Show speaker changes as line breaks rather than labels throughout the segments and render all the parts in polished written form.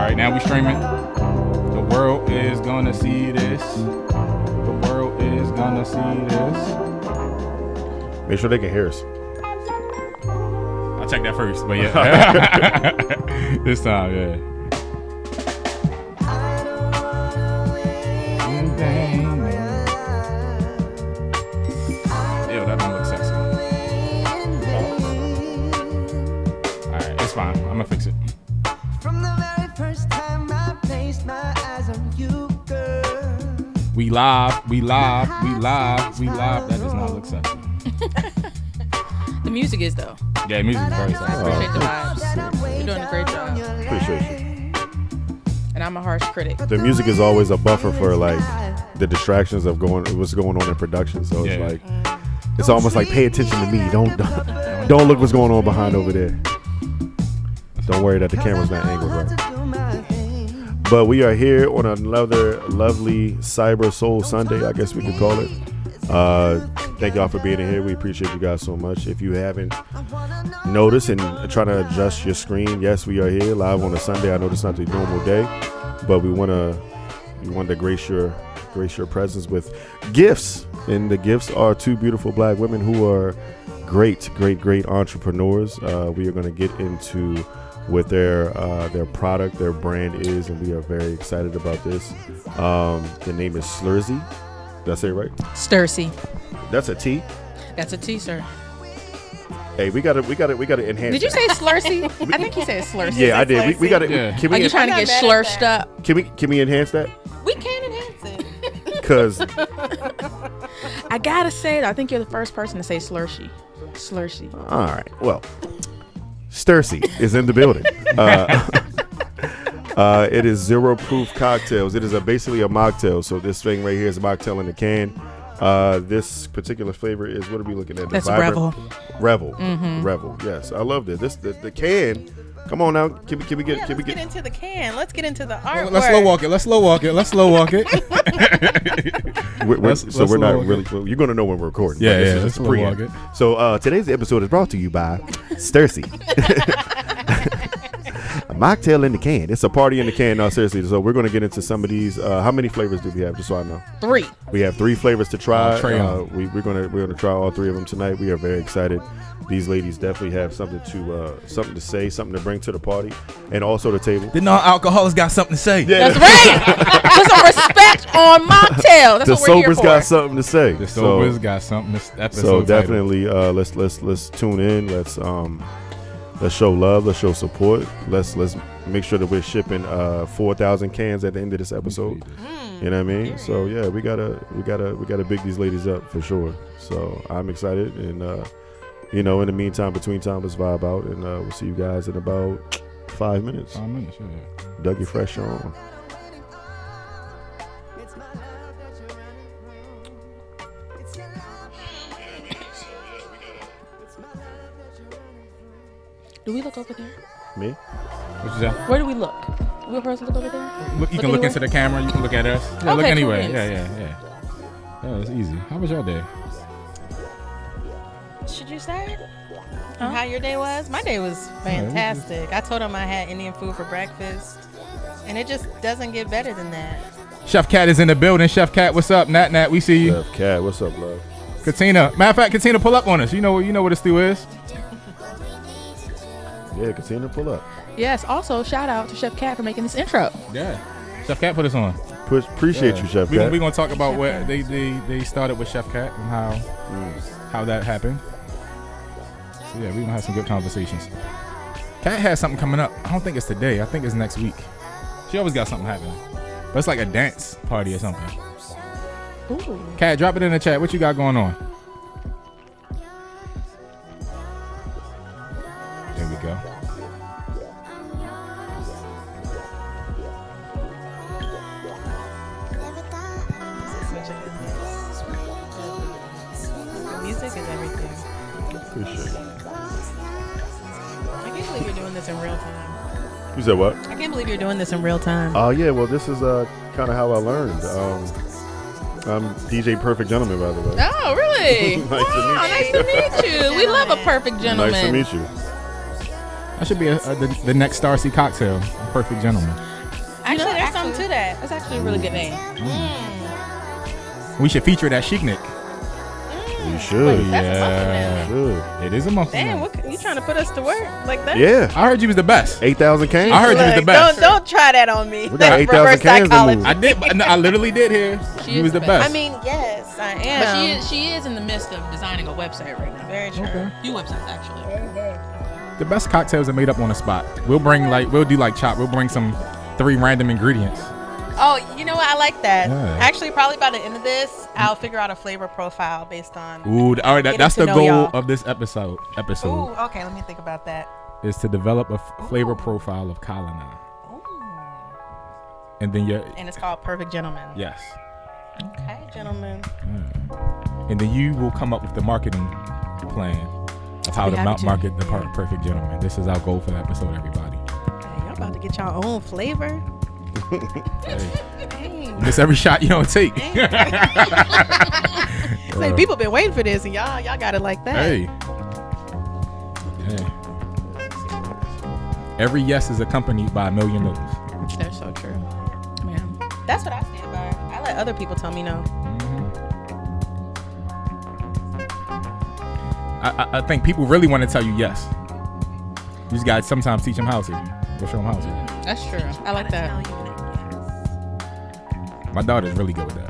right, now we streaming. The world is gonna see this. The world is gonna see this.
Make sure they can hear us.
I'll check that first, but yeah. This time, yeah. Ew, that don't look sexy. Alright, it's fine. I'm gonna fix it. From the very first time I placed my eyes on you, girl. We live. That does not look sexy.
The music is though.
Yeah, music is very sexy.
I appreciate the vibes. You're doing a great job.
Appreciate you.
And I'm a harsh critic.
The music is always a buffer for like the distractions of what's going on in production. So it's like it's almost like pay attention to me. Don't look what's going on behind over there. Don't worry that the camera's not angled right. But we are here on another lovely Cyber Soul Sunday, I guess we could call it. Thank y'all for being in here. We appreciate you guys so much. If you haven't noticed and trying to adjust your screen, yes, we are here live on a Sunday. I know this is not the normal day, but we want to grace your presence with gifts, and the gifts are two beautiful black women who are great entrepreneurs. We are going to get into what their product, their brand is, and we are very excited about this. The name is Stursi. Did I say it right?
Stursi.
That's a T.
That's a T, sir.
Hey, we gotta enhance.
Did you say Slursi? I think you said Slursi.
Yeah, I did. We gotta.
Yeah.
Can we?
Are you trying to get slurched up?
Can we enhance that?
We can enhance it.
Cause
I gotta say, I think you're the first person to say Slursi. Slursi.
all right. Well, Stursi is in the building. It is 0 proof cocktails. It is basically a mocktail. So this thing right here is a mocktail in the can. This particular flavor is, what are we looking at?
That's Revel.
Mm-hmm. Revel. Yes, I love this. The can. Come on now. Can we get
into the can? Let's get into the artwork.
Let's slow walk it.
We're not really. Well, you're gonna know when we're recording.
Yeah,
Let's
slow walk it.
So today's episode is brought to you by Stursi. A mocktail in the can. It's a party in the can. No, seriously. So we're going to get into some of these. How many flavors do we have? Just so I know.
3.
We have 3 flavors to try.
We're
going to try all 3 of them tonight. We are very excited. These ladies definitely have something to say, something to bring to the party, and also the table.
The non-alcoholics got something to say.
Yeah.
That's right. Put some respect on mocktail. That's
The
what we're here
sobers
for.
got something to say.
The sobers got something. This episode.
So definitely, let's tune in. Let's show love. Let's show support. Let's make sure that we're shipping 4,000 cans at the end of this episode. You know what I mean? So yeah, we gotta big these ladies up for sure. So I'm excited, and in the meantime, between time, let's vibe out, and we'll see you guys in about 5 minutes.
5 minutes, yeah.
Dougie Fresh on.
Do we look over there?
Me?
What you say?
Where do we look? We're supposed to look over there?
You can look into the camera. You can look at us. Yeah,
Okay,
look anywhere.
cool.
Yeah. Yeah, it's easy. How was your day?
Should you start? How your day was? My day was fantastic. I told him I had Indian food for breakfast, and it just doesn't get better than that.
Chef Cat is in the building. Chef Cat, what's up? Nat, we see you.
Chef Cat, what's up, love?
Katina. Matter of fact, Katina, pull up on us. You know what this stew is.
Yeah, Katina, pull up.
Yes. Also, shout out to Chef Cat for making this intro.
Yeah. Chef Cat put us on.
Appreciate you, Chef Cat.
We're going to talk about what they started with Chef Cat and how that happened. So yeah, we're going to have some good conversations. Cat has something coming up. I don't think it's today. I think it's next week. She always got something happening. But it's like a dance party or something.
Ooh.
Cat, drop it in the chat. What you got going on? There we go.
The music is everything.
Appreciate it.
I can't believe you're doing this in real time.
You said what?
I can't believe you're doing this in real time.
Oh yeah, well this is kind of how I learned. I'm DJ Perfect Gentleman, by the way.
Oh, really?
Nice
to meet you. We love a perfect gentleman.
Nice to meet you.
That should be the next Stursi cocktail. A perfect gentleman.
to that.
That's actually a really good name.
We should feature that Chicnik.
You should.
That's a muffin now.
Should.
It is a muffin.
Damn, you trying to put us to work like that?
Yeah.
I heard you was the best.
8,000 cans.
I heard you was the best.
Don't try that on me.
We got 8,000
Reverse
cans to
psychology.
move.
I did. I literally did hear you was the best.
I mean, yes, I am.
But she is in the midst of designing a website right now.
Very true.
Okay.
A few websites actually.
The best cocktails are made up on the spot. We'll do like chop. We'll bring some 3 random ingredients.
Oh, you know what? I like that.
Yeah.
Actually, probably by the end of this, I'll figure out a flavor profile based on.
Ooh, all right.
getting
That's
to
the
know
goal
y'all.
of this episode.
Ooh, okay. Let me think about that.
Is to develop a flavor profile of Kalina. And then
And it's called Perfect Gentleman.
yes.
Okay, gentlemen.
And then you will come up with the marketing plan of how to market the Perfect Gentleman. This is our goal for the episode, everybody.
Hey, y'all about to get y'all own flavor.
Hey. You miss every shot you don't take.
Say, people been waiting for this, and y'all got it like that.
Hey. Every yes is accompanied by a million no's.
That's so true. Man.
That's what I stand by. I let other people tell me no.
I think people really want to tell you yes. You just got to sometimes teach them how to. Or show them how to.
That's true. I like that.
My daughter's really good with that.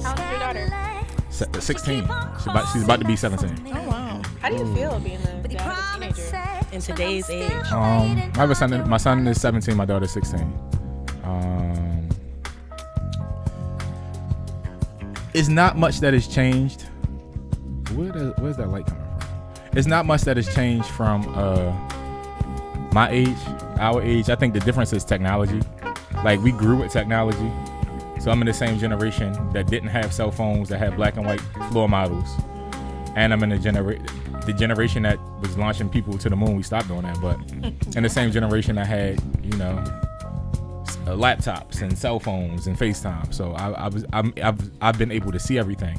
How old is your daughter?
16. She's about to be 17.
Oh wow.
How do you feel being a teenager in today's age?
I have a son. My son is 17. My daughter's 16. It's not much that has changed. Where's that light coming from? It's not much that has changed from my age, our age. I think the difference is technology. Like, we grew with technology. So I'm in the same generation that didn't have cell phones, that had black and white floor models. And I'm in the generation that was launching people to the moon. We stopped doing that, but in the same generation that had, laptops and cell phones and FaceTime. So I've been able to see everything.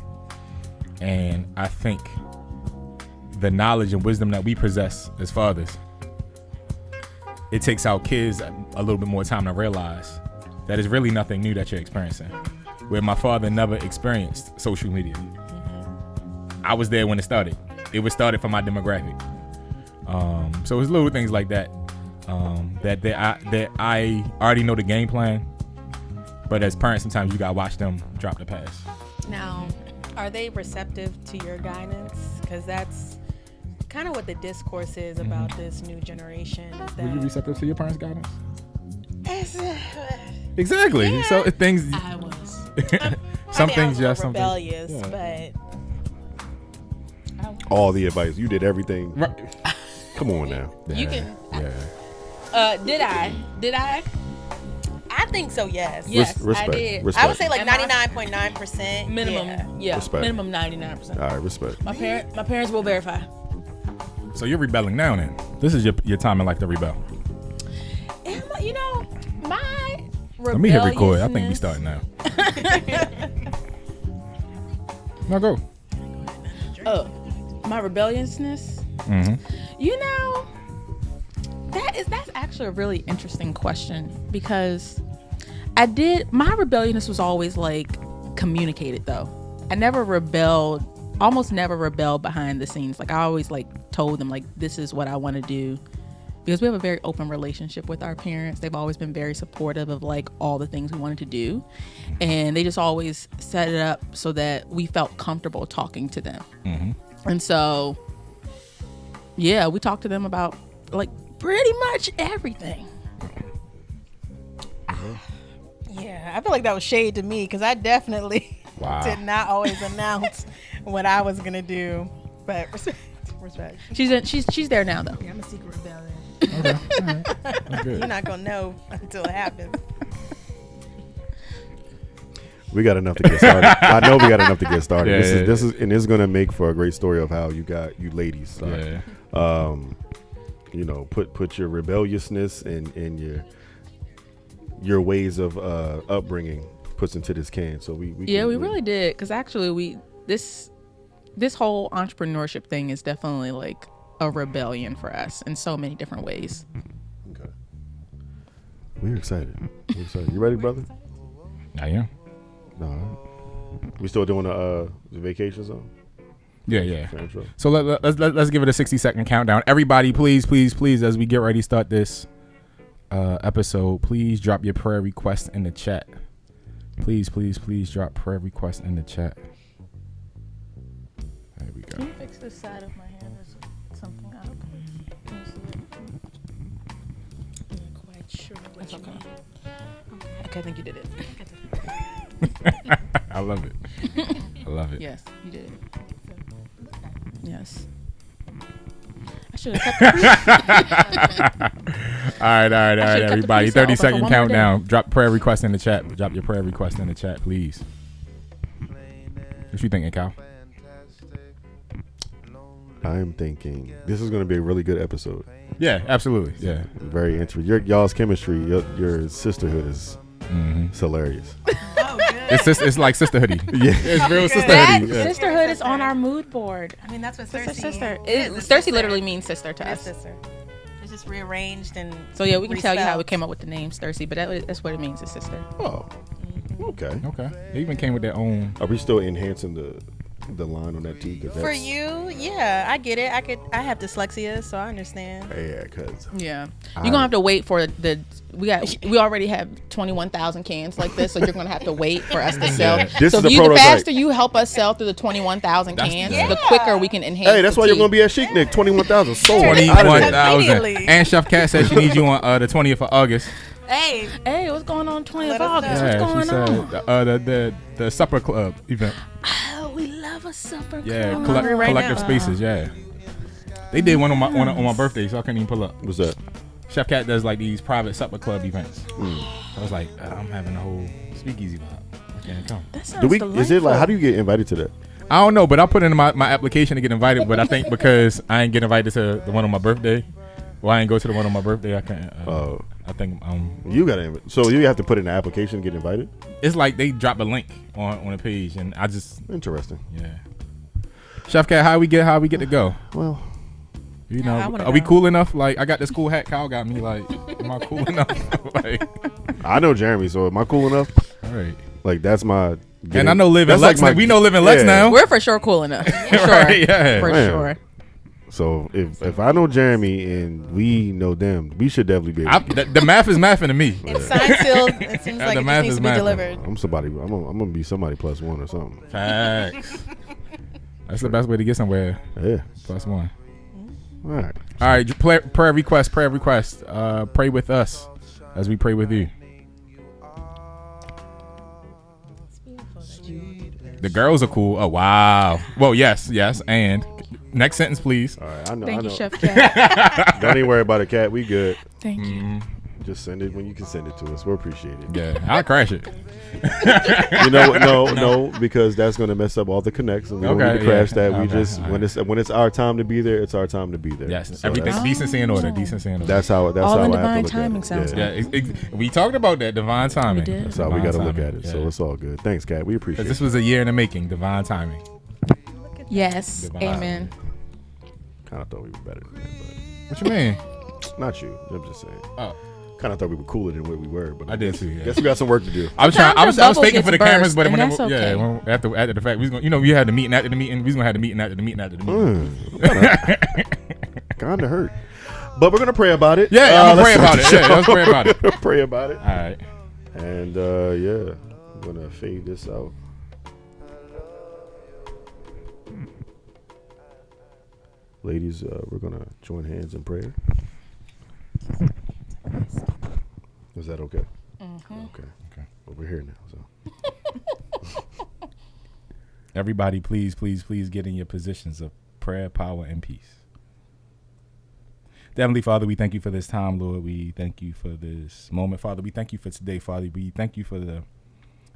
And I think the knowledge and wisdom that we possess as fathers, it takes our kids a little bit more time to realize that it's really nothing new that you're experiencing. Where my father never experienced social media. I was there when it started. It was started for my demographic. So it's little things like that that I already know the game plan. But as parents, sometimes you gotta watch them drop the pass.
Now, are they receptive to your guidance? Because that's kind of what the discourse is about this new generation. Is
Were you
that
receptive to your parents' guidance? Exactly.
Yeah.
So things.
I was.
Some
I
things,
was
yes. Some things.
rebellious, but
All the advice. You did everything.
Right.
Come on now.
You can.
Yeah.
Did I?
I think so. Yes.
Yes,
Respect.
I did.
Respect.
I would say like
Am I-
99.9%
Minimum. Yeah.
Respect.
Minimum 99%.
All right, respect.
My parents will verify.
So you're rebelling now, then. This is your time in life to rebel.
My
Let me hit record. I think we starting now. Now go.
My rebelliousness.
Mm-hmm.
That's actually a really interesting question, because my rebelliousness was always like communicated though. I almost never rebelled behind the scenes. Like, I always like told them like, this is what I want to do, because we have a very open relationship with our parents. They've always been very supportive of like all the things we wanted to do, and they just always set it up so that we felt comfortable talking to them.
Mm-hmm.
And so, yeah, we talked to them about like pretty much everything.
Yeah, I feel like that was shade to me because I definitely did not always announce what I was gonna do. But respect.
She's there now though.
Yeah, I'm a secret rebellion.
Okay. All right. That's good.
You're not gonna know until it happens.
We got enough to get started. I know we got enough to get started.
Yeah,
This is and it's gonna make for a great story of how you ladies.
Yeah.
Put your rebelliousness and your ways of upbringing puts into this can. So we
really did, because actually this whole entrepreneurship thing is definitely like a rebellion for us in so many different ways.
Okay. We're excited. You ready, brother?
I am.
No. We still doing the vacation zone?
Yeah. So let's give it a 60-second countdown. Everybody, please, as we get ready to start this episode, please drop your prayer requests in the chat. Please drop prayer requests in the chat. There we go.
Can you fix this side of my hair? There's something out of place. Can you see it?
I'm not quite sure what you mean.
Okay, I think you did it.
I love it.
Yes, you did. Yes. I should have kept
All right, everybody.
piece out
30-second
for one more
countdown. Drop prayer requests in the chat. Drop your prayer requests in the chat, please. What you thinking, Cal?
I'm thinking this is going to be a really good episode.
Yeah, absolutely. Yeah.
Very interesting. Y'all's chemistry, your sisterhood is it's hilarious.
Oh, good.
It's like sisterhoody.
Yeah.
It's real
that.
sisterhoody. Yeah.
Sisterhood is on our mood board.
I mean, that's what Stursi
Sister.
is.
Stursi literally means sister to
It is
us.
sister. It's just rearranged and
So yeah, we can tell you how we
respelled.
came up with the name Stursi, but that's what it means, is sister.
Oh, okay.
Okay. They even came with their own.
Are we still enhancing the line on that T?
For you, yeah, I get it. I have dyslexia, so I understand.
Yeah, cause
Yeah, you're gonna have to wait for we already have 21,000 cans like this, so you're gonna have to wait for us to sell.
This
So
is
if
a
the
prototype.
faster you help us sell through the 21,000 cans, the quicker we can enhance.
Hey, that's
the
why you're
tea.
gonna be at Chic Nick. 21,000 sold.
21,000.
Immediately.
And Chef Cat said she needs you on the 20th of August.
Hey,
Hey, what's going on 20th
Let
of
us
August?
know.
What's
Yeah, she
going
said
on?
the supper club event.
Oh, we love a supper
Yeah,
club.
right
collective
now.
spaces. Yeah, they did one on my birthday, so I couldn't even pull up.
What's that?
Chef Cat does like these private supper club events. I was like, I'm having a whole speakeasy vibe. I can't come.
That sounds
Do we?
delightful.
Is it like? How do you get invited to that?
I don't know, but I'll put in my application to get invited. But I think because I ain't get invited to the one on my birthday, I ain't go to the one on my birthday. I can't. I think
You got to. So you have to put in an application to get invited.
it's like they drop a link on a page, and I just
Interesting.
yeah. Chef Cat, how we get to go?
Well,
You
Yeah,
know,
I wanna
are we
go.
cool enough? Like, I got this cool hat Kyle got me. Like, am I cool enough? Like,
I know Jeremy, so am I cool enough?
all right.
Like that's my.
And I know Liv and
that's
Lex. We know Liv and Lex
yeah.
now.
We're for sure cool enough. For sure.
Right, yeah.
For
Man.
sure.
So if I know Jeremy and we know them, we should definitely be.
The math is mathing to me.
It's signed sealed. It seems
The
like it
math
just needs
is
to be
math.
delivered.
I'm somebody. I'm gonna be somebody plus one or something.
Facts. That's the best way to get somewhere.
Yeah.
+1.
All right.
All right. Prayer request. Pray with us as we pray with you. The girls are cool. Oh wow. Well, yes. And next sentence, please.
All right. I know.
Thank
I
you,
know.
Chef Cat.
Don't even worry about it, Cat. We good.
Thank you.
Just send it when you can send it to us. We'll appreciate it.
Yeah, I'll crash it.
You know what? No, because that's gonna mess up all the connects, and we don't
Okay,
need to crash
yeah.
that. We
Okay,
just
all
when it's our time to be there, it's our time to be there.
Yes,
So
everything
that's-
decency and order. Decency and order.
That's how. That's
All
how
in
I have
divine
to look
timing
at it.
sounds
Yeah.
Yeah, we talked about that divine timing.
We did.
That's how we got to look at it.
Yeah.
So it's all good. Thanks, Cat. We appreciate
Because this
it.
was a year in the making. Divine timing.
Yes.
Divine.
Amen.
Kind of thought we were better than that,
What you mean?
but not you. I'm just saying.
Oh,
Kind of thought we were cooler than where we were, but
I did too. Yeah.
Guess we got some work to do.
I was trying. I was
Sometimes your
faking
bubble
for the
gets
cameras, but
burst,
when
and that's okay.
when, after the fact, we was gonna, we had the meeting after the meeting. We was gonna have the meeting after the meeting after the meeting.
Kind of hurt, but we're gonna pray about it.
Yeah, I'm gonna pray
let's
about it.
start
Yeah,
the
let's pray about it.
show. Pray about it.
All right.
And yeah, I'm gonna fade this out. Ladies, we're gonna join hands in prayer. Is that okay? Okay. Well, we're here now, so
Everybody, please get in your positions of prayer, power, and peace. Heavenly Father, we thank you for this time, Lord. We thank you for this moment, Father. We thank you for today, Father. We thank you for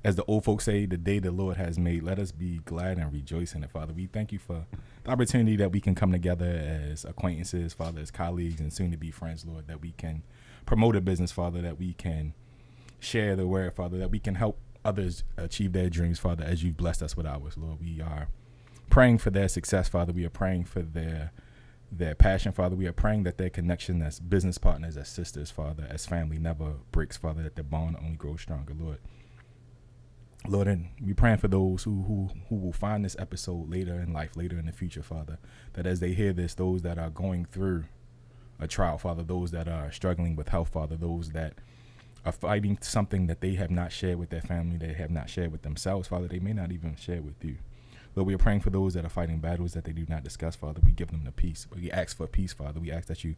as the old folks say, the day the Lord has made. Let us be glad and rejoice in it, Father. We thank you for the opportunity that we can come together as acquaintances, Father, as colleagues, and soon to be friends, Lord, that we can promote a business, Father, that we can share the word, Father, that we can help others achieve their dreams, Father, as you've blessed us with ours, Lord. We are praying for their success, Father. We are praying for their their passion, Father. We are praying that their connection as business partners, as sisters, Father, as family never breaks, Father, that their bond only grows stronger, Lord. Lord, and we're praying for those who will find this episode later in life, later in the future, Father, that as they hear this, those that are going through a trial, Father, those that are struggling with health, Father, those that are fighting something that they have not shared with their family, they have not shared with themselves, Father, they may not even share with you. Lord, we are praying for those that are fighting battles that they do not discuss, Father. We give them the peace. We ask for peace, Father. We ask that you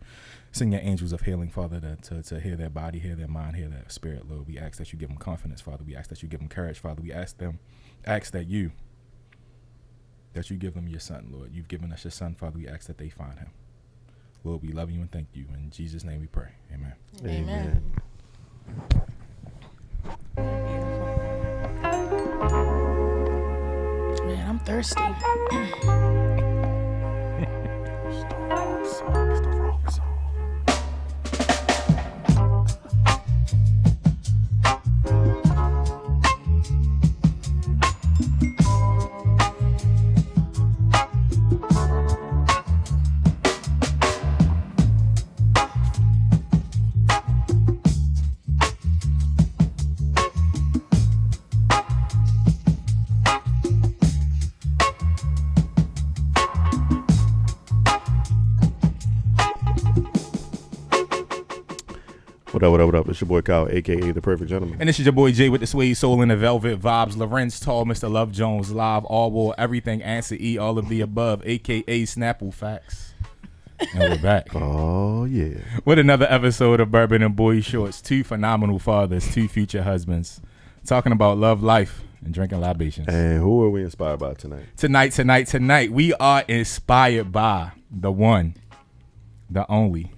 send your angels of healing, Father, to heal their body, heal their mind, heal their spirit, Lord. We ask that you give them confidence, Father. We ask that you give them courage, Father. We ask that you give them your son, Lord. You've given us your son, Father. We ask that they find him. Lord, we love you and thank you. In Jesus' name we pray. Amen.
Amen. Man, I'm thirsty.
What up? It's your boy Kyle, a.k.a. The Perfect Gentleman.
And this is your boy Jay with the suede soul and the velvet vibes. Lorenz Tall, Mr. Love Jones, Live, All War, Everything, Answer E, all of the above, a.k.a. Snapple Facts. And we're back.
Oh, yeah.
With another episode of Bourbon and Boy Shorts. Two phenomenal fathers, two future husbands, talking about love, life, and drinking libations.
And who are we inspired by tonight?
Tonight, we are inspired by the one, the only.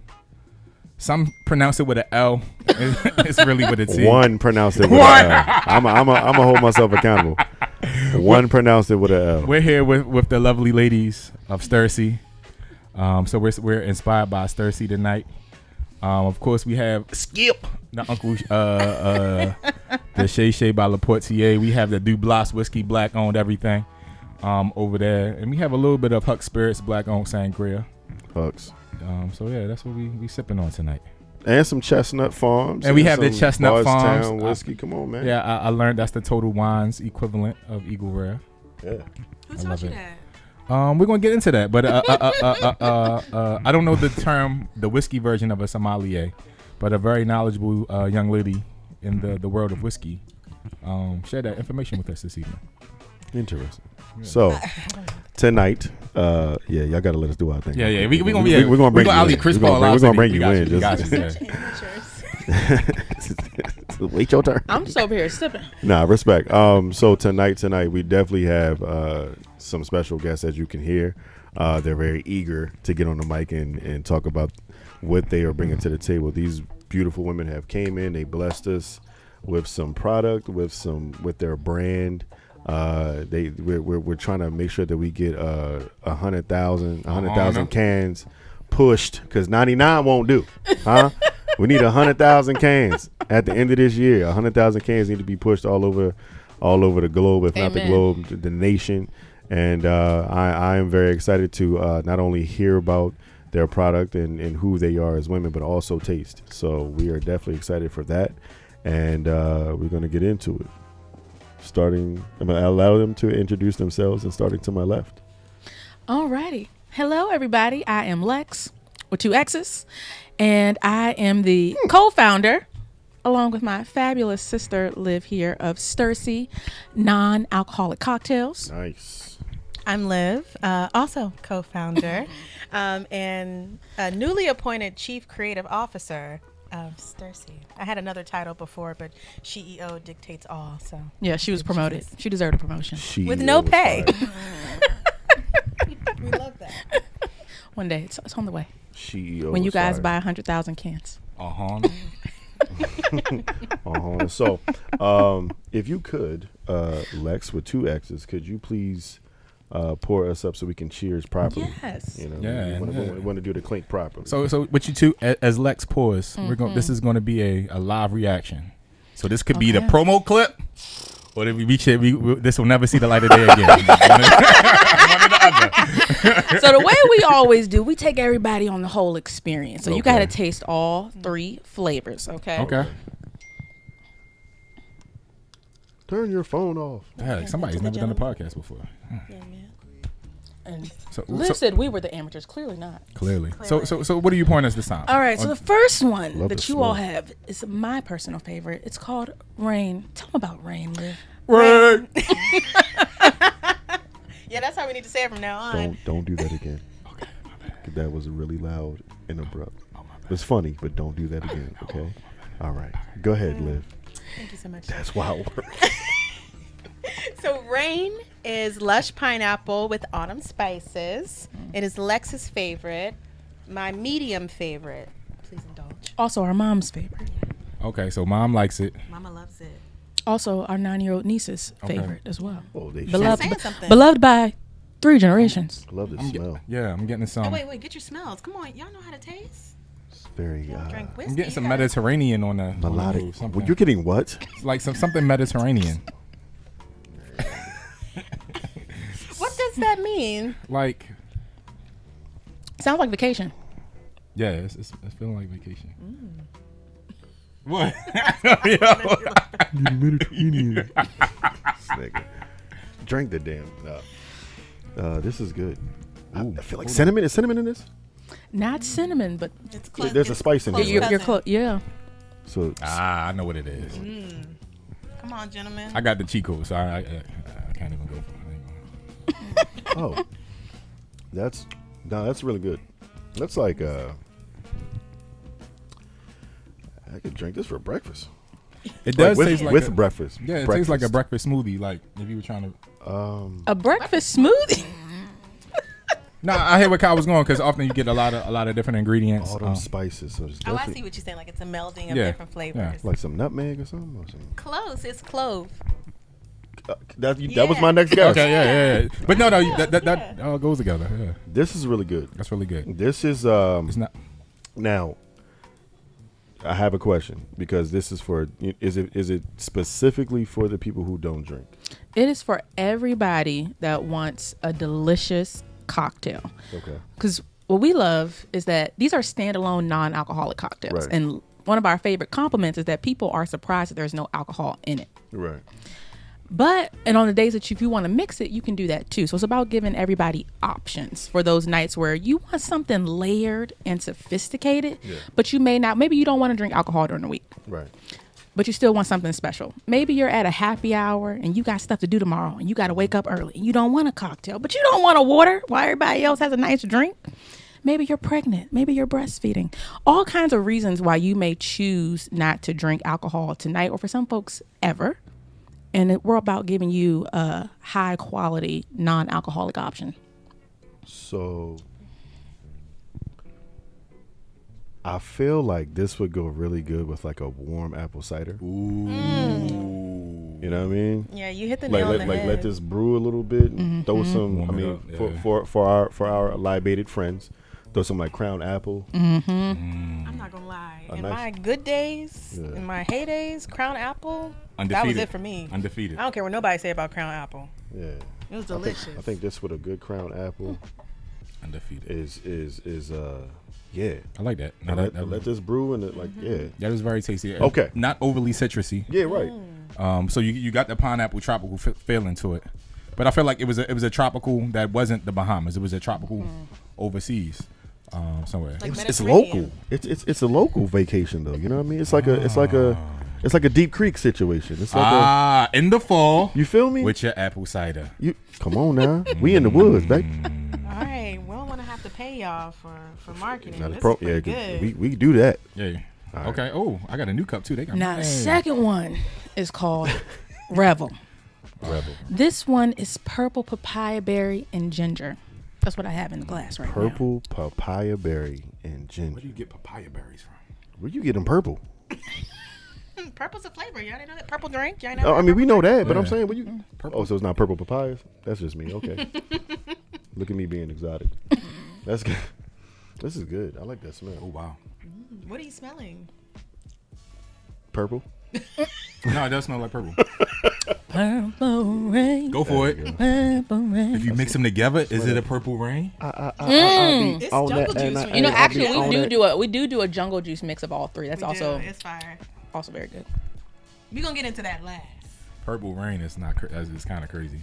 Some pronounce it with an L. It's really with a T.
One pronounced it with an L. I'm a hold myself accountable. One pronounced it with an L.
We're here with the lovely ladies of Stursi. So we're inspired by Stursi tonight. Of course, we have Skip, the Uncle, the Shay Shay by LaPortier. We have the Dublás whiskey, black owned everything, over there, and we have a little bit of Huck Spirits, black owned sangria.
Hucks.
So yeah, that's what we sipping on tonight.
And some Chestnut Farms.
And we have the Chestnut Farms
whiskey. Come on, man.
Yeah, I learned that's the Total Wines equivalent of Eagle Rare.
Yeah.
Who taught you that?
We're gonna get into that, but I don't know the term, the whiskey version of a sommelier, but a very knowledgeable young lady in the world of whiskey shared that information with us this evening.
Interesting. Yeah. So tonight, y'all gotta let us do our thing.
Yeah. We're gonna bring you in. Chris Paul.
We're gonna bring you in. Wait your turn.
I'm just over here sipping.
Nah, respect. So tonight we definitely have some special guests, as you can hear. They're very eager to get on the mic and talk about what they are bringing to the table. These beautiful women have came in. They blessed us with some product, with their brand. We're trying to make sure that we get 100,000 cans pushed, because 99 won't do, huh? We need 100,000 cans at the end of this year. 100,000 cans need to be pushed all over the globe, if not the globe, the nation. And I am very excited to not only hear about their product and who they are as women, but also taste. So we are definitely excited for that, and we're going to get into it. I'm going to allow them to introduce themselves, and starting to my left.
Alrighty. Hello, everybody. I am Lexx with 2 X's, and I am the co-founder, along with my fabulous sister Liv here, of Stursi non-alcoholic cocktails.
Nice.
I'm Liv, also co-founder, and a newly appointed chief creative officer of Stursi. I had another title before, but CEO dictates all. So
yeah, she was promoted. She deserved a promotion
with no pay. We love that.
One day, it's on the way.
CEO.
When you guys buy 100,000 cans.
So, if you could, Lexx with 2 X's, could you please pour us up so we can cheers properly?
Yes.
We want to do the clink properly.
So with you two, as Lexx pours, this is going to be a live reaction. So this could be the promo clip, Or if this will never see the light of day again. One or the other.
So the way we always do, we take everybody on the whole experience. So you got to
Okay.
taste all 3 flavors, okay?
Okay.
Turn your phone off.
Yeah, somebody's never done a podcast before.
Yeah, man. And
So
Liv said we were the amateurs. Clearly not.
clearly. So what are you pouring us this time?
All right, so the first one
Love
that
the
you all
smell.
have is my personal favorite. It's called Rain. Tell them about Rain, Liv.
Right.
Yeah, that's how we need to say it from now on.
Don't do that again.
Okay, my bad.
That was really loud and abrupt.
Oh, my bad.
It's funny, but don't do that again, okay? All right. Go ahead, Liv.
Thank you so much.
That's wild.
So Rain is lush pineapple with autumn spices. It is Lex's favorite, my medium favorite. Please indulge.
Also, our mom's favorite.
Okay, so mom likes it.
Mama loves it.
Also, our 9-year-old niece's
Okay.
favorite as well.
Oh, they
Beloved,
saying something.
beloved by 3 generations.
love the smell.
Yeah, I'm getting some.
Oh, wait, get your smells. Come on, y'all know how to taste.
It's very
Drink whiskey.
I'm getting some
you gotta-
Mediterranean on the
melodic.
on something.
Well, you're getting what?
It's like something Mediterranean.
What does that mean?
Like,
Sounds like vacation.
yeah, it's feeling like vacation.
Mm.
What?
Mediterranean. Nigga. Drink the damn. This is good. I feel like cinnamon. Is cinnamon in this?
Not cinnamon, but
It's
There's a spice in
close
here,
you're,
right?
you're
cousin.
close. Yeah.
So
I know what it is.
Come on, gentlemen.
I got the cheat code, so I can't even go for it. I ain't gonna-
oh, that's really good. That's like I could drink this for breakfast.
It does
Like
taste like
with
a,
breakfast.
Yeah, it tastes like a breakfast smoothie. Like if you were trying to.
A breakfast smoothie.
No, I hear where Kyle was going because often you get a lot of different ingredients.
all them spices. So it's
Oh, I
definitely
see what you're saying. Like it's a melding of
Yeah,
different flavors.
like some nutmeg or something. Or something.
Close. It's clove.
That was
Yeah.
my next guess.
Okay, yeah. But no, that all goes together. Yeah,
This is really good.
that's really good.
This is
It's not.
now. I have a question because this is for is it specifically for the people who don't drink?
It is for everybody that wants a delicious cocktail.
Okay.
Because what we love is that these are standalone non-alcoholic cocktails.
Right.
And one of our favorite compliments is that people are surprised that there's no alcohol in it.
Right.
And on the days that if you want to mix it, you can do that too. So it's about giving everybody options for those nights where you want something layered and sophisticated, but you may not, maybe you don't want to drink alcohol during the week,
Right.
but you still want something special. Maybe you're at a happy hour and you got stuff to do tomorrow and you got to wake up early and you don't want a cocktail, but you don't want a water while everybody else has a nice drink. Maybe you're pregnant. Maybe you're breastfeeding. All kinds of reasons why you may choose not to drink alcohol tonight, or for some folks ever. And we're about giving you a high quality non-alcoholic option.
So I feel like this would go really good with like a warm apple cider.
Ooh.
You know what I mean?
Yeah, you hit the
Like
nail on the head.
let this brew a little bit and throw some.
Warm
I
it
mean,
up, yeah.
for our libated friends, throw some like Crown Apple.
I'm not gonna lie.
A
In
nice-
my good days,
Yeah.
in my heydays, Crown Apple, that was
Undefeated.
it for me.
Undefeated.
I don't care what nobody say about Crown Apple.
Yeah,
It was delicious.
I think this with a good Crown Apple
Undefeated.
is yeah.
I like that. No,
Let this brew and
that is very tasty.
Okay.
Not overly citrusy.
yeah right.
So you got the pineapple tropical feeling to it, but I feel like it was a tropical that wasn't the Bahamas. It was a tropical overseas somewhere.
Like
It's
Mediterranean.
local. It's a local vacation though. You know what I mean? It's like a Deep Creek situation. It's like
In the fall
you feel me?
with your apple cider.
You come on now. We in the woods, baby.
All right, we don't want to have to pay y'all for marketing.
Not a
This
pro-
is pretty
yeah,
good.
we do that.
Yeah.
All right.
Okay. Oh, I got a new cup too. They got
Now, the
Hey.
second one is called Revel.
Rebel.
This one is purple papaya berry and ginger. That's what I have in the glass right now.
Purple papaya berry and
Where
ginger.
do you get papaya berries from?
Where you get them purple?
Purple's a flavor. Y'all didn't know that? Purple drink. Y'all know
Oh, I mean, we know that, but I'm
Yeah.
saying, what you? Oh, so it's not purple papayas? That's just me. Okay. Look at me being exotic. That's good. This is good. I like that smell.
Oh wow.
What are you smelling?
Purple.
No, it does smell like purple.
Purple rain.
Go for it.
Purple rain.
If you mix them together, is it a purple rain?
It's jungle juice.
You know, actually, we do a jungle juice mix of all three. That's
it's fire.
also very good.
We're gonna get into that last.
Purple rain is not. It's kind of crazy.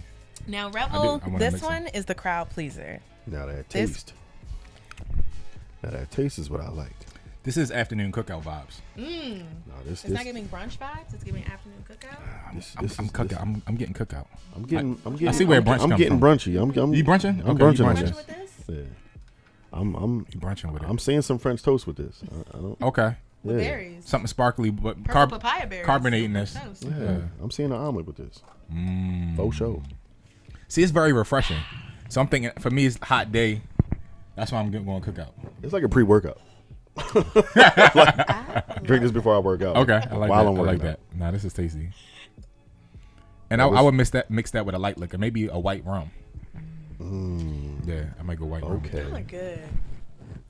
Now, Rebel, this
mix
one is the crowd pleaser.
Now that taste. Now that taste is what I like.
This is afternoon cookout vibes.
No,
It's not giving brunch vibes. It's giving afternoon cookout.
I'm cookout. I'm getting cookout.
I'm getting.
I see where brunch
I'm
comes
getting
from.
brunchy. I'm
You brunching?
I'm
Okay,
brunching
you
on
brunching.
this.
With this?
Yeah. I'm
You brunching with it.
I'm seeing some French toast with this. I don't.
Okay.
With
Yeah.
berries.
Something sparkly, but
Purple papaya berries.
carbonating this.
Toast.
Yeah. I'm seeing an omelet with this. Faux show.
See, it's very refreshing. So I'm thinking, for me, it's hot day. That's why I'm going to cookout.
It's like a pre-workout. Drink this before I work out.
Okay, I like
While
that.
I'm
I like
working
that.
out.
Nah, this is tasty. And I would mix that with a light liquor, maybe a white rum. Yeah, I might go white rum.
Okay.
Oh, good.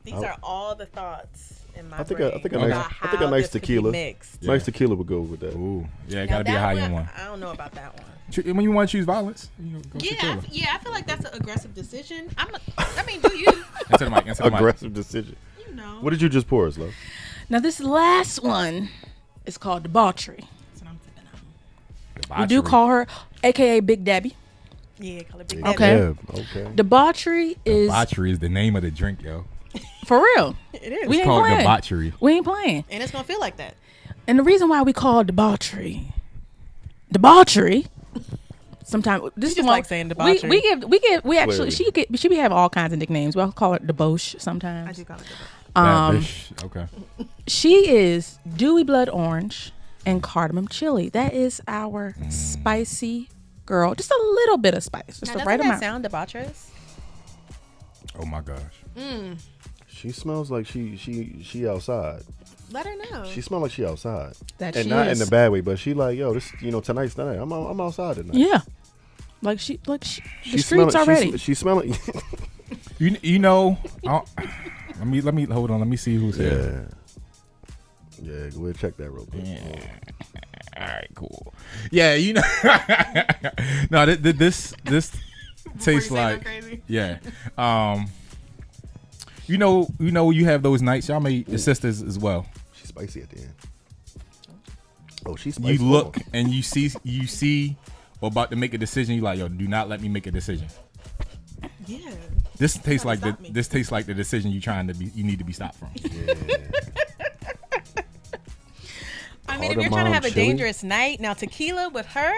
These are all the thoughts in my
I think
brain
a
about
nice
how
nice
this could be
tequila.
mixed.
Nice tequila would go with that.
Ooh, yeah, it
Now
got to be a
that
high end one.
I don't know about that one.
When you want to choose violets, you go tequila.
I feel like that's an aggressive decision. I mean, do you?
Into the mic. Into the mic.
Aggressive decision.
You know.
What did you just pour us, love?
Now this last one is called debauchery.
That's what I'm sipping on.
We do call her, aka Big Debbie.
Yeah, call it Big
Okay.
Daddy.
Yeah, okay.
Debauchery is
Debauchery is the name of the drink, yo.
for real.
It is.
We
It's
ain't
called
playing.
debauchery.
We ain't playing.
And it's going to feel like that.
And the reason why we call it debauchery, sometimes this
She
is
just
one
like saying debauchery.
we actually
Clearly.
she be having all kinds of nicknames. We'll call it debauche
I
sometimes.
do call it debauchery.
Bad bitch. Okay.
She is dewy blood orange and cardamom chili. That is our spicy girl. Just a little bit of spice, just
Now,
the
doesn't
right
that
amount.
sound debaucherous?
Oh my gosh.
She smells like she outside.
Let her know.
She smells like she outside.
That
And
she
not
is.
in the bad way, but she like, yo, this tonight's the night. I'm outside tonight.
Yeah, like she the streets
smelling-
are ready.
She's smelling.
You know. Let me hold on. Let me see who's here.
Yeah, go ahead check that real quick.
All right, cool. Yeah, you know. No, this tastes
you say
like
go crazy?
yeah. You know, you have those nights. Y'all may your sisters as well.
She's spicy at the end. Oh, she's spicy.
You look and you see, or about to make a decision. You like, yo, do not let me make a decision.
Yeah.
This tastes
Trying
like
to stop me.
this tastes like the decision you need to be stopped from.
Yeah.
I mean, if you're trying to
Cardamom
have a
chili?
dangerous night, now tequila with her,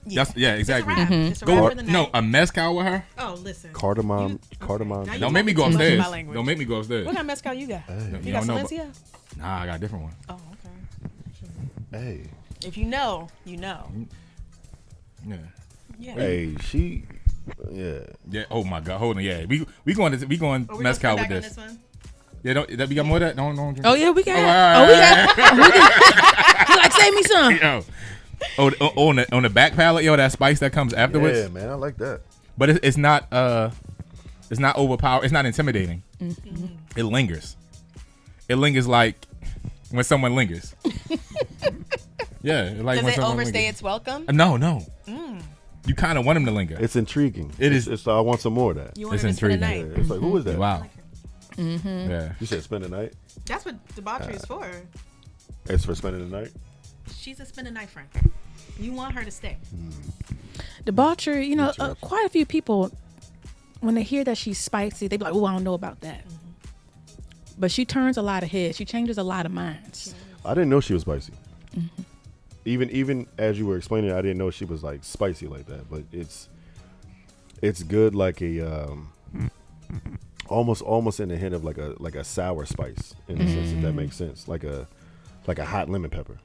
Yeah, exactly.
It's a wrap for the night.
No, a mezcal with her.
Oh, listen.
Cardamom.
Now you
Don't make me go
talking too much
upstairs.
my language.
Don't make me go upstairs.
What kind of mezcal you got?
You
You got
don't know,
Silencia?
Nah, I got a different one.
Oh, okay.
Hey,
If you know, you know.
Yeah.
Yeah.
hey, she. Yeah.
Yeah. Oh my God. Hold on. Yeah. We going
Are we gonna
mezcal
spin
with
back on
this.
one?
Yeah. Don't we got more of that? Don't drink.
Oh
it.
yeah, we got.
all
We
right.
got. You like save me some.
Yo. Oh, on the back palate, yo, that spice that comes afterwards.
Yeah, man, I like that.
But it's not overpowered. It's not intimidating. It lingers. It lingers like when someone lingers. Yeah, like
Does
when
it
someone
overstay
lingers.
its welcome?
No. You kind of want him to linger.
It's intriguing.
It is-
It's, I want some more of that.
You want
It's
her to spend a
intriguing.
night.
Yeah, it's like, who is that?
Wow. Yeah.
You said spend the night.
That's what debauchery is for.
It's for spending the night.
She's a spend a night friend. You want her to stay.
Debauchery, quite a few people, when they hear that she's spicy, they be like, oh, I don't know about that. But she turns a lot of heads. She changes a lot of minds.
I didn't know she was spicy. Even as you were explaining, I didn't know she was like spicy like that. But it's good, like a almost in the hint of like a sour spice in a sense, if that makes sense, like a hot lemon pepper.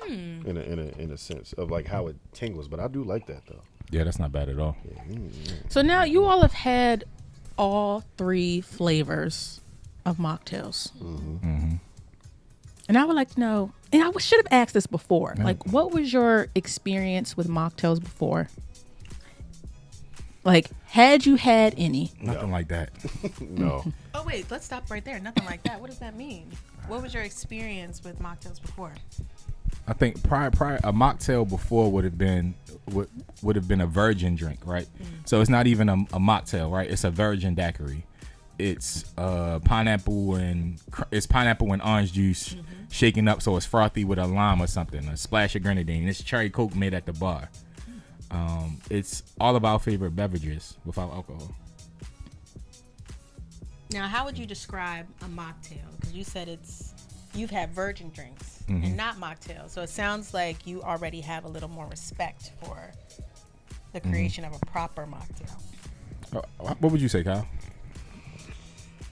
In a sense of like how it tingles, but I do like that though.
Yeah, that's not bad at all.
So now you all have had all three flavors of mocktails. And I would like to know, and I should have asked this before, like what was your experience with mocktails before? Like, had you had any?
Nothing like that.
No.
Oh, wait. Let's stop right there. Nothing like that. What does that mean? What was your experience with mocktails before?
I think prior a mocktail before would have been a virgin drink, right? So it's not even a mocktail, right? It's a virgin daiquiri. It's pineapple and orange juice shaken up so it's frothy with a lime or something, a splash of grenadine. It's cherry coke made at the bar. It's all of our favorite beverages without alcohol.
Now, how would you describe a mocktail? Because you said you've had virgin drinks and not mocktails. So it sounds like you already have a little more respect for the creation of a proper mocktail.
What would you say, Kyle?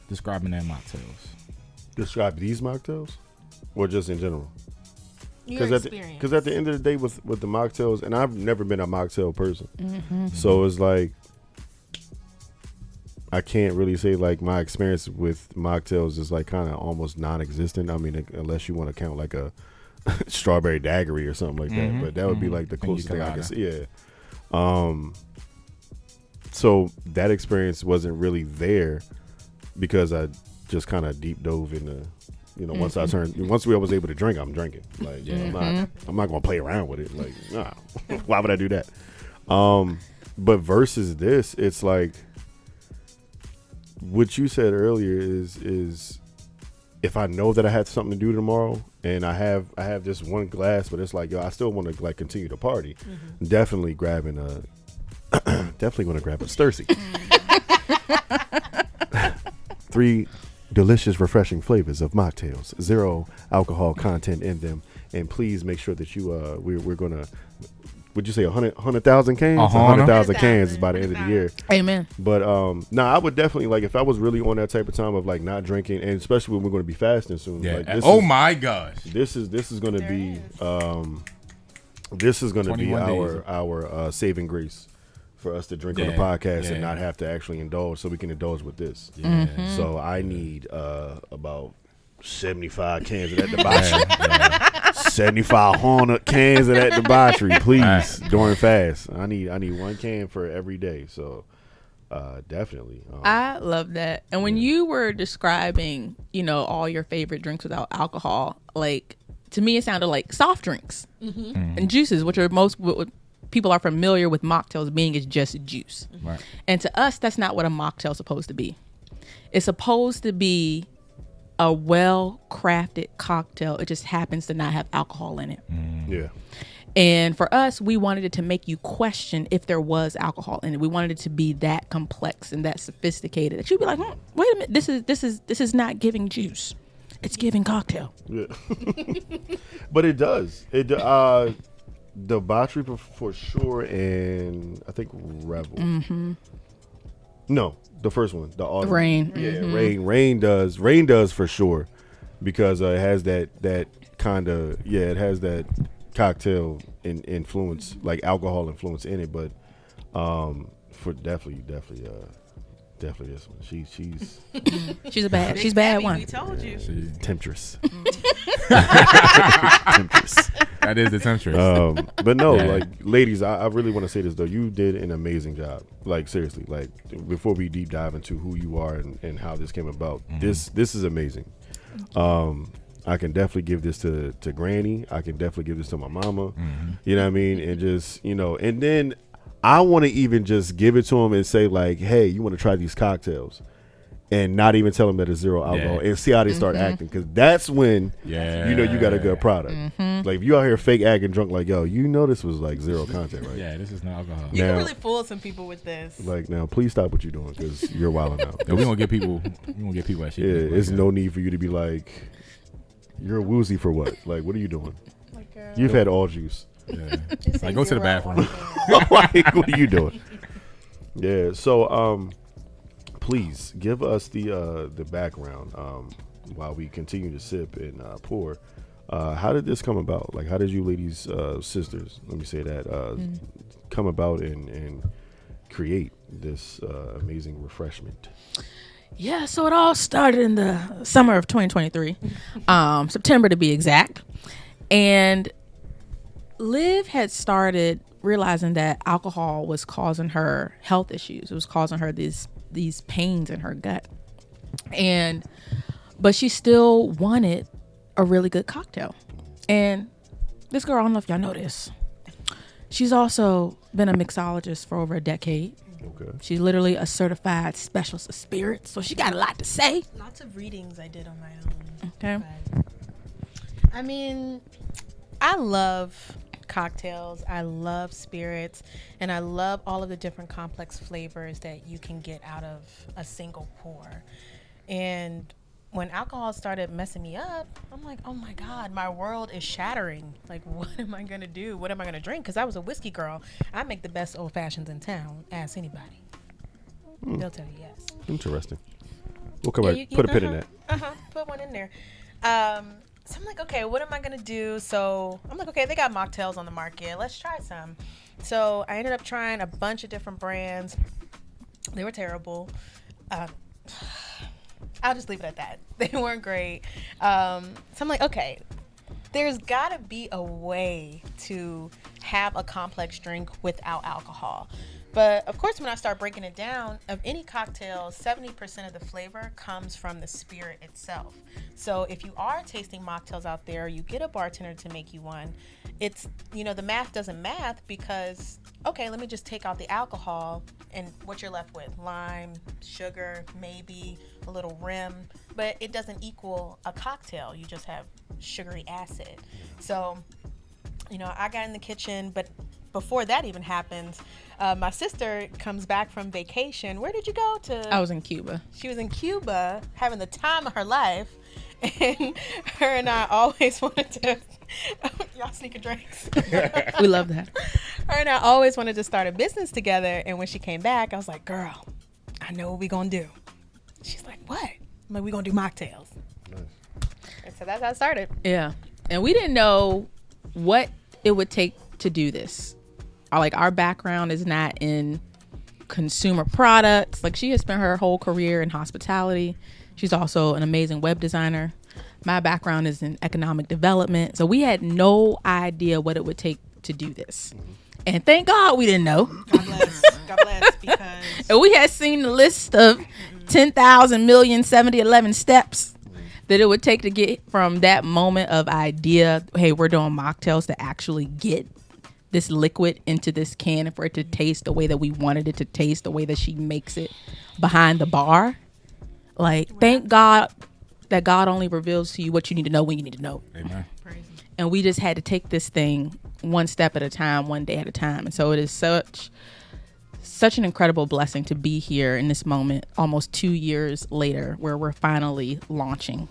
Describing their mocktails.
Describe these mocktails, or just in general?
Your experience.
Because at the end of the day, with the mocktails, and I've never been a mocktail person, so it's like I can't really say like my experience with mocktails is like kind of almost non-existent. I mean, unless you want to count like a strawberry daiquiri or something like that, but that would be like the closest thing I can see. Yeah. So that experience wasn't really there because I just kind of deep dove into, once I was able to drink, I'm drinking. Like, I'm not gonna play around with it. Like, nah, why would I do that? But versus this, it's like what you said earlier is if I know that I had something to do tomorrow and I have just one glass, but it's like, I still want to like continue to party. Definitely grabbing definitely want to grab a Stursi. 3 delicious, refreshing flavors of mocktails, 0 alcohol content in them, and please make sure that you we're gonna. Would you say 100,000 cans? 100,000 cans is by the end of the year.
Amen.
But I would definitely like if I was really on that type of time of like not drinking, and especially when we're going to be fasting soon.
Yeah.
Like,
my gosh.
This is going to be this is going to be our saving grace for us to drink on the podcast and not have to actually indulge, so we can indulge with this. Yeah. So I need about 75 cans of that debauchery. 7,500 cans of that debauchery, please, during fast. I need 1 can for every day. So definitely.
I love that. And when you were describing, all your favorite drinks without alcohol, like to me, it sounded like soft drinks and juices, which are what people are familiar with mocktails being is just juice. Right. And to us, that's not what a mocktail is supposed to be. It's supposed to be a well-crafted cocktail. It just happens to not have alcohol in it.
Yeah.
And for us, we wanted it to make you question if there was alcohol in it. We wanted it to be that complex and that sophisticated that you'd be like, wait a minute, this is not giving juice. It's giving cocktail. Yeah.
But it does. Debauchery for sure, and I think Rebel. No, the first one, the autumn.
Rain.
Yeah, Rain does for sure, because it has that kind of it has that cocktail influence, like alcohol influence in it. But for definitely this one. She's
a bad one.
We told you.
Temptress.
Temptress. That is the temptress.
But no, like ladies, I really want to say this though. You did an amazing job. Like seriously, like before we deep dive into who you are and how this came about, this is amazing. I can definitely give this to Granny. I can definitely give this to my mama. You know what I mean? And just, and then I want to even just give it to them and say like, hey, you want to try these cocktails, and not even tell them that it's 0 alcohol, and see how they start acting, because that's when you got a good product. Like if you out here fake acting drunk, like this was like 0 content, right?
Yeah, this is not alcohol.
You can really fool some people with this.
Like now, please stop what you're doing, because you're wilding out.
We gonna get people. That shit.
Yeah, it's no need for you to be like, you're woozy for what? Like, what are you doing? You've had all juice.
Yeah. Like, go to the bathroom.
Like, what are you doing? Yeah. So, please give us the background while we continue to sip and pour. How did this come about? Like, how did you ladies, sisters, let me say that, come about and create this amazing refreshment?
Yeah, so it all started in the summer of 2023, September to be exact. And Liv had started realizing that alcohol was causing her health issues. It was causing her these pains in her gut. But she still wanted a really good cocktail. And This girl, I don't know if y'all know this. She's also been a mixologist for over a decade.
Okay.
She's literally a certified specialist of spirits, so she got a lot to say.
Lots of readings I did on my own.
Okay.
But, I mean, I love cocktails. I love spirits, and I love all of the different complex flavors that you can get out of a single pour. And when alcohol started messing me up, I'm like, oh my God, my world is shattering. Like, what am I going to do? What am I going to drink? Because I was a whiskey girl. I make the best old fashions in town. Ask anybody. They'll tell you yes.
Interesting. We'll come back. Put a pin in that.
Put one in there. So I'm like, okay, what am I going to do? So I'm like, okay, they got mocktails on the market. Let's try some. So I ended up trying a bunch of different brands. They were terrible. I'll just leave it at that. They weren't great. So I'm like, okay, there's got to be a way to have a complex drink without alcohol. But of course, when I start breaking it down, of any cocktail, 70% of the flavor comes from the spirit itself. So if you are tasting mocktails out there, you get a bartender to make you one, it's, the math doesn't math because, okay, let me just take out the alcohol and what you're left with, lime, sugar, maybe a little rim, but it doesn't equal a cocktail. You just have sugary acid. So, I got in the kitchen, but before that even happens, my sister comes back from vacation. Where did you go to?
I was in Cuba.
She was in Cuba having the time of her life. And her and I always wanted to, y'all sneaking drinks.
We love that.
Her and I always wanted to start a business together. And when she came back, I was like, girl, I know what we gonna do. She's like, what? I'm like, we gonna do mocktails. Nice. And so that's how it started.
Yeah. And we didn't know what it would take to do this. Our background is not in consumer products. She has spent her whole career in hospitality. She's also an amazing web designer. My background is in economic development. So we had no idea what it would take to do this. And thank God we didn't know.
God bless. God bless. Because
and we had seen the list of 10,000 million 70-11 steps that it would take to get from that moment of idea, hey, we're doing mocktails, to actually get this liquid into this can and for it to taste the way that we wanted it to taste, the way that she makes it behind the bar. Thank God that God only reveals to you what you need to know when you need to know.
Amen.
And we just had to take this thing one step at a time, one day at a time. And so it is such an incredible blessing to be here in this moment, almost 2 years later, where we're finally launching.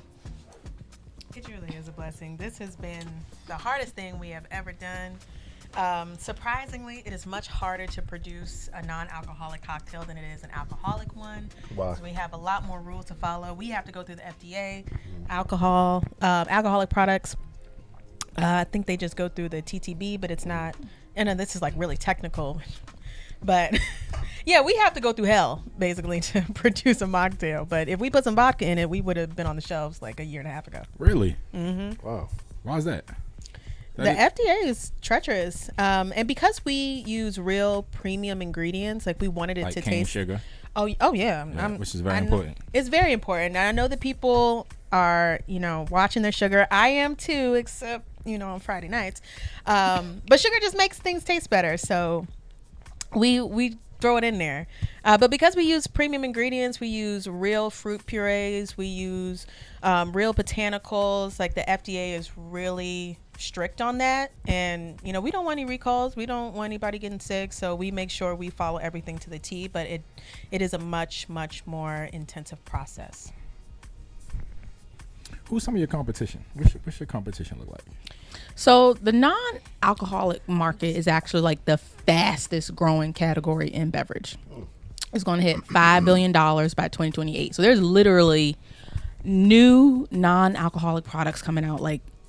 It really is a blessing. This has been the hardest thing we have ever done. Surprisingly, it is much harder to produce a non-alcoholic cocktail than it is an alcoholic one.
Wow.
So we have a lot more rules to follow. We have to go through the FDA, alcoholic products. I think they just go through the TTB, but it's not. And then this is really technical, but yeah, we have to go through hell basically to produce a mocktail. But if we put some vodka in it, we would have been on the shelves a year and a half ago.
Really?
Mm-hmm.
Wow.
Why is that?
The FDA is treacherous, and because we use real premium ingredients, we wanted it to
cane
taste.
sugar.
Oh yeah,
which is very important.
It's very important. I know that people are, watching their sugar. I am too, except on Friday nights. But sugar just makes things taste better, so we throw it in there. But because we use premium ingredients, we use real fruit purees, we use real botanicals. The FDA is really strict on that, and we don't want any recalls, we don't want anybody getting sick, so we make sure we follow everything to the T, but it is a much more intensive process.
Who's some of your competition? What's your competition look like?
So the non-alcoholic market is actually the fastest growing category in beverage. It's going to hit $5 billion by 2028. So there's literally new non-alcoholic products coming out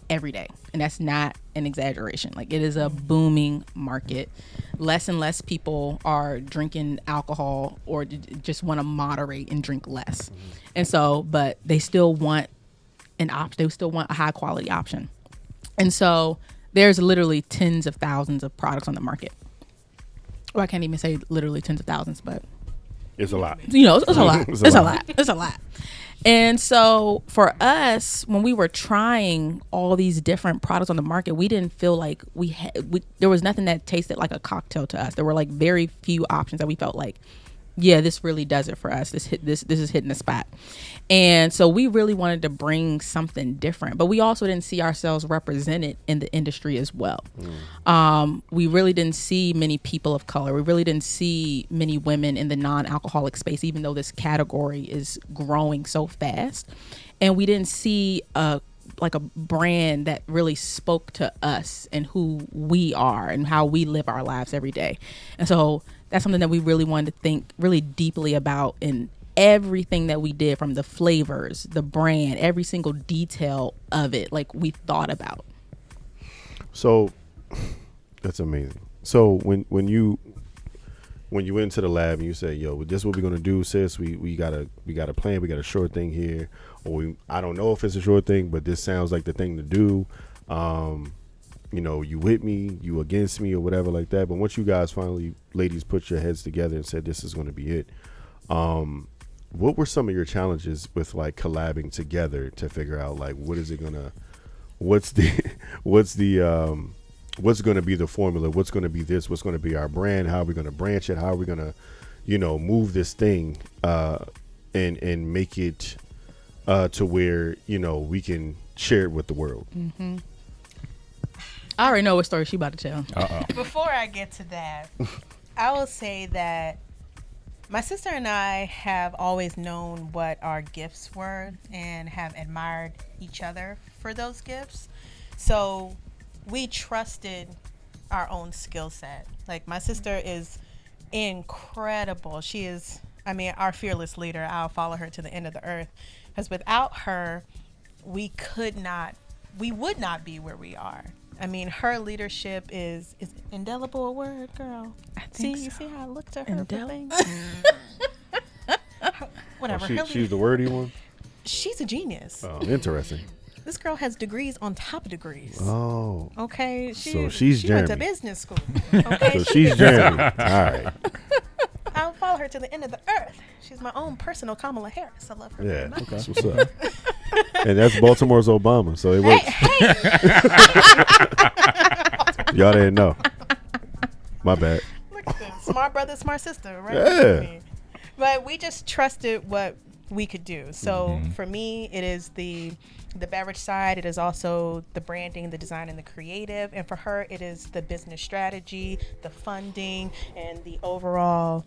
every day, and that's not an exaggeration. It is a booming market. Less and less people are drinking alcohol or just want to moderate and drink less. And so, but they still want an option. They still want a high quality option. And so there's literally tens of thousands of products on the market. Well, I can't even say literally tens of thousands, but
It's a lot.
You know, it's a lot.
It's
It's
a
a
lot.
lot. It's a lot. And so for us, when we were trying all these different products on the market, we didn't feel like there was nothing that tasted like a cocktail to us. There were like very few options that we felt like, yeah, this really does it for us. This is hitting the spot. And so we really wanted to bring something different, but we also didn't see ourselves represented in the industry as well. We really didn't see many people of color. We really didn't see many women in the non-alcoholic space, even though this category is growing so fast. And we didn't see a brand that really spoke to us and who we are and how we live our lives every day. And so that's something that we really wanted to think really deeply about in everything that we did, from the flavors, the brand, every single detail of it, like we thought about.
So that's amazing. So when you went into the lab and you say, yo, this is what we're gonna do, sis, we got a plan, we got a short thing here, or I don't know if it's a short thing, but this sounds like the thing to do. You know, you with me, you against me, or whatever like that. But once you guys finally, ladies, put your heads together and said this is going to be it, what were some of your challenges with like collabing together to figure out like what's going to be the formula, what's going to be this, what's going to be our brand, how are we going to branch it, how are we going to, you know, move this thing and make it to where, you know, we can share it with the world.
Mm-hmm. I already know what story she about to tell.
Before I get to that, I will say that my sister and I have always known what our gifts were and have admired each other for those gifts. So we trusted our own skill set. Like, my sister is incredible. She is, I mean, our fearless leader. I'll follow her to the end of the earth. Because without her, we would not be where we are. I mean, her leadership is indelible a word, girl?
I think
You
so.
see how I looked at her for things? Whatever.
She's the wordy one.
She's a genius.
Oh, interesting.
This girl has degrees on top of degrees.
Oh,
Okay.
So she's
she went to
Jeremy.
business school. Okay.
so she's Jeremy. All right.
I'll follow her to the end of the earth. She's my own personal Kamala Harris. I love her very
Yeah,
much.
that's what's up. And that's Baltimore's Obama, so it works. Y'all didn't know. My bad.
Look at this. Smart brother, smart sister, right?
Yeah.
But we just trusted what we could do. So for me, it is the beverage side. It is also the branding, the design, and the creative. And for her, it is the business strategy, the funding, and the overall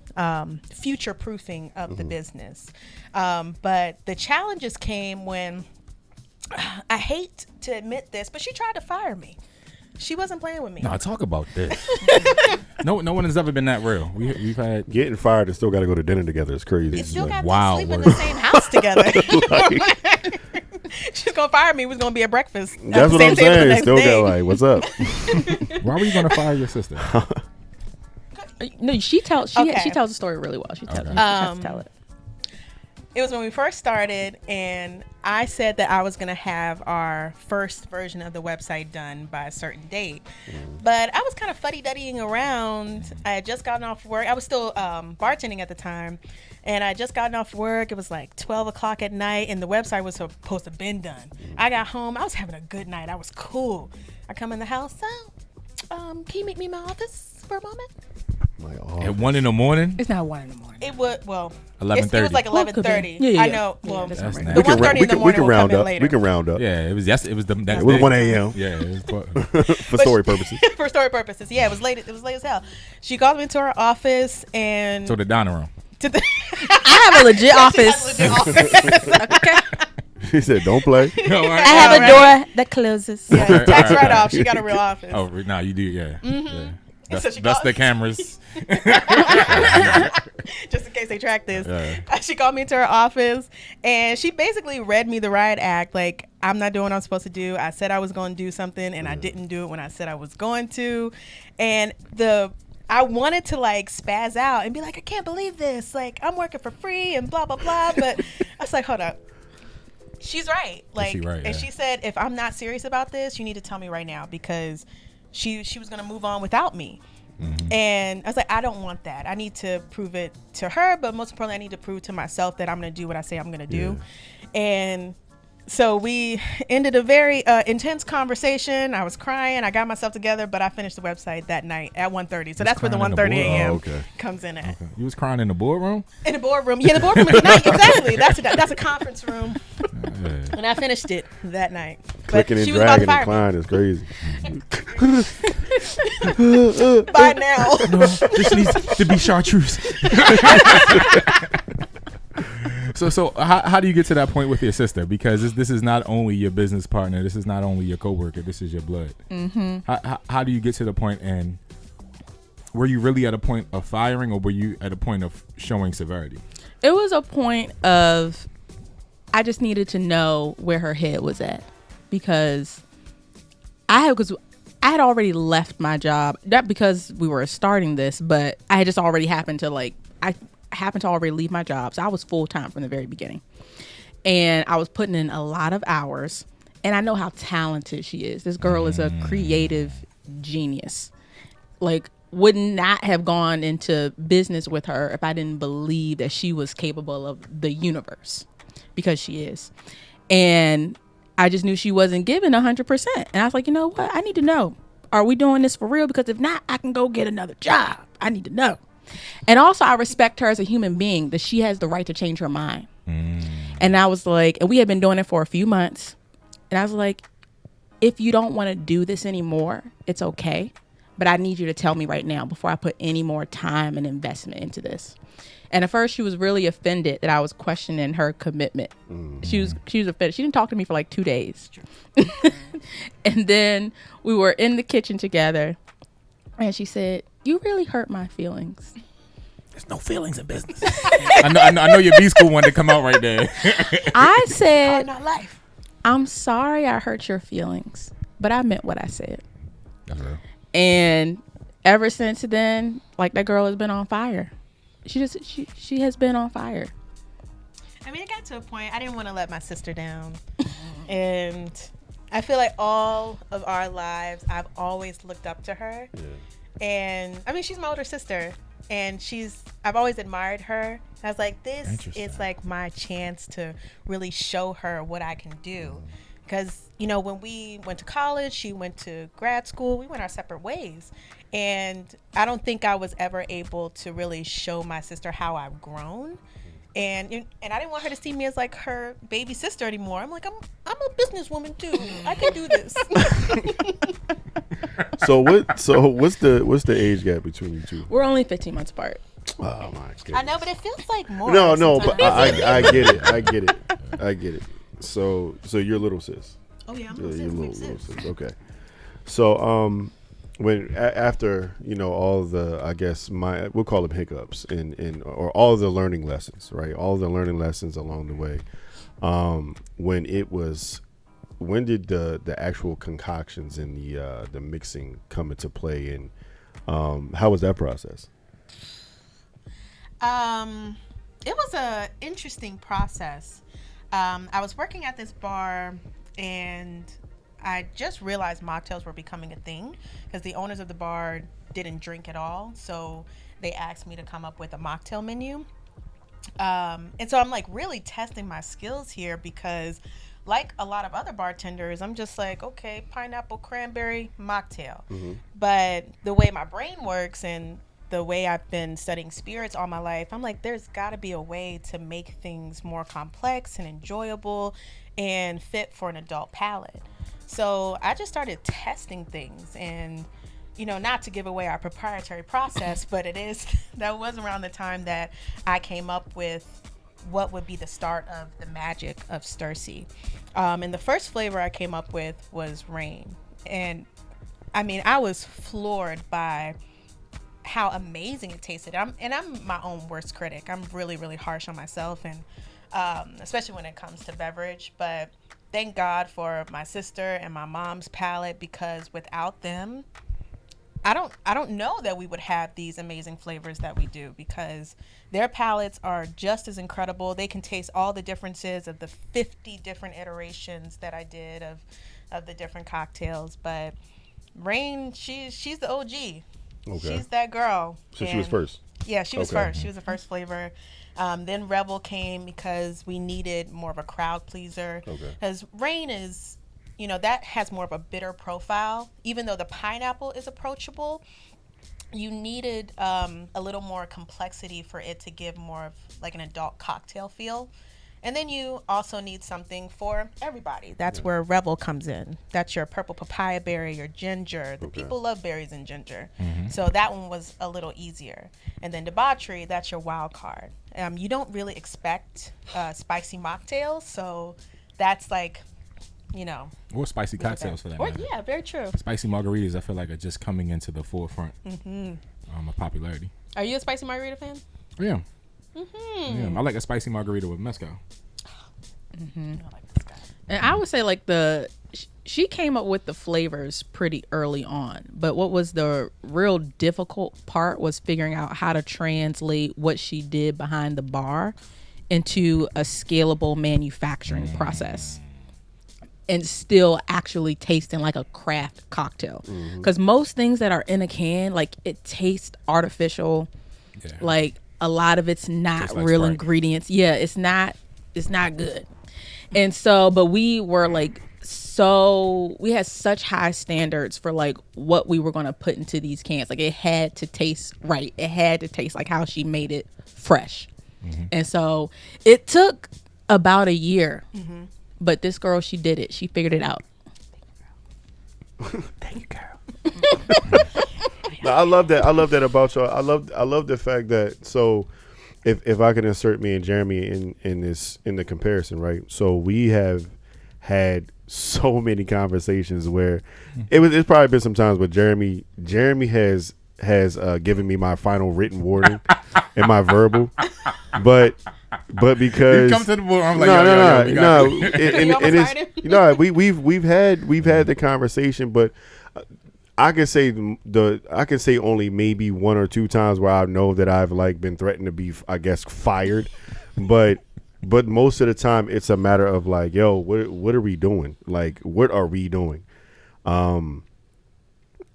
future proofing of the business. But the challenges came when, I hate to admit this, but she tried to fire me. She wasn't playing with me.
No, talk about this. No one has ever been that real. We've had
Getting fired and still got to go to dinner together is crazy.
It's still got
wow,
to sleep in
word.
the same house together. She's gonna fire me. We're gonna be at breakfast. at
That's
the
what I'm
same table the
saying.
next
Still
day.
got like, what's up?
Why were you gonna fire your sister?
No, she tells
Okay.
the story really well. She tells
Okay.
she has to tell it.
It was when we first started, and I said that I was going to have our first version of the website done by a certain date. But I was kind of fuddy-duddying around. I had just gotten off work. I was still bartending at the time. And I had just gotten off work. It was like 12 o'clock at night, and the website was supposed to have been done. I got home. I was having a good night. I was cool. I come in the house. So, can you meet me in my office for a moment?
Like,
At 1 a.m?
It's not 1 a.m.
It would, well,
11:30.
it was like
Well, it could be.
11:30.
Yeah, yeah,
I
yeah.
know.
Yeah,
Well,
that's
the
nasty.
we can
1:30 in the morning will
round
come in
up.
later.
We can round up.
Yeah, it was the
It was 1 a.m.
Yeah, it was,
for story purposes.
For story purposes, yeah, it was late. It was late as hell. She called me into her office and
so the dining room.
to the
I have a legit office. Okay.
She said, don't play.
I have a door that closes.
yeah, tax write off. She got a real office.
Oh, no, you do, yeah. Yeah. That's,
So she
that's
called-
the cameras.
Just in case they track this.
Yeah.
She called me into her office and she basically read me the riot act. Like, I'm not doing what I'm supposed to do. I said I was going to do something and I didn't do it when I said I was going to. And I wanted to like spaz out and be like, I can't believe this. Like, I'm working for free and blah, blah, blah. But I was like, hold up. She's right. Like,
She right,
and
yeah.
she said, if I'm not serious about this, you need to tell me right now, because she was going to move on without me. And I was like, I don't want that. I need to prove it to her, but most importantly, I need to prove to myself that I'm going to do what I say I'm going to do. And so we ended a very intense conversation. I was crying. I got myself together, but I finished the website that night at 1:30. So that's where the 1:30 a.m. comes in at.
You was crying in the boardroom?
In the boardroom. Yeah, the boardroom is at night. Exactly. That's a conference room. And I finished it that night.
Clicking and dragging and crying is crazy.
By now.
No, this needs to be chartreuse. So how do you get to that point with your sister? Because this is not only your business partner, this is not only your coworker, this is your blood. How do you get to the point, and were you really at a point of firing, or were you at a point of showing severity?
It was a point of, I just needed to know where her head was at, because I had already left my job, not because we were starting this, but I had just already happened to already leave my job. So I was full time from the very beginning, and I was putting in a lot of hours, and I know how talented she is. This girl is a creative genius. Like, would not have gone into business with her if I didn't believe that she was capable of the universe, because she is. And I just knew she wasn't giving 100%. And I was like, you know what? I need to know. Are we doing this for real? Because if not, I can go get another job. I need to know. And also, I respect her as a human being, that she has the right to change her mind. And I was like, and we had been doing it for a few months. And I was like, if you don't want to do this anymore, it's okay. But I need you to tell me right now before I put any more time and investment into this. And at first, she was really offended that I was questioning her commitment. She was offended. She didn't talk to me for like 2 days. And then we were in the kitchen together, and she said, "You really hurt my feelings."
There's no feelings in business. I know your B school wanted to come out right there.
I said,
not life.
"I'm sorry I hurt your feelings, but I meant what I said."
That's real.
And ever since then, like, that girl has been on fire. She has been on fire.
I mean, it got to a point I didn't want to let my sister down. And I feel like all of our lives, I've always looked up to her. And I mean, she's my older sister, and I've always admired her. I was like, this is like my chance to really show her what I can do. Because, you know, when we went to college, she went to grad school, we went our separate ways. And I don't think I was ever able to really show my sister how I've grown. And I didn't want her to see me as like her baby sister anymore. I'm like, I'm a businesswoman too. I can do this.
So what's the age gap between you two?
We're only 15 months apart.
Oh my goodness.
I know, but it feels like more.
No, but I get it. So you're little sis.
Oh yeah, I'm
little sis. Okay. So when after all the, I guess we'll call them hiccups or all the learning lessons, right? All the learning lessons along the way. When did the actual concoctions and the mixing come into play, and how was that process?
It was a interesting process. I was working at this bar, and I just realized mocktails were becoming a thing because the owners of the bar didn't drink at all. So they asked me to come up with a mocktail menu. And so I'm like really testing my skills here because, like a lot of other bartenders, I'm just like, okay, pineapple, cranberry, mocktail. But the way my brain works and the way I've been studying spirits all my life, I'm like, there's got to be a way to make things more complex and enjoyable and fit for an adult palate. So I just started testing things, and not to give away our proprietary process, but that was around the time that I came up with what would be the start of the magic of Stursi. And the first flavor I came up with was rain. And I mean, I was floored by how amazing it tasted. I'm my own worst critic. I'm really, really harsh on myself, and especially when it comes to beverage. But thank God for my sister and my mom's palate, because without them, I don't know that we would have these amazing flavors that we do, because their palates are just as incredible. They can taste all the differences of the 50 different iterations that I did of the different cocktails. But Rain, she's the OG.
Okay.
She's that girl.
So she was first.
Yeah, she was
Okay.
first. She was the first flavor. Then Rebel came because we needed more of a crowd pleaser.
Okay.
Because Rain is, that has more of a bitter profile. Even though the pineapple is approachable, you needed a little more complexity for it to give more of like an adult cocktail feel. And then you also need something for everybody. That's where Rebel comes in. That's your purple papaya berry, your ginger. The people love berries and ginger. So that one was a little easier. And then debauchery, that's your wild card. You don't really expect spicy mocktails. So that's like,
Or spicy cocktails for that matter.
Yeah, very true.
Spicy margaritas, I feel like, are just coming into the forefront of popularity.
Are you a spicy margarita fan?
Yeah. Yeah, I like a spicy margarita with mezcal.
And I would say like she came up with the flavors pretty early on, but what was the real difficult part was figuring out how to translate what she did behind the bar into a scalable manufacturing process and still actually tasting like a craft cocktail. Because most things that are in a can, like it tastes artificial. Like a lot of it's not
like
real
Sprite.
ingredients. Yeah, it's not good. And so, but we were like, we had such high standards for like what we were going to put into these cans. Like it had to taste right. It had to taste like how she made it fresh. And so it took about a year, but this girl, she did it. She figured it out.
Thank you, girl. No, I love that. I love that about y'all. I love the fact that, so if I can insert me and Jeremy in the comparison, right? So we have had so many conversations where it's probably been some times where Jeremy has given me my final written warning and my verbal, but because
You come to the board, I'm like,
no,
You
we've had the conversation, but I can say only maybe one or two times where I know that I've like been threatened to be, I guess, fired, but most of the time it's a matter of like, yo, what are we doing? Like, what are we doing?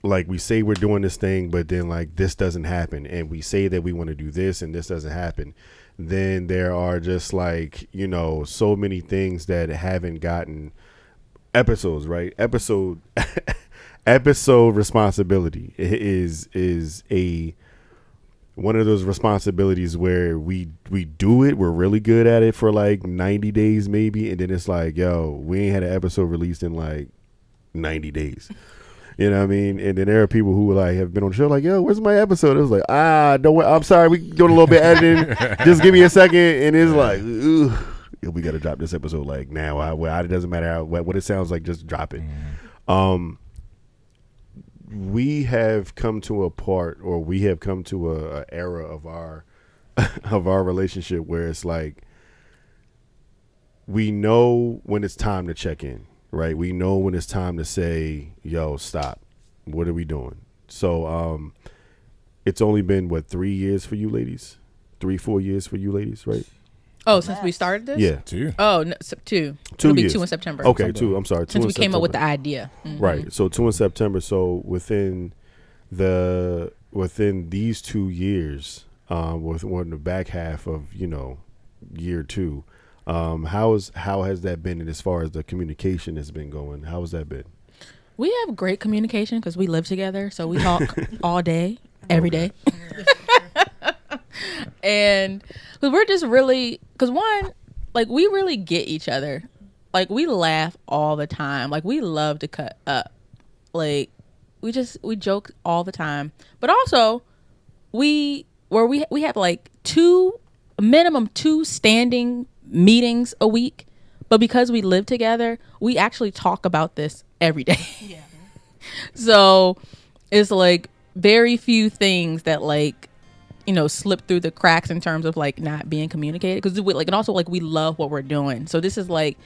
Like we say we're doing this thing, but then like this doesn't happen, and we say that we want to do this and this doesn't happen. Then there are just like, so many things that haven't gotten episodes, right? Episode responsibility is one of those responsibilities where we do it, we're really good at it for like 90 days maybe, and then it's like, yo, we ain't had an episode released in like 90 days. You know what I mean? And then there are people who like have been on the show like, yo, where's my episode? It was like, don't worry, I'm sorry, we doing a little bit editing. Just give me a second. And it's like, ooh, we got to drop this episode like now. It doesn't matter what it sounds like, just drop it. We have come to a era of our of our relationship where it's like we know when it's time to check in, right? We know when it's time to say, yo, stop. What are we doing? So it's only been 3 years for you ladies? 3-4 years for you ladies, right?
Oh, since we started this?
Yeah.
2.
Oh, no, 2.
2
It'll be
years.
2 in September.
Okay, 2. I'm sorry. 2
Since
in
we came up with the
September.
idea.
Right. So 2 in September. So within these 2 years, within the back half of, year 2, how has that been, and as far as the communication has been going, how has that been?
We have great communication because we live together. So we talk all day, every day. And because we're just really, because one, like we really get each other. Like we laugh all the time. Like we love to cut up. Like we joke all the time. But also we have like minimum 2 standing meetings a week. But because we live together, we actually talk about this every day. Yeah. So it's like very few things that like, slip through the cracks in terms of like not being communicated. Because like, and also like we love what we're doing. So this is like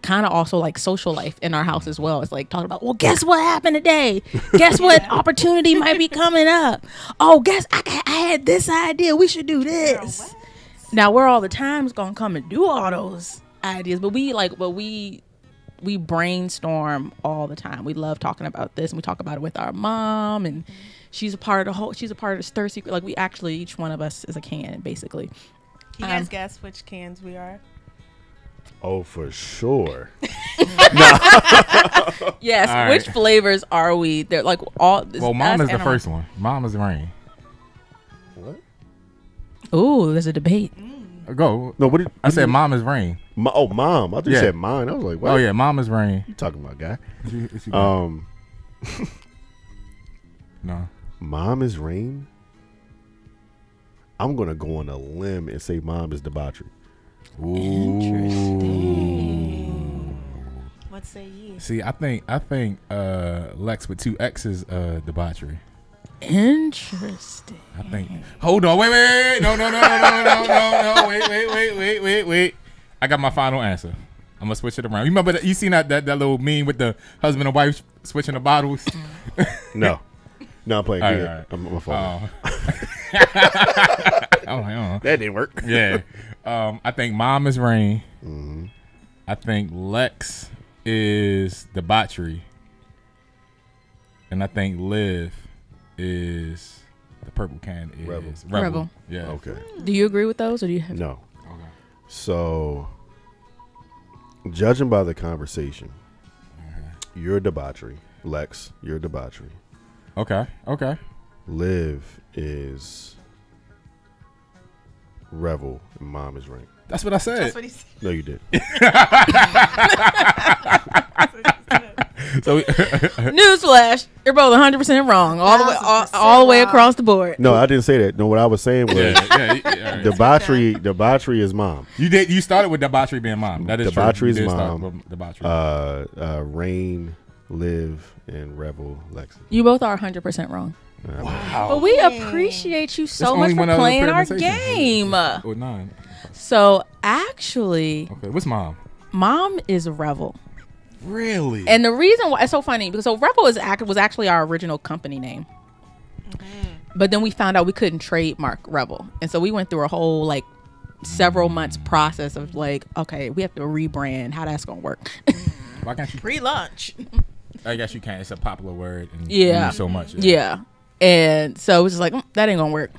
kind of also like social life in our house as well. It's like talking about, well, guess what happened today? Guess what opportunity might be coming up? Oh, guess I had this idea. We should do this. Now, where all the time's gonna come and do all those ideas, but we we brainstorm all the time. We love talking about this, and we talk about it with our mom, and she's a part of the Stursi. Like, we actually, each one of us is a can, basically.
You guys guess which cans we are?
Oh, for sure.
Yes.
All
Which
right.
flavors are we? They're like all.
Well, mom is the first one. Mom is rain.
What?
Ooh, there's a debate.
Go.
No, what did
I said mom is rain.
Mom. I thought you
Yeah.
said mine. I was like, what?
Oh yeah, mom is rain.
You talking about, guy?
No.
Mom is rain. I'm gonna go on a limb and say mom is debauchery.
Interesting.
What say ye?
See, I think Lexx with 2 X's debauchery.
Interesting.
I think. Hold on, wait, no, wait. I got my final answer. I'm gonna switch it around. You remember you seen that little meme with the husband and wife switching the bottles?
No, I'm playing.
All
Yeah,
right.
I'm a phone.
I'm like, oh.
That didn't work.
Yeah. I think mom is rain.
Mm-hmm.
I think Lexx is debauchery, and I think Liv is the purple can is
Rebel.
Yeah.
Okay.
Do you agree with those, or do you have?
No.
Okay.
So, judging by the conversation, you're debauchery. Lexx, you're debauchery.
Okay.
Liv is Revel, and mom is rain.
That's what I said.
That's what he said.
No, you did.
So
Newsflash: you're both 100% wrong, all the way,
1000%
all the way
wrong.
across the board.
No, I didn't say that. No, what I was saying was
yeah.
debauchery is mom.
You started with debauchery being mom. That is
Debauchery
true.
is
You did start
mom.
with debauchery.
Rain, Liv, and Revel, Lexx.
You both are 100% wrong.
Wow.
But we appreciate you so
There's
much
only
for
one other
playing our
permutation.
game.
Oh, 9.
So actually,
Okay. What's mom?
mom is Revel.
Really?
And the reason why it's so funny because Rebel was actually our original company name, but then we found out we couldn't trademark Rebel, and so we went through a whole like several months process of like, okay, we have to rebrand. How that's gonna work?
Why can't you?
Free lunch.
I guess you can't. It's a popular word. And
Yeah.
use so much.
Yeah, and so it was just like that ain't gonna work.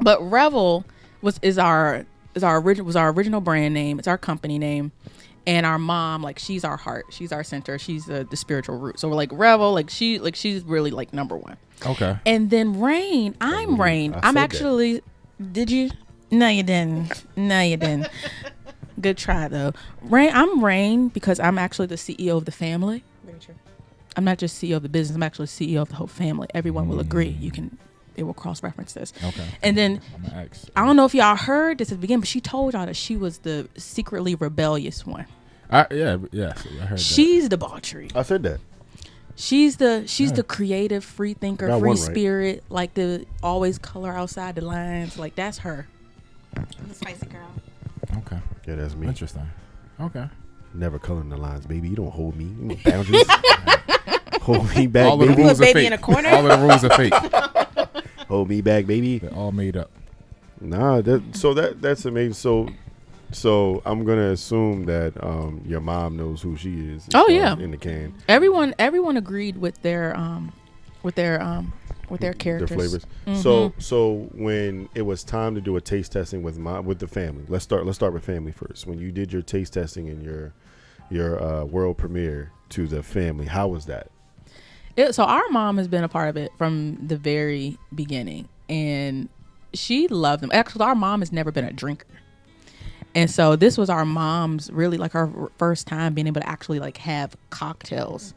But Revel was our original brand name. It's our company name. And our mom, like, she's our heart, she's our center, she's the spiritual root. So we're like Revel, she's really like number one.
Okay.
And then Rain, I'm Rain. I'm
said
actually. Did you? No, you didn't. No, you didn't. Good try though. I'm Rain because I'm actually the CEO of the family.
Very true.
I'm not just CEO of the business. I'm actually CEO of the whole family. Everyone will agree. They will cross-reference this.
Okay.
And then
I'm gonna ask.
I don't know if y'all heard this at the beginning, but she told y'all that she was the secretly rebellious one.
I heard that.
She's debauchery.
I said that.
She's the creative, free thinker,
Got
free
one right.
spirit, like the always color outside the lines. Like that's her.
I'm the spicy girl.
Okay.
Yeah, that's me.
Interesting. Okay.
Never coloring the lines, baby. You don't hold me. You need boundaries. Hold me back,
All of the
baby.
rules are
baby
fake.
in a corner?
All of the rules are fake.
Hold me back, baby.
They're all made up.
Nah, that's amazing. So I'm gonna assume that your mom knows who she is.
Oh, yeah.
In the can,
Everyone agreed with their characters.
their flavors.
Mm-hmm.
So when it was time to do a taste testing with the family, let's start with family first. When you did your taste testing and your world premiere to the family, how was that?
So our mom has been a part of it from the very beginning, and she loved them. Actually, our mom has never been a drinker. And so this was our mom's really like her first time being able to actually like have cocktails.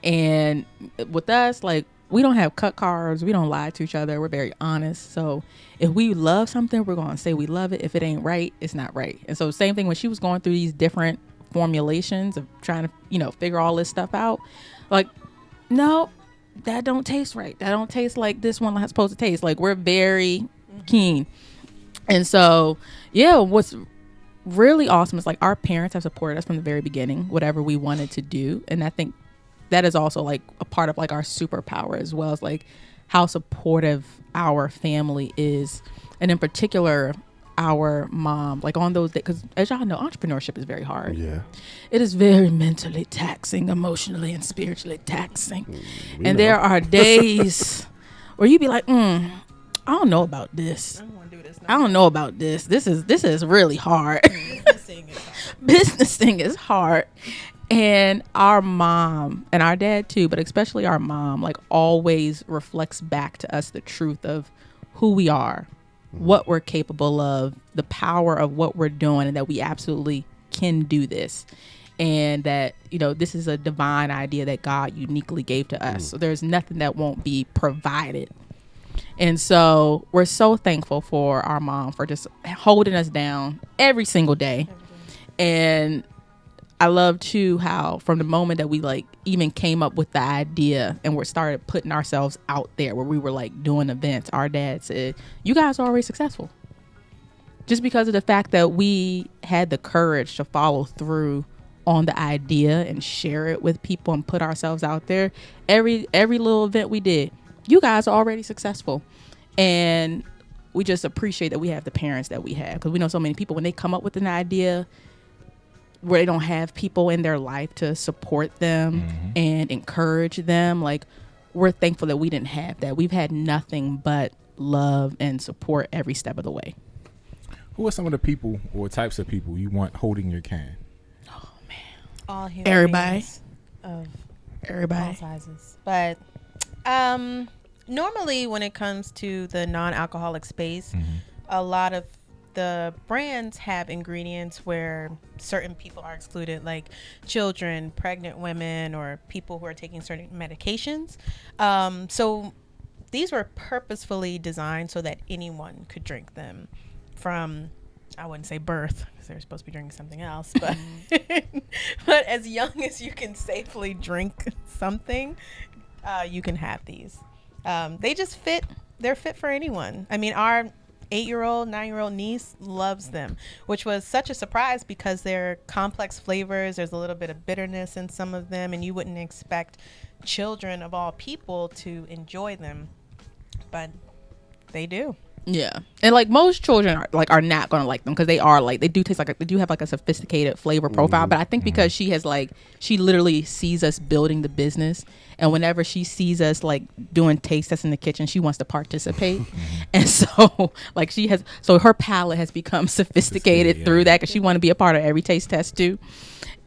And with us, like we don't have cut cards. We don't lie to each other. We're very honest. So if we love something, we're going to say we love it. If it ain't right, it's not right. And so same thing when she was going through these different formulations of trying to, figure all this stuff out. Like, no, that don't taste right. That don't taste like this one is supposed to taste. Like we're very keen. And so, yeah, what's really awesome is like our parents have supported us from the very beginning, whatever we wanted to do. And I think that is also like a part of like our superpower as well as like how supportive our family is. And in particular, our mom, like on those days, because as y'all know, entrepreneurship is very hard.
Yeah.
It is very mentally taxing, emotionally and spiritually taxing. And there are days where you be like, I don't know about this.
I don't want to do this.
I don't know about this. This is really hard.
Businessing is hard.
Businessing is hard. And our mom and our dad too, but especially our mom, like always reflects back to us the truth of who we are, what we're capable of, the power of what we're doing, and that we absolutely can do this. And that, this is a divine idea that God uniquely gave to us. So there's nothing that won't be provided. And so we're so thankful for our mom for just holding us down every single day. And I love too how from the moment that we like even came up with the idea and we started putting ourselves out there where we were like doing events, our dad said, you guys are already successful. Just because of the fact that we had the courage to follow through on the idea and share it with people and put ourselves out there. Every little event we did, you guys are already successful. And we just appreciate that we have the parents that we have, because we know so many people when they come up with an idea where they don't have people in their life to support them and encourage them. Like, we're thankful that we didn't have that. We've had nothing but love and support every step of the way.
Who are some of the people or types of people you want holding your can?
Oh man,
All human
everybody
beings of all
everybody.
sizes. But normally when it comes to the non-alcoholic space, a lot of the brands have ingredients where certain people are excluded, like children, pregnant women, or people who are taking certain medications. So these were purposefully designed so that anyone could drink them from, I wouldn't say birth, because they're supposed to be drinking something else, but but as young as you can safely drink something, you can have these. They just fit. They're fit for anyone. I mean, our 8-year-old, 9-year-old niece loves them, which was such a surprise because they're complex flavors. There's a little bit of bitterness in some of them, and you wouldn't expect children of all people to enjoy them, but they do.
Yeah, and like most children are not gonna like them because they do taste like they do have like a sophisticated flavor profile. But I think because she literally sees us building the business, and whenever she sees us like doing taste tests in the kitchen, she wants to participate. And so like her palate has become sophisticated through that because she want to be a part of every taste test too.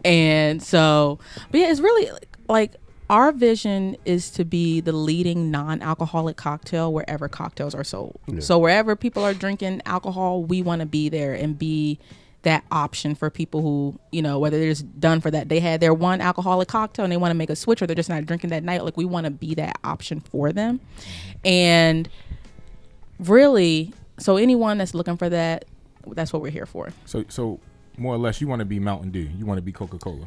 And so, but yeah, it's really like our vision is to be the leading non-alcoholic cocktail wherever cocktails are sold. Yeah. So wherever people are drinking alcohol, we want to be there and be that option for people who, whether they're just done for that. They had their one alcoholic cocktail and they want to make a switch, or they're just not drinking that night. Like, we want to be that option for them. And really, so anyone that's looking for that, that's what we're here for.
So more or less, you want to be Mountain Dew. You want to be Coca-Cola.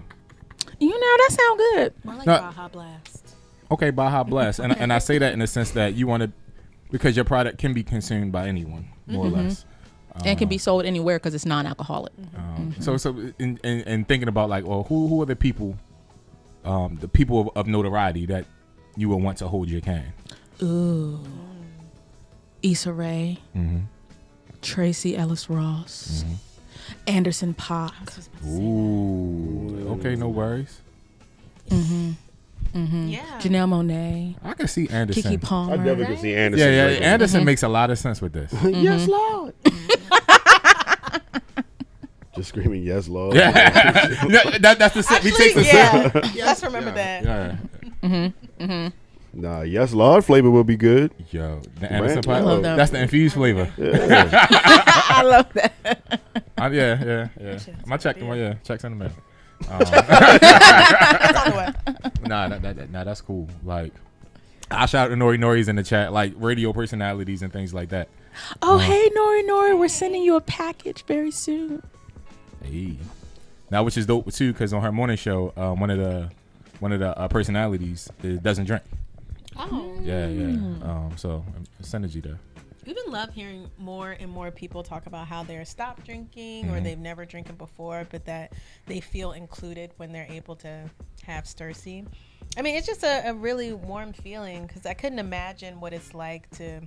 That sounds good.
More like
No.
Baja Blast.
Okay, Baja Blast. And I say that in the sense that you want to, because your product can be consumed by anyone, more or less.
And can be sold anywhere because it's non-alcoholic.
So in thinking about like, well, who are the people of notoriety that you would want to hold your can?
Ooh. Issa Rae. Tracy Ellis Ross. Anderson .Paak.
Ooh. Okay, no worries.
Yeah.
Janelle Monáe.
I can see Anderson.
Kiki Palmer.
I definitely can see Anderson.
Yeah.
right there.
Anderson makes a lot of sense with this.
Yes, Lord. Just screaming, yes, Lord.
Yeah. That's the sip. He takes the sip.
Let's remember that.
Yeah.
Nah, yes, Lord flavor will be good.
Yo, the Anderson
I
love
.Paak.
them.
That's the infused flavor.
Yeah.
I love that.
Yeah. My check in the mail.
That's on the way.
Nah, that's cool. Like, I shout out to Nori's in the chat, like radio personalities and things like that.
Oh, hey, Nori, we're sending you a package very soon.
Hey, now which is dope too, because on her morning show, one of the personalities doesn't drink.
Oh.
Yeah. So synergy there.
We even love hearing more and more people talk about how they're stopped drinking or they've never drinking before, but that they feel included when they're able to have Stursi. I mean, it's just a really warm feeling, because I couldn't imagine what it's like to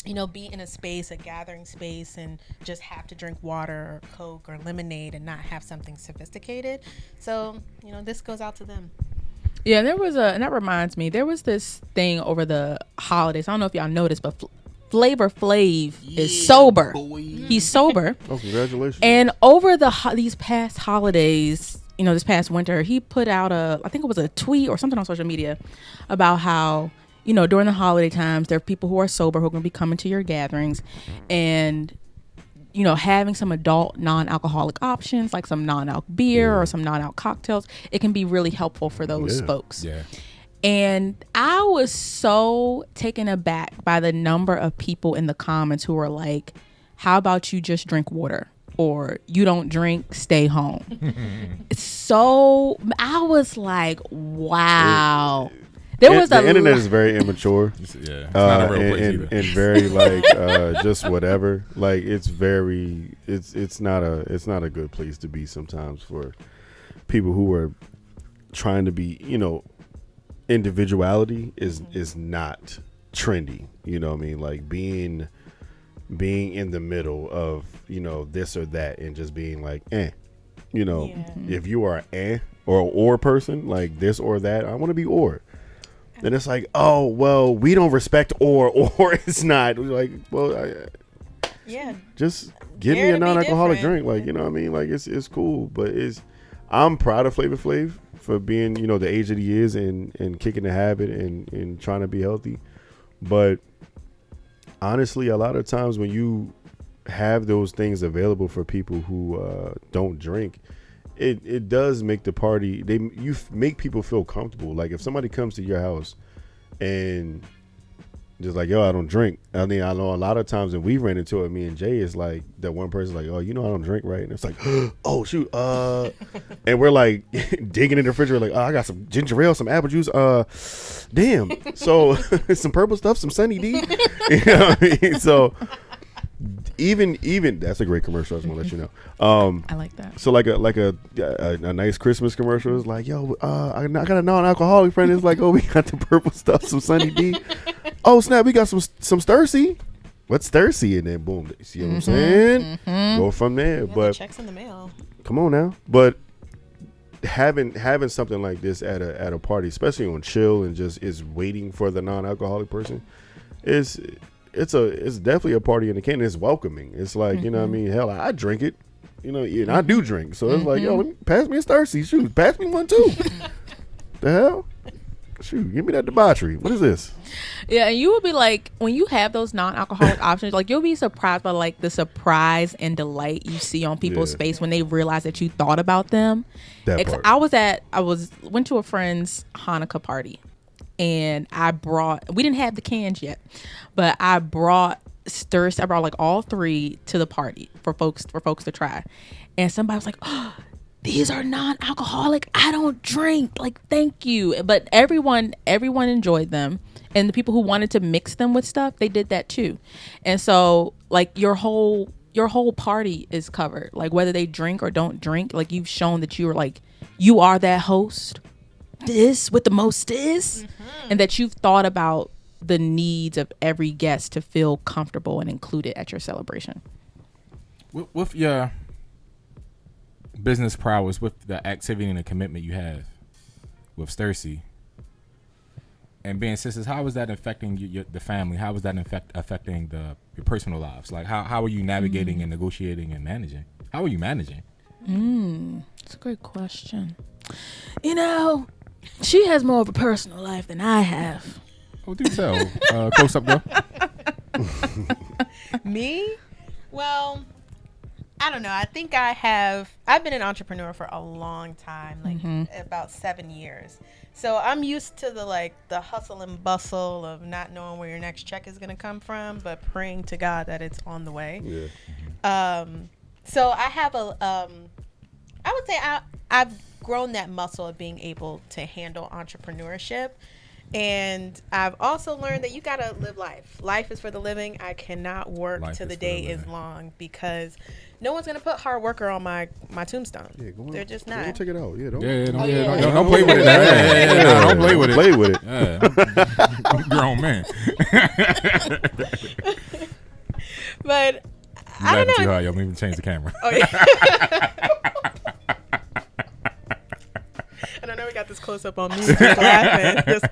be in a space, a gathering space, and just have to drink water or Coke or lemonade and not have something sophisticated. So, this goes out to them.
Yeah, and that reminds me, there was this thing over the holidays. I don't know if y'all noticed, but Flavor Flav is sober. Boy. He's sober.
Oh, congratulations.
And over these past holidays, this past winter, he put out I think it was a tweet or something on social media about how, during the holiday times, there are people who are sober who are going to be coming to your gatherings, and having some adult non-alcoholic options like some non-alc beer or some non-alc cocktails, it can be really helpful for those folks.
Yeah.
And I was so taken aback by the number of people in the comments who were like, how about you just drink water? Or you don't drink, stay home. So I was like, wow. The
internet is very immature.
It's not a real place either.
And very like just whatever. Like it's not a good place to be sometimes for people who are trying to be, individuality is not trendy. You know what I mean? Like being in the middle of, this or that and just being like, if you are or person, like this or that, I want to be or. Then it's like, oh, well, we don't respect or it's not. We're like, well, just give me a non-alcoholic drink. Like, you know what I mean? Like, it's cool. But I'm proud of Flavor Flav for being, the age that he is and kicking the habit and trying to be healthy. But honestly, a lot of times when you have those things available for people who don't drink, it does make the party, you make people feel comfortable. Like if somebody comes to your house and just like, yo, I don't drink. I mean, I know a lot of times that we ran into it, me and Jay, is like that one person's like, oh, I don't drink, right? And it's like, oh, shoot. And we're like digging in the refrigerator like, oh, I got some ginger ale, some apple juice. Damn. So some purple stuff, some Sunny D. You know what I mean? So even that's a great commercial. I just want to let you know.
I like that.
So like a nice Christmas commercial is like, yo, I got a non-alcoholic friend. It's like, oh, we got the purple stuff, some Sunny D. Oh snap, we got some Stursi. What's Stursi? And then boom, you see what I'm saying? Go from there. But
checks in the mail.
Come on now. But having something like this at a party, especially on chill and just is waiting for the non-alcoholic person, it's definitely a party in the can. It's welcoming. It's like, you know what I mean? Hell, I drink it. And I do drink. So it's like, yo, pass me a Stursi. Shoot, pass me one too. The hell? Shoot, give me that debauchery. What is this?
Yeah, and you would be like, when you have those non-alcoholic options, like you'll be surprised by like the surprise and delight you see on people's face when they realize that you thought about them.
That part.
I went to a friend's Hanukkah party, and we didn't have the cans yet, but I brought Stursi. I brought like all three to the party for folks to try, and somebody was like, oh, these are non-alcoholic. I don't drink. Like, thank you. But everyone enjoyed them. And the people who wanted to mix them with stuff, they did that too. And so like your whole party is covered. Like whether they drink or don't drink, like you've shown that you are that host. This with the mostest. And that you've thought about the needs of every guest to feel comfortable and included at your celebration.
With your business prowess, with the activity and the commitment you have with Stursi and being sisters, how is that affecting the family? How is that affecting your personal lives? Like how are you navigating and negotiating and managing? How are you managing?
That's a great question. She has more of a personal life than I have.
Oh, do tell. Close up, girl.
Me? Well, I don't know. I think I've been an entrepreneur for a long time, like about 7 years. So I'm used to the hustle and bustle of not knowing where your next check is going to come from, but praying to God that it's on the way. Yeah. So I have I would say I've grown that muscle of being able to handle entrepreneurship. And I've also learned that you got to live life. Life is for the living. I cannot work till the day is long because no one's going to put hard worker on my tombstone. Yeah, They're just not.
Don't take it out.
Don't play with it. Don't play with it.
Play with it.
Yeah. I'm a grown man.
But
You
I don't
laughing too
know.
hard, yo. Let me change the camera.
Oh, yeah. And I know we got this close up on me just laughing. Just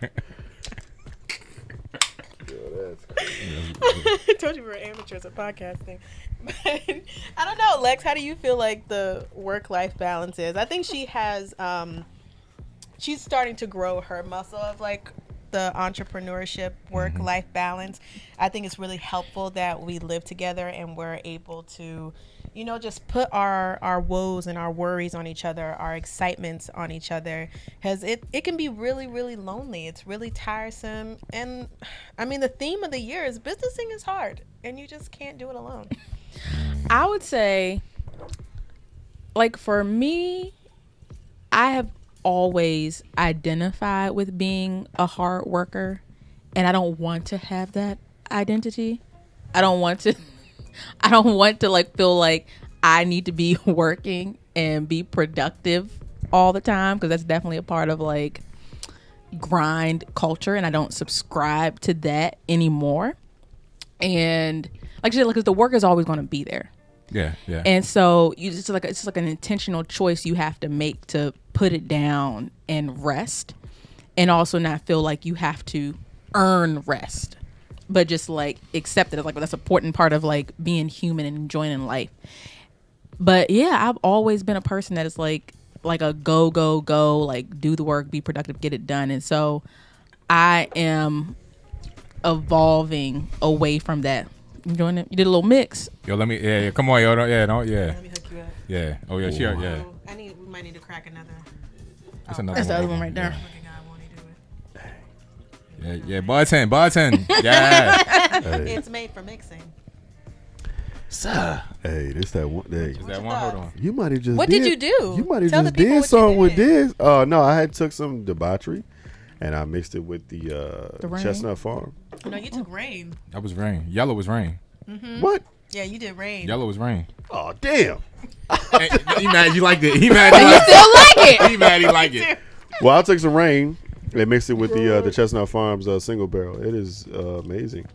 I told you we were amateurs at podcasting. But I don't know, Lex, how do you feel like the work-life balance is? I think she has she's starting to grow her muscle of like the entrepreneurship work-life balance. I think it's really helpful that we live together and we're able to, you know, just put our woes and our worries on each other, our excitements on each other, because it can be really, really lonely. It's really tiresome. And I mean, the theme of the year is businessing is hard and you just can't do it alone.
I would say, like, for me, I have always identified with being a hard worker, and I don't want to have that identity. I don't want to like feel like I need to be working and be productive all the time, because that's definitely a part of like grind culture, and I don't subscribe to that anymore. And like I said, because the work is always going to be there.
Yeah, yeah.
And so you just like, it's like an intentional choice you have to make to put it down and rest, and also not feel like you have to earn rest, but just like accept it as like that's an important part of like being human and enjoying life. But yeah, I've always been a person that is like a go, like do the work, be productive, get it done. And so I am evolving away from that. You doing it? You did a little mix.
Yo, let me. Yeah. Come on, yo. Don't. Yeah.
Let me hook you up.
Yeah. Oh yeah. She. Yeah.
Oh, we might need to crack another.
That's another
That's the
one.
other one right there.
Look at God, won't he do it?
Yeah. Bartend. Yeah.
Hey,
It's made for mixing.
Sir.
hey, this that one. Hey,
Is that one? Hold on.
you might have just.
What did you do?
You might have
Tell
just
the people
did
what you
something with
did.
this. No, I had took some debauchery, and I mixed it with the
rain?
Chestnut Farm.
No, you took rain.
That was rain. Yellow was rain.
What?
Yeah, you did rain.
Yellow was rain.
Oh damn!
Hey, he mad you liked it. He mad he
You
liked
still like it?
it. He mad he liked it.
Well, I took some rain and mixed it with the Chestnut Farms single barrel. It is amazing.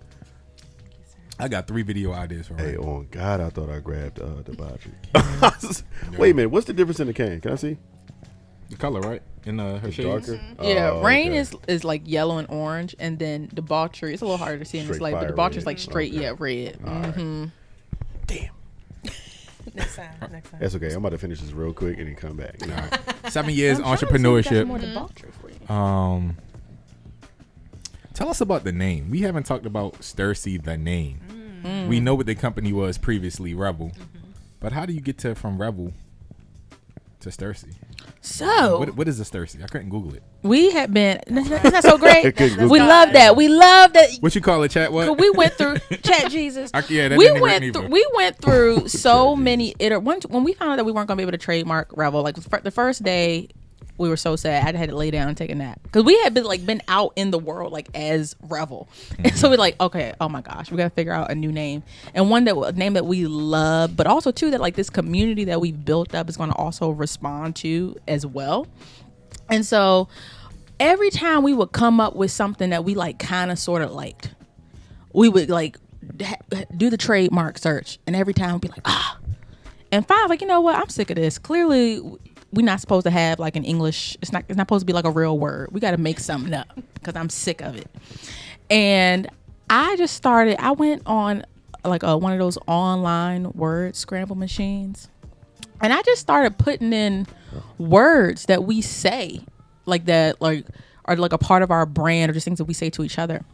I got 3 video ideas for
Hey,
rain.
on God, I thought I grabbed debauchery. Wait a minute, what's the difference in the can? Can I see?
The color, right? In her
It's
shades.
darker.
Yeah,
Oh,
rain
okay.
is like yellow and orange, and then debauchery. It's a little harder to see in this
Straight
light, but
fire
debauchery is
red.
like straight,
Okay.
yeah, red. Mm-hmm.
Damn.
Next time.
That's okay. I'm about to finish this real quick and then come back.
All right. 7 years
I'm trying to see if we got some
entrepreneurship.
more debauchery for you.
Tell us about the name. We haven't talked about Stursi, the name. We know what the company was previously, Rebel. But how do you get from Rebel to Stursi?
So
What is a Stursi? I couldn't Google it.
we have been. Isn't that so great?
Couldn't Google
We
it.
love that. We love that.
What you call it, chat? What?
We went through chat Jesus.
Yeah, that
we
didn't
went
work
through.
neither.
We went through so many when we found out that we weren't going to be able to trademark Rebel. Like the first day, we were so sad. I had to lay down and take a nap because we had been out in the world like as Rebel, and so we're like, okay, oh my gosh, we got to figure out a new name, and a name that we love, but also too that like this community that we've built up is going to also respond to as well. And so every time we would come up with something that we like kind of sort of liked, we would like do the trademark search, and every time we'd be like, and finally, like, you know what, I'm sick of this. Clearly we're not supposed to have like an English, it's not supposed to be like a real word. We got to make something up because I'm sick of it. And I went on like one of those online word scramble machines, and I just started putting in words that we say like that, like are like a part of our brand or just things that we say to each other.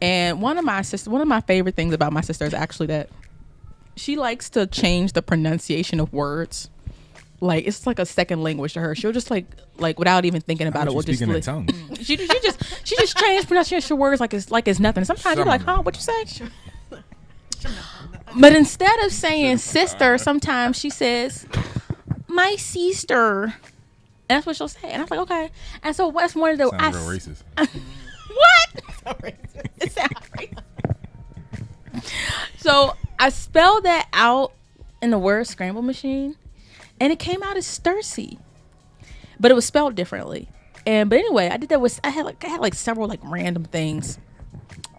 And one of my favorite things about my sister is actually that she likes to change the pronunciation of words. Like it's like a second language to her. She'll just like without even thinking about it,
We'll just speaking in tongues.
she just changed pronunciation of words like it's nothing. Sometimes you're like, huh, what you say? But instead of saying sister, sometimes she says my sister, and that's what she'll say. And I was like, okay. And so what's one of the
Sounds real racist.
what? It sounds racist. So I spelled that out in the word scramble machine, and it came out as Stursi, but it was spelled differently. But anyway, I did that with I had like several like random things,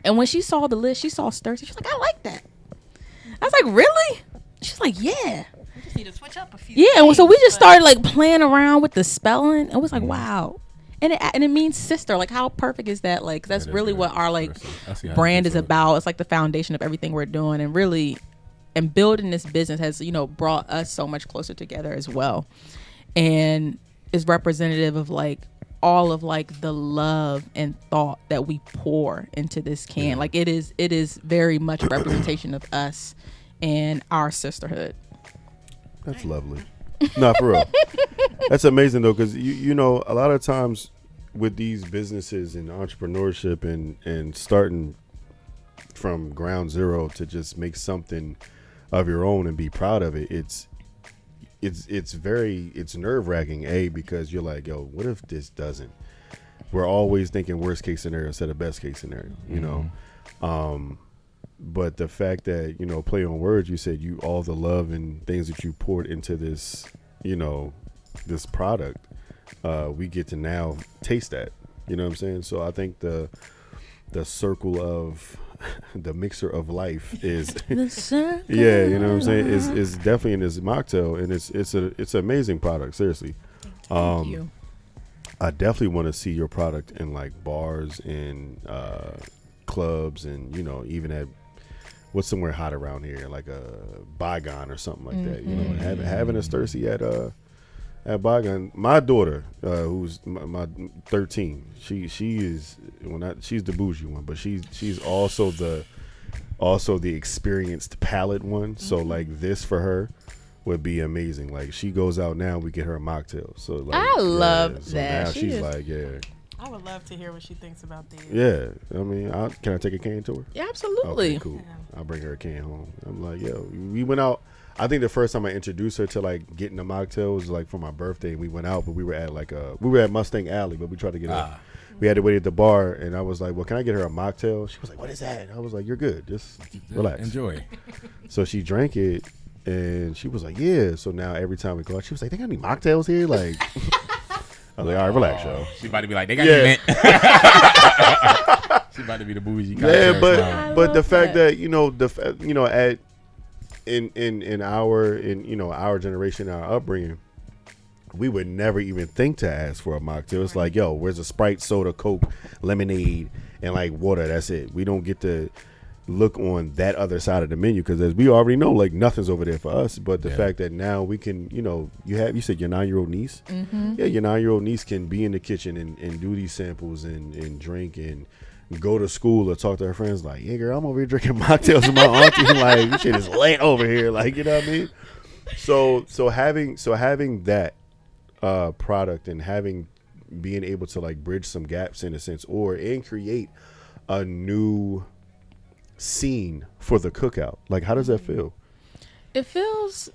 and when she saw the list, she saw Stursi. She's like, I like that. I was like, really? She's like, yeah.
We just need to switch up a few.
Yeah, and
things,
so we just
but-
started like playing around with the spelling, and it was like, wow. And it means sister. Like, how perfect is that? Like, 'cause that's
That is
really
good.
what our like
I see how
brand
you
is
do it.
about. It's like the foundation of everything we're doing, and really, and building this business has brought us so much closer together as well, and is representative of like all of like the love and thought that we pour into this can. Like it is very much a representation of us and our sisterhood.
That's lovely. No, for real. That's amazing though, because you know a lot of times with these businesses and entrepreneurship and starting from ground zero to just make something of your own and be proud of it, it's nerve wracking, because you're like, yo, what if this doesn't? We're always thinking worst case scenario instead of best case scenario, you know. But the fact that, play on words, you said all the love and things that you poured into this, this product, we get to now taste that, you know what I'm saying? So I think the circle of the mixer of life is yeah, you know what I'm saying, is definitely in this mocktail, and it's an amazing product, seriously.
Thank you.
I definitely want to see your product in like bars and clubs, and even at what's somewhere hot around here, like a Bygone or something like that. Having a Stursi at Bygone. My daughter, who's my 13, she is she's the bougie one, but she's also the experienced palate one. So like this for her would be amazing. Like she goes out now, we get her a mocktail. So like
I love
so
that.
now
She
she's
is-
like, yeah.
I would love to hear what she thinks about these.
Yeah, I mean, can I take a can to her?
Yeah, absolutely.
Okay, cool. I'll bring her a can home. I'm like, yo, we went out. I think the first time I introduced her to like getting a mocktail was like for my birthday. We went out, but we were at Mustang Alley, but we tried to get we had to wait at the bar, and I was like, well, can I get her a mocktail? She was like, what is that? I was like, you're good. Just relax.
Enjoy.
So she drank it, and she was like, yeah. So now every time we go out, she was like, they got any mocktails here? Like, I was like, all right, relax, yo.
She about to be like, they got
Yeah.
me mint. She about to be the bougie.
Yeah,
cocktail
but the
love
fact
that.
that in our generation, our upbringing, we would never even think to ask for a mocktail. It's like, yo, where's a Sprite, soda, Coke, lemonade, and like water? That's it. We don't get to look on that other side of the menu, because as we already know, like nothing's over there for us. But the fact that now we can, you said your 9-year-old niece. Yeah, your 9-year-old niece can be in the kitchen and do these samples and drink and go to school or talk to her friends like, yeah, girl, I'm over here drinking mocktails with my auntie. Like, this shit is late over here. Like, you know what I mean? So having that product and being able to like bridge some gaps in a sense, and create a new scene for the cookout. Like, how does that feel?
It feels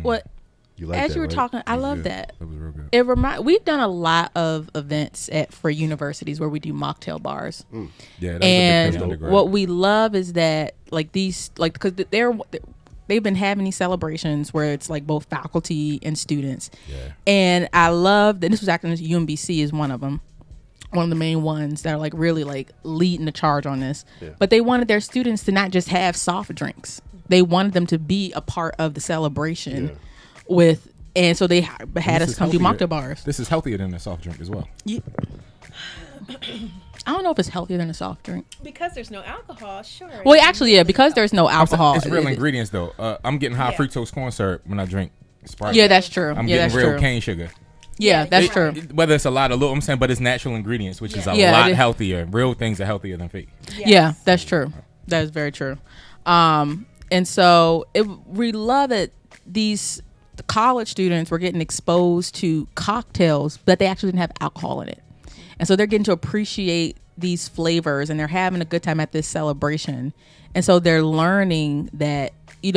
what
You like
as
that,
you were
right?
talking, I
That was
love
good.
that.
That was real good.
We've done a lot of events for universities where we do mocktail bars.
Yeah, that was a big
And
thing undergrad.
what we love is that like these, like, because they've been having these celebrations where it's like both faculty and students.
Yeah.
And I love that this was actually UMBC is one of them, one of the main ones that are like really like leading the charge on this.
Yeah.
But they wanted their students to not just have soft drinks. They wanted them to be a part of the celebration and so they had
This
us
is
come do
healthier.
mocktail bars.
This is healthier than a soft drink as well.
Yeah. I don't know if it's healthier than a soft drink.
Because there's no alcohol, sure.
Well, actually, yeah, because there's no alcohol.
It's real
it-
ingredients though. I'm getting high
Yeah.
fructose corn syrup when I drink Sprite.
Yeah, that's true.
I'm
yeah,
getting
that's
real
true.
cane sugar.
Yeah, that's
you're
true.
right.
Whether it's a lot of little, I'm saying, but it's natural ingredients, which is a
Yeah,
lot
it is.
healthier. Real things are healthier than fake.
Yes.
Yeah, that's true. That is very true. And so we love that these college students were getting exposed to cocktails, but they actually didn't have alcohol in it. And so they're getting to appreciate these flavors, and they're having a good time at this celebration. And so they're learning that, they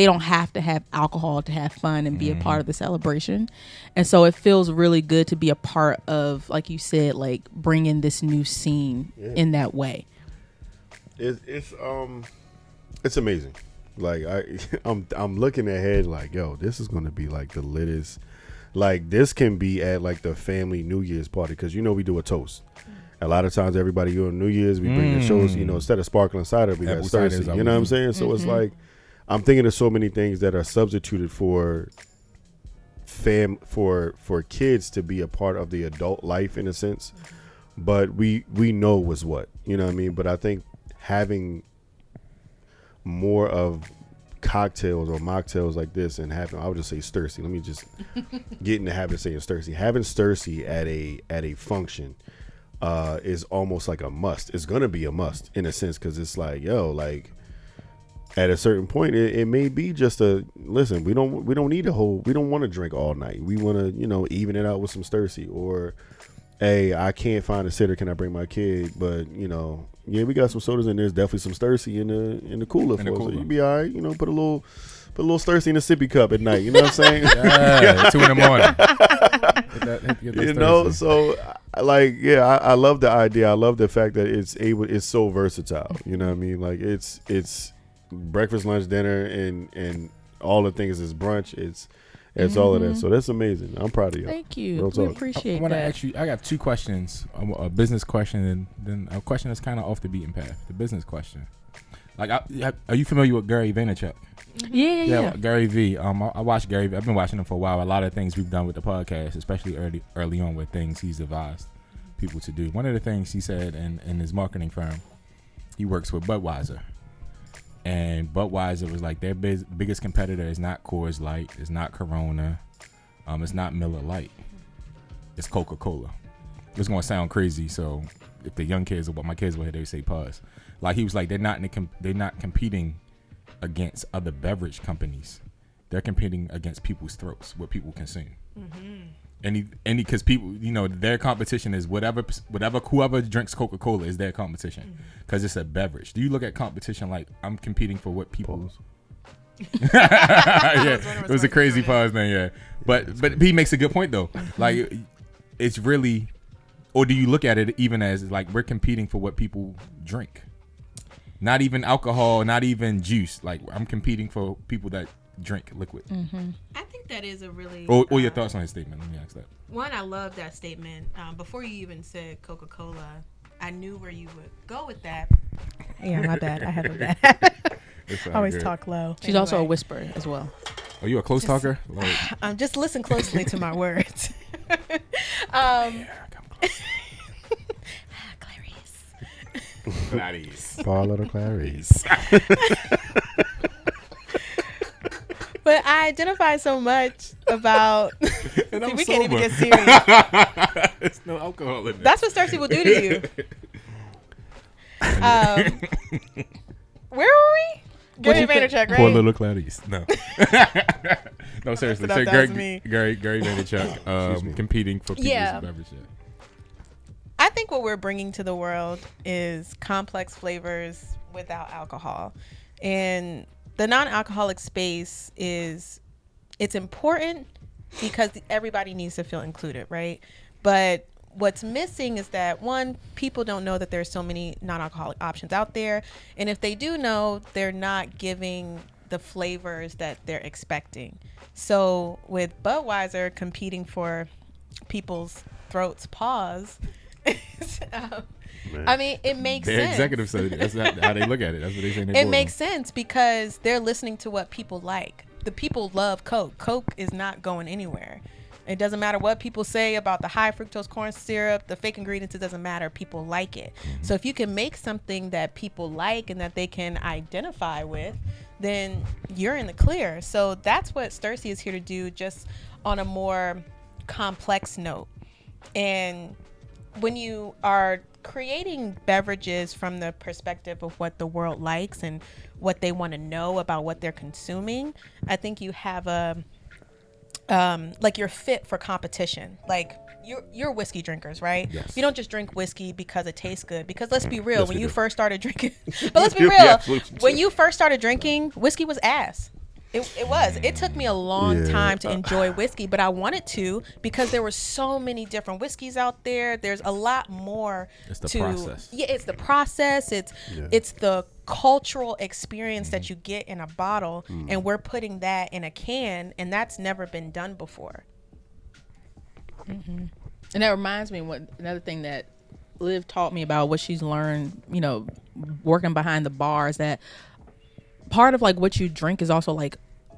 don't have to have alcohol to have fun and be a part of the celebration. And so it feels really good to be a part of, like you said, like bringing this new scene in that way.
It's amazing. Like I'm looking ahead like, yo, this is gonna be like the littest. Like this can be at like the family New Year's party, because we do a toast. A lot of times everybody on New Year's we bring the shows, instead of sparkling cider we got
Apple cider is
Stursi.
our
You know what I'm saying? So it's like I'm thinking of so many things that are substituted for for kids to be a part of the adult life in a sense, but we know was what, you know what I mean. But I think having more of cocktails or mocktails like this, and having, I would just say Stursi. Let me just get in the habit of saying Stursi. Having Stursi at a function is almost like a must. It's gonna be a must in a sense, because it's like, yo, like at a certain point, it may be just a listen. We don't need a whole. We don't want to drink all night. We want to, you know, even it out with some Stursi. Or, hey, I can't find a sitter. Can I bring my kid? But you know, yeah, we got some sodas in there. There's definitely some Stursi in the cooler for us. So you be all right. You know, put a little Stursi in a sippy cup at night. You know what I'm saying?
Yeah, 2 a.m. Get that
You know, so like, yeah, I love the idea. I love the fact that it's so versatile. You know what I mean? Like it's breakfast, lunch, dinner, and all the things is brunch. It's all of that. So that's amazing. I'm proud of you.
Thank you. We appreciate
I want to
that.
ask you. I got 2 questions. A business question and then a question that's kind of off the beaten path. The business question. Like, are you familiar with Gary Vaynerchuk?
Yeah.
Gary V. I watched Gary V. I've been watching him for a while. A lot of things we've done with the podcast, especially early on, with things he's advised people to do. One of the things he said in his marketing firm, he works with Budweiser. And Budweiser was like, their biggest competitor is not Coors Light, it's not Corona, it's not Miller Lite, it's Coca-Cola. It's gonna sound crazy, so if the young kids or what my kids were here, they would say pause. Like, he was like, they're not competing against other beverage companies. They're competing against people's throats, what people consume. And because people, you know, their competition is whoever drinks Coca-Cola is their competition, because it's a beverage. Do you look at competition like, I'm competing for what people? Yeah, it was a crazy pause then. Yeah, but he makes a good point though. Like, it's really, or do you look at it even as like, we're competing for what people drink? Not even alcohol, not even juice. Like, I'm competing for people that drink liquid.
I think that is a really...
Or your thoughts on his statement. Let me ask that.
One, I love that statement. Before you even said Coca-Cola, I knew where you would go with that. Yeah, my bad. I have a bad habit. I always talk low.
She's also a whisperer as well.
Are you a close talker?
Like, just listen closely to my words.
Clarice. Paula the Clarice.
But I identify so much about.
And
See,
I'm
we
sober.
can't even get serious.
There's no alcohol in there.
That's what Stursi will do to you. Where were we? Gary Vaynerchuk, right?
Poor little Clarice. No. No, seriously.
That was me.
Gary Vaynerchuk competing for people's beverage. Yeah.
I think what we're bringing to the world is complex flavors without alcohol. And the non-alcoholic space it's important because everybody needs to feel included, right? But what's missing is that, one, people don't know that there's so many non-alcoholic options out there. And if they do know, they're not giving the flavors that they're expecting. So with Budweiser competing for people's throats, pause. I mean, it makes sense.
Their executives say that's not how they look at it. That's what they say in their
It
boardroom.
makes sense because they're listening to what people like. The people love Coke. Coke is not going anywhere. It doesn't matter what people say about the high fructose corn syrup, the fake ingredients, it doesn't matter. People like it. So if you can make something that people like and that they can identify with, then you're in the clear. So that's what Stursi is here to do, just on a more complex note. And when you are creating beverages from the perspective of what the world likes and what they want to know about what they're consuming, I think you have like, you're fit for competition. Like, you're whiskey drinkers, right?
Yes.
You don't just drink whiskey because it tastes good. Because let's be real,
Yes,
when
we
you
do.
first started drinking, but let's be real,
Yeah,
when you first started drinking, whiskey was ass. It was. It took me a long time to enjoy whiskey, but I wanted to because there were so many different whiskeys out there. There's a lot more.
It's the process.
Yeah, it's the process. It's the cultural experience that you get in a bottle, and we're putting that in a can, and that's never been done before.
And that reminds me, another thing that Liv taught me about what she's learned, you know, working behind the bar, is that part of like what you drink is also like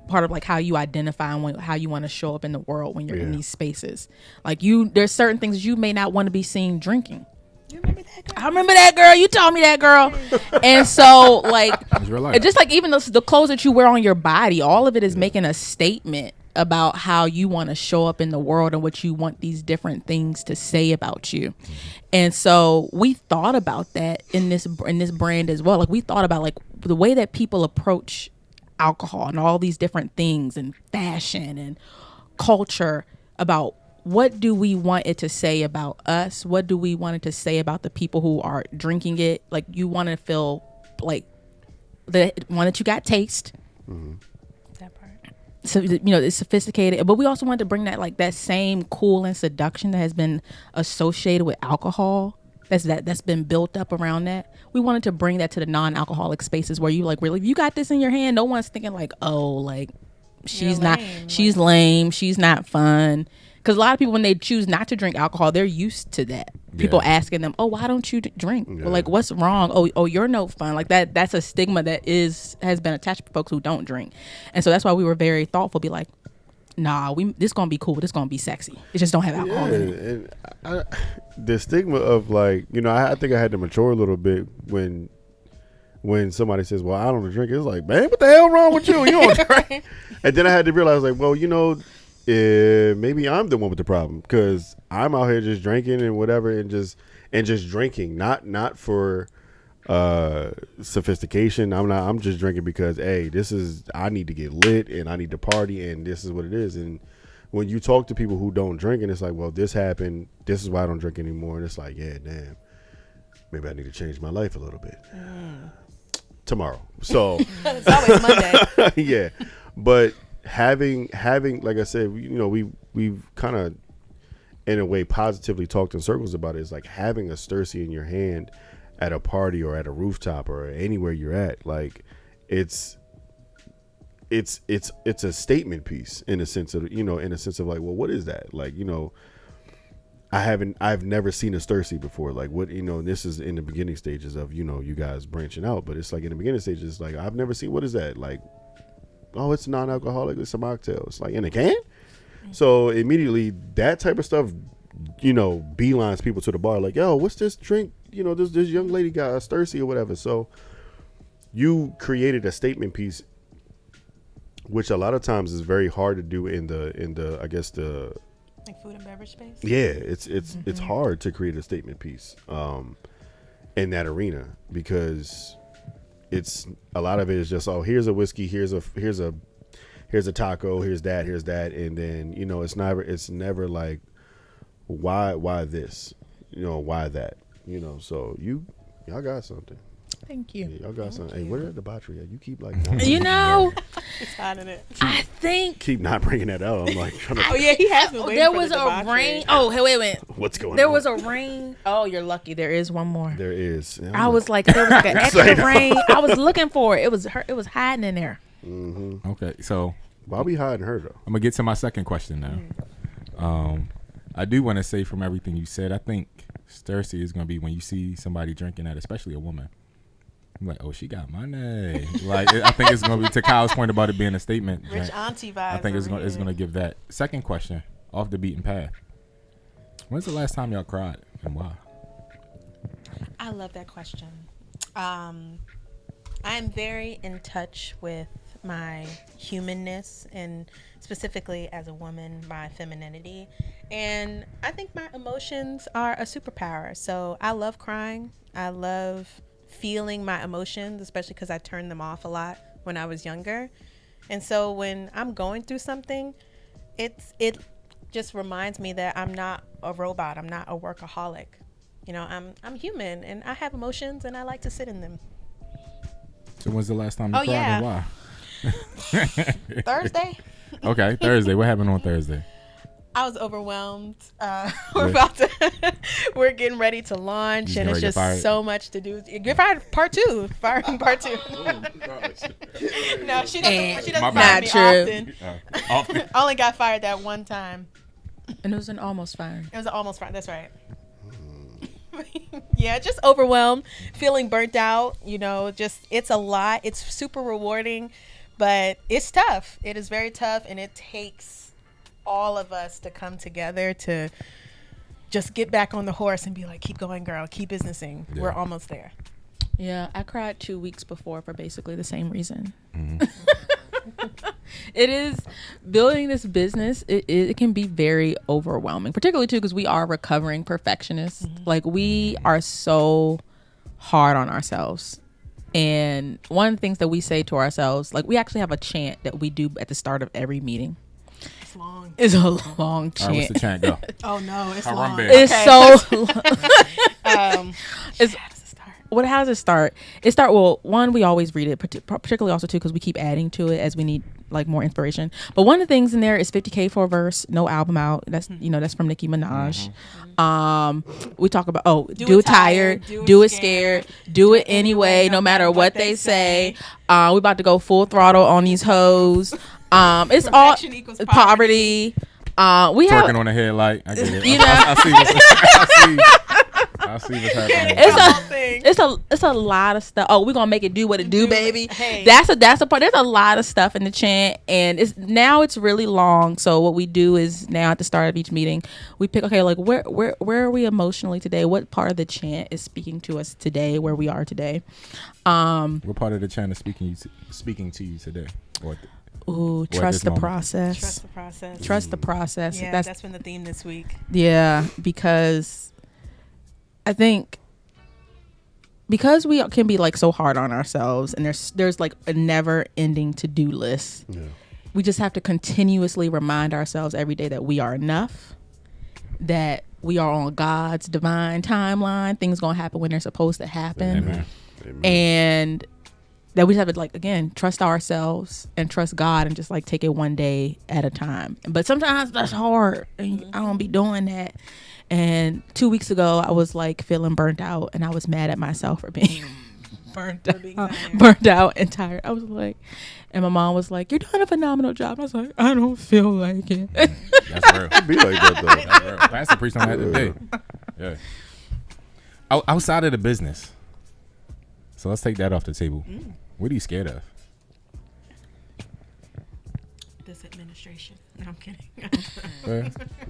part of like how you identify and how you want to show up in the world when you're in these spaces. Like there's certain things you may not want to be seen drinking.
You remember that girl?
I remember that girl. You told me that, girl. And so, like, it's just like even the clothes that you wear on your body, all of it is making a statement about how you want to show up in the world and what you want these different things to say about you. And so we thought about that in this brand as well. Like, we thought about like the way that people approach alcohol and all these different things and fashion and culture, about what do we want it to say about us? What do we want it to say about the people who are drinking it? Like, you want to feel like the one that you got taste.
That part.
So, you know, it's sophisticated, but we also wanted to bring that like that same cool and seduction that has been associated with alcohol. That's been built up around that. We wanted to bring that to the non-alcoholic spaces where you like really, if you got this in your hand, no one's thinking like, oh, like she's lame, she's not fun. Because a lot of people, when they choose not to drink alcohol, they're used to that. People asking them, oh, why don't you drink? Well, like, what's wrong? Oh, you're no fun. Like that's a stigma that has been attached to folks who don't drink. And so that's why we were very thoughtful, be like, nah, this gonna be cool, this gonna be sexy. It just don't have alcohol in it.
And the stigma of like, you know, I think I had to mature a little bit when somebody says, well, I don't drink. It's like, man, what the hell wrong with you? You don't drink. And then I had to realize, like, well, you know, maybe I'm the one with the problem, because I'm out here just drinking and whatever, and just drinking, not for sophistication. I'm just drinking because, hey, I need to get lit and I need to party, and this is what it is. And when you talk to people who don't drink, and it's like, well, this happened, this is why I don't drink anymore, and it's like, yeah, damn, maybe I need to change my life a little bit tomorrow. So
it's always Monday.
Yeah, but having like I said, you know, we've kind of in a way positively talked in circles about it. Is like having a Stursi in your hand at a party or at a rooftop or anywhere you're at. Like it's a statement piece in a sense of, you know, like, well, what is that? Like, you know, I've never seen a Stursi before. Like, what, you know, this is in the beginning stages of, you know, you guys branching out, but it's like in the beginning stages, like, I've never seen, what is that? Like, oh, it's non-alcoholic, it's a mocktail. It's like in a can. So immediately that type of stuff, you know, beelines people to the bar. Like, yo, what's this drink? You know, this young lady got a Stursi or whatever. So you created a statement piece, which a lot of times is very hard to do in the I guess the
like food and beverage space. Yeah,
it's hard to create a statement piece in that arena, because it's a lot of it is just, oh, here's a whiskey, here's a taco, here's that, and then, you know, it's never like, why this, you know, why that, you know. So y'all got something.
Thank you.
Yeah, y'all got something. Hey, where that debauchery at? You keep like,
you know,
it's hiding it.
I think
keep not bringing that out. I'm like trying to.
Oh yeah, he has been waiting.
There
for
was
the
a rain. Oh, hey, wait.
What's going on?
There was a rain. Oh, you're lucky. There is one more.
There is.
I was like, there was like an extra rain. I was looking for it. It was hiding in there.
Mm-hmm.
Okay, so
why we hiding her though?
I'm gonna get to my second question now. I do want to say, from everything you said, I think Stursi is gonna be, when you see somebody drinking that, especially a woman, I'm like, oh, she got money. Like, I think it's gonna be, to Kyle's point about it being a statement.
Rich auntie vibes.
I think it's gonna give that. Second question, off the beaten path. When's the last time y'all cried, and why?
I love that question. I'm very in touch with my humanness, and specifically as a woman, my femininity. And I think my emotions are a superpower. So I love crying. I love feeling my emotions, especially because I turned them off a lot when I was younger. And so when I'm going through something, it just reminds me that I'm not a robot. I'm not a workaholic. You know, I'm human, and I have emotions, and I like to sit in them.
So when's the last time you cried, and why?
Thursday.
Okay, Thursday. What happened on Thursday?
I was overwhelmed. We're getting ready to launch, and it's just so much to do. Get fired part two. Firing part two. No, she doesn't fire me often. I only got fired that one time.
And it was an almost fire.
It was an almost fire. That's right. Yeah, just overwhelmed, feeling burnt out. Just it's a lot. It's super rewarding, but it's tough. It is very tough, and it takes all of us to come together to just get back on the horse and be like, keep going, girl, keep businessing. Yeah. We're almost there.
Yeah, I cried 2 weeks before for basically the same reason.
Mm-hmm.
It is building this business. It can be very overwhelming, particularly too because we are recovering perfectionists. Mm-hmm. Like we are so hard on ourselves. And one of the things that we say to ourselves, like we actually have a chant that we do at the start of every meeting.
It's long.
It's a long chant.
All right, what's the chant go?
Oh no, it's
long.
It's so long. How does it start? Well, one, we always read it, particularly also too because we keep adding to it as we need like more inspiration. But one of the things in there is 50K for a verse, no album out. That's that's from Nicki Minaj. Mm-hmm. We talk about do it tired, do it scared, do it anyway, no matter what they say. We about to go full throttle on these hoes. It's all poverty. We have
twerking on a headlight. I get it. I see what's happening.
It's a lot of stuff. Oh, we're gonna make it do what it do, baby. Hey. That's a part. There's a lot of stuff in the chant, and it's really long. So what we do is now at the start of each meeting, we pick like where are we emotionally today? What part of the chant is speaking to us today? Where we are today?
What part of the chant is speaking to you today?
Trust the process.
Trust the process.
Trust the process.
Yeah, that's been the theme this week.
Yeah, because I think because we can be like so hard on ourselves and there's like a never ending to-do list. Yeah. We just have to continuously remind ourselves every day that we are enough, that we are on God's divine timeline. Things gonna happen when they're supposed to happen.
Amen.
And that we just have to like, again, trust ourselves and trust God and just like take it one day at a time. But sometimes that's hard and I don't be doing that. And 2 weeks ago, I was like feeling burnt out, and I was mad at myself for being burnt out and tired. I was like, and my mom was like, "You're doing a phenomenal job." I was like, "I don't feel like it."
That's real. Be like that though. That's real. Pastor preached on that today. Yeah. Outside of the business, so let's take that off the table. What are you scared of?
This administration. No, I'm kidding.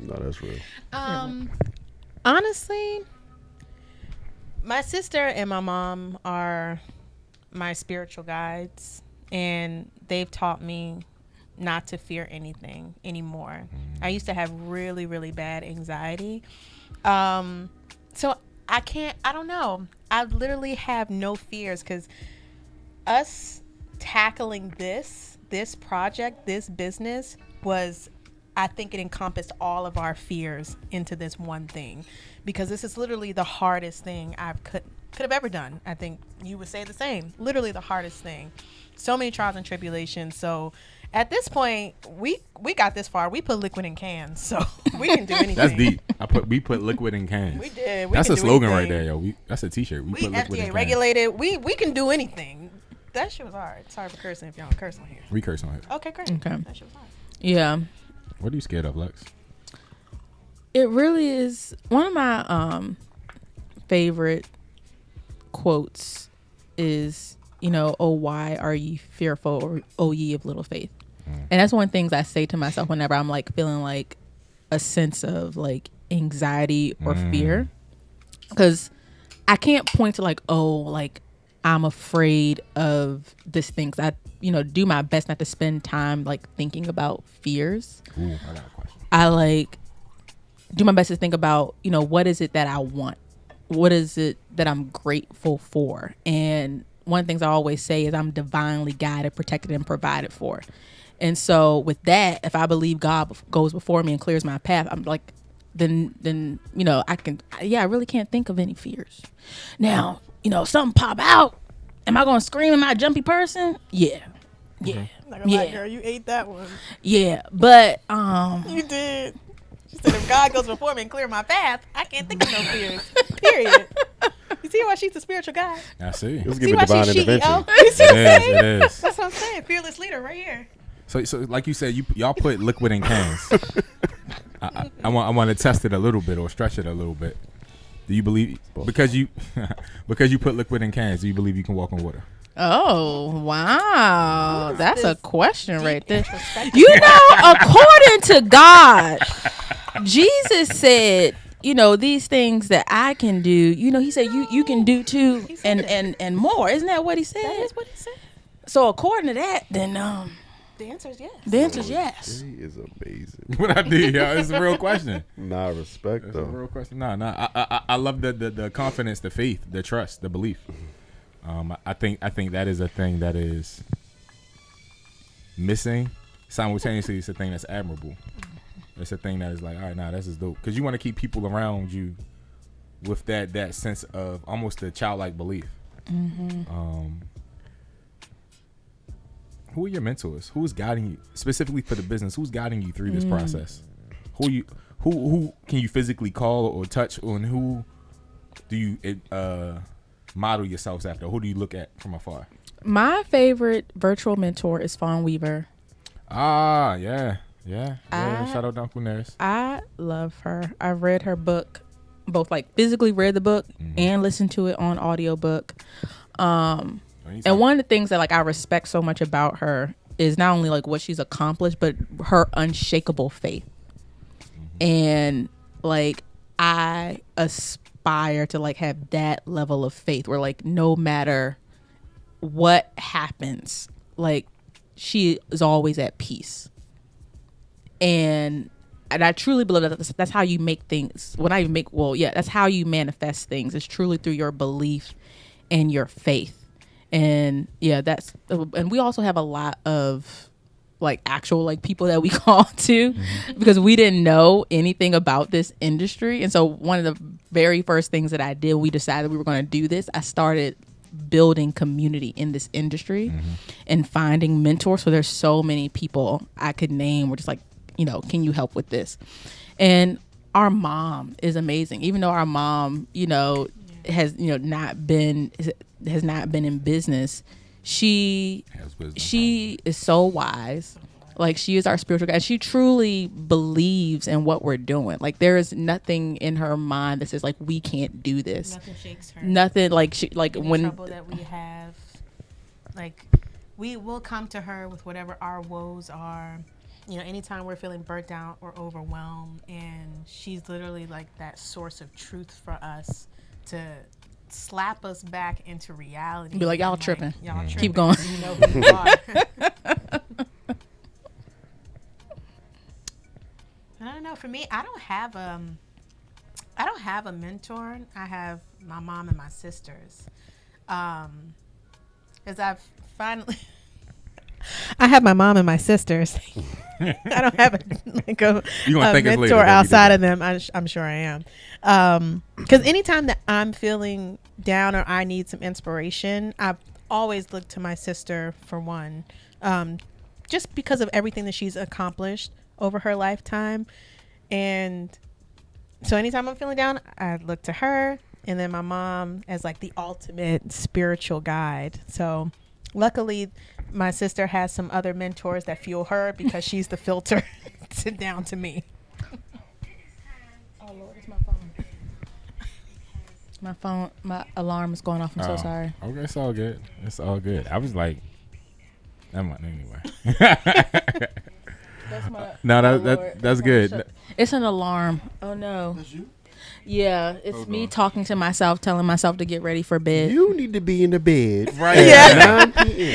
No, that's real.
Honestly, my sister and my mom are my spiritual guides, and they've taught me not to fear anything anymore. I used to have really, really bad anxiety. So I don't know. I literally have no fears because us tackling this project, this business was, I think it encompassed all of our fears into this one thing, because this is literally the hardest thing I could have ever done. I think you would say the same. Literally the hardest thing. So many trials and tribulations. So at this point, we got this far. We put liquid in cans, so we can do anything.
That's deep. We put liquid in cans.
We did.
That's a slogan right there, yo. That's a T-shirt. We put liquid
FDA
in cans.
regulated. We can do anything. That shit was hard. Sorry for cursing if y'all don't curse on here.
We curse on it.
Okay, great.
Okay.
That shit was hard.
Yeah.
What are you scared of, Lex?
It really is one of my favorite quotes is, "Oh, why are ye fearful, or O ye of little faith?" And that's one of the things I say to myself whenever I'm like feeling like a sense of like anxiety or fear, because I can't point to like, oh, like I'm afraid of this thing. 'Cause I, do my best not to spend time like thinking about fears.
Ooh, I got a question.
I like do my best to think about, what is it that I want? What is it that I'm grateful for? And one of the things I always say is I'm divinely guided, protected, and provided for. And so with that, if I believe God goes before me and clears my path, I'm like, then I really can't think of any fears. Now, something pop out. Am I going to scream? Am I a jumpy person? Yeah. Yeah.
Not gonna lie, girl, you ate that one.
Yeah. But,
you did. She said, if God goes before me and clear my path, I can't think of no fears. Period. You see why she's a spiritual guide?
I see.
Let's give it divine intervention.
You see what I'm saying?
It is.
That's what I'm saying. Fearless leader right here.
So like you said, y'all put liquid in cans. I want to test it a little bit or stretch it a little bit. Do you believe because you put liquid in cans? Do you believe you can walk on water?
Oh, wow. That's a question right there. You know, according to God, Jesus said, you know, these things that I can do, you know, he said you can do too and more. Isn't that what he said?
That is what he said.
So according to that, then
The answer is yes.
the answer is yes.
He is amazing.
What I did, y'all, it's a real question.
Nah, respect
It's
though.
a real question. No. I love the confidence, the faith, the trust, the belief. I think that is a thing that is missing. Simultaneously, it's a thing that's admirable. It's a thing that is like, all right, nah, this is dope. Because you want to keep people around you with that sense of almost a childlike belief. Who are your mentors? Who's guiding you specifically for the business? Who's guiding you through this process? Who can you physically call or touch, and who do you model yourselves after? Who do you look at from afar?
My favorite virtual mentor is Fawn Weaver.
Ah, yeah. Shout out to Uncle Neris.
I love her. I've read her book, both like physically read the book and listened to it on audiobook. And one of the things that like I respect so much about her is not only like what she's accomplished, but her unshakable faith. And like I aspire to like have that level of faith where like no matter what happens, like she is always at peace. And I truly believe that that's how you make things. That's how you manifest things. It's truly through your belief and your faith. And yeah, and we also have a lot of like actual like people that we call to because we didn't know anything about this industry. And so one of the very first things that I did, we decided we were going to do this. I started building community in this industry and finding mentors. So there's so many people I could name. We're just like, you know, can you help with this? And our mom is amazing. Even though our mom, you know, has not been in business, she is so wise. Like she is our spiritual guide. She truly believes in what we're doing. Like there is nothing in her mind that says like we can't do this.
Nothing shakes her.
Nothing like she like
Any
when
trouble that we have, like we will come to her with whatever our woes are. You know, anytime we're feeling burnt out or overwhelmed, and she's literally like that source of truth for us to slap us back into reality.
Be like, y'all
and,
tripping.
Y'all tripping.
Keep going.
You know who you are. I don't know. For me, I don't have a mentor. I have my mom and my sisters. Because I've finally. I have my mom and my sisters. I don't have a mentor outside of them. I'm sure I am. Because anytime that I'm feeling down or I need some inspiration, I've always looked to my sister for one. Just because of everything that she's accomplished over her lifetime. And so anytime I'm feeling down, I look to her. And then my mom as like the ultimate spiritual guide. So luckily, my sister has some other mentors that fuel her because she's the filter down to me. Oh Lord, it's my phone. My alarm is going off. I'm so sorry.
Okay, it's all good. It's all good. I was like, never mind. Anyway. That's good.
It's an alarm. Oh no. That's you? Yeah, it's me talking to myself, telling myself to get ready for bed.
You need to be in the bed.
Right.
Yeah.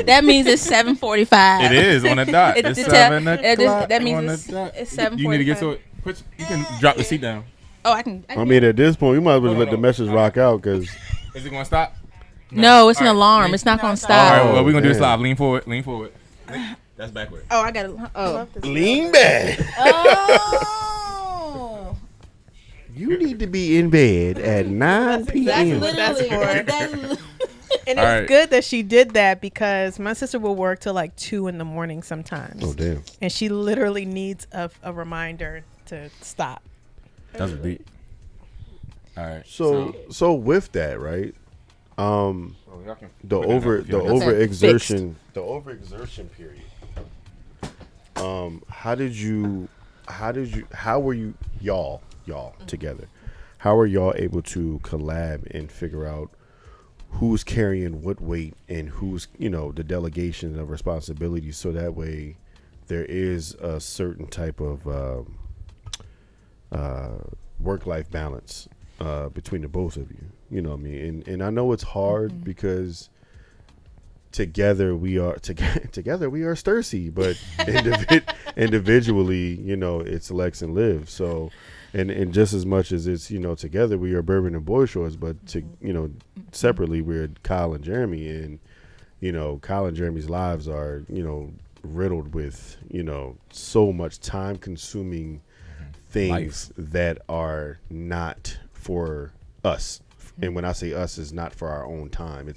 That means it's 7:45.
It is on the dot. It's 7 o'clock.
That means it's 7:45.
You need to get to it. You can drop the seat down.
Oh, I can.
I mean, at this point, we might as well let the message rock out because.
Is it going to stop?
No, it's an alarm. It's not going to stop.
All right, well, we're going to do this live. Lean forward. That's backward.
Oh, I got it. Oh.
Lean back.
Oh.
You need to be in bed at 9 p.m.
That's for. And it's good that she did that because my sister will work till like 2 a.m. sometimes.
Oh, damn.
And she literally needs a reminder to stop.
That's deep. All right.
So with that, right? The overexertion period. How were you y'all together? how are y'all able to collab and figure out who's carrying what weight and who's, the delegation of responsibilities, so that way there is a certain type of work-life balance between the both of you. You know what I mean? And I know it's hard because together we are Stursi, but individually, it's Lexx and Livv. So, and just as much as it's, together we are Bourbon and Boy Shorts, but separately we're Kyle and Jeremy, and Kyle and Jeremy's lives are riddled with so much time consuming things that are not for us. And when I say us, is not for our own time.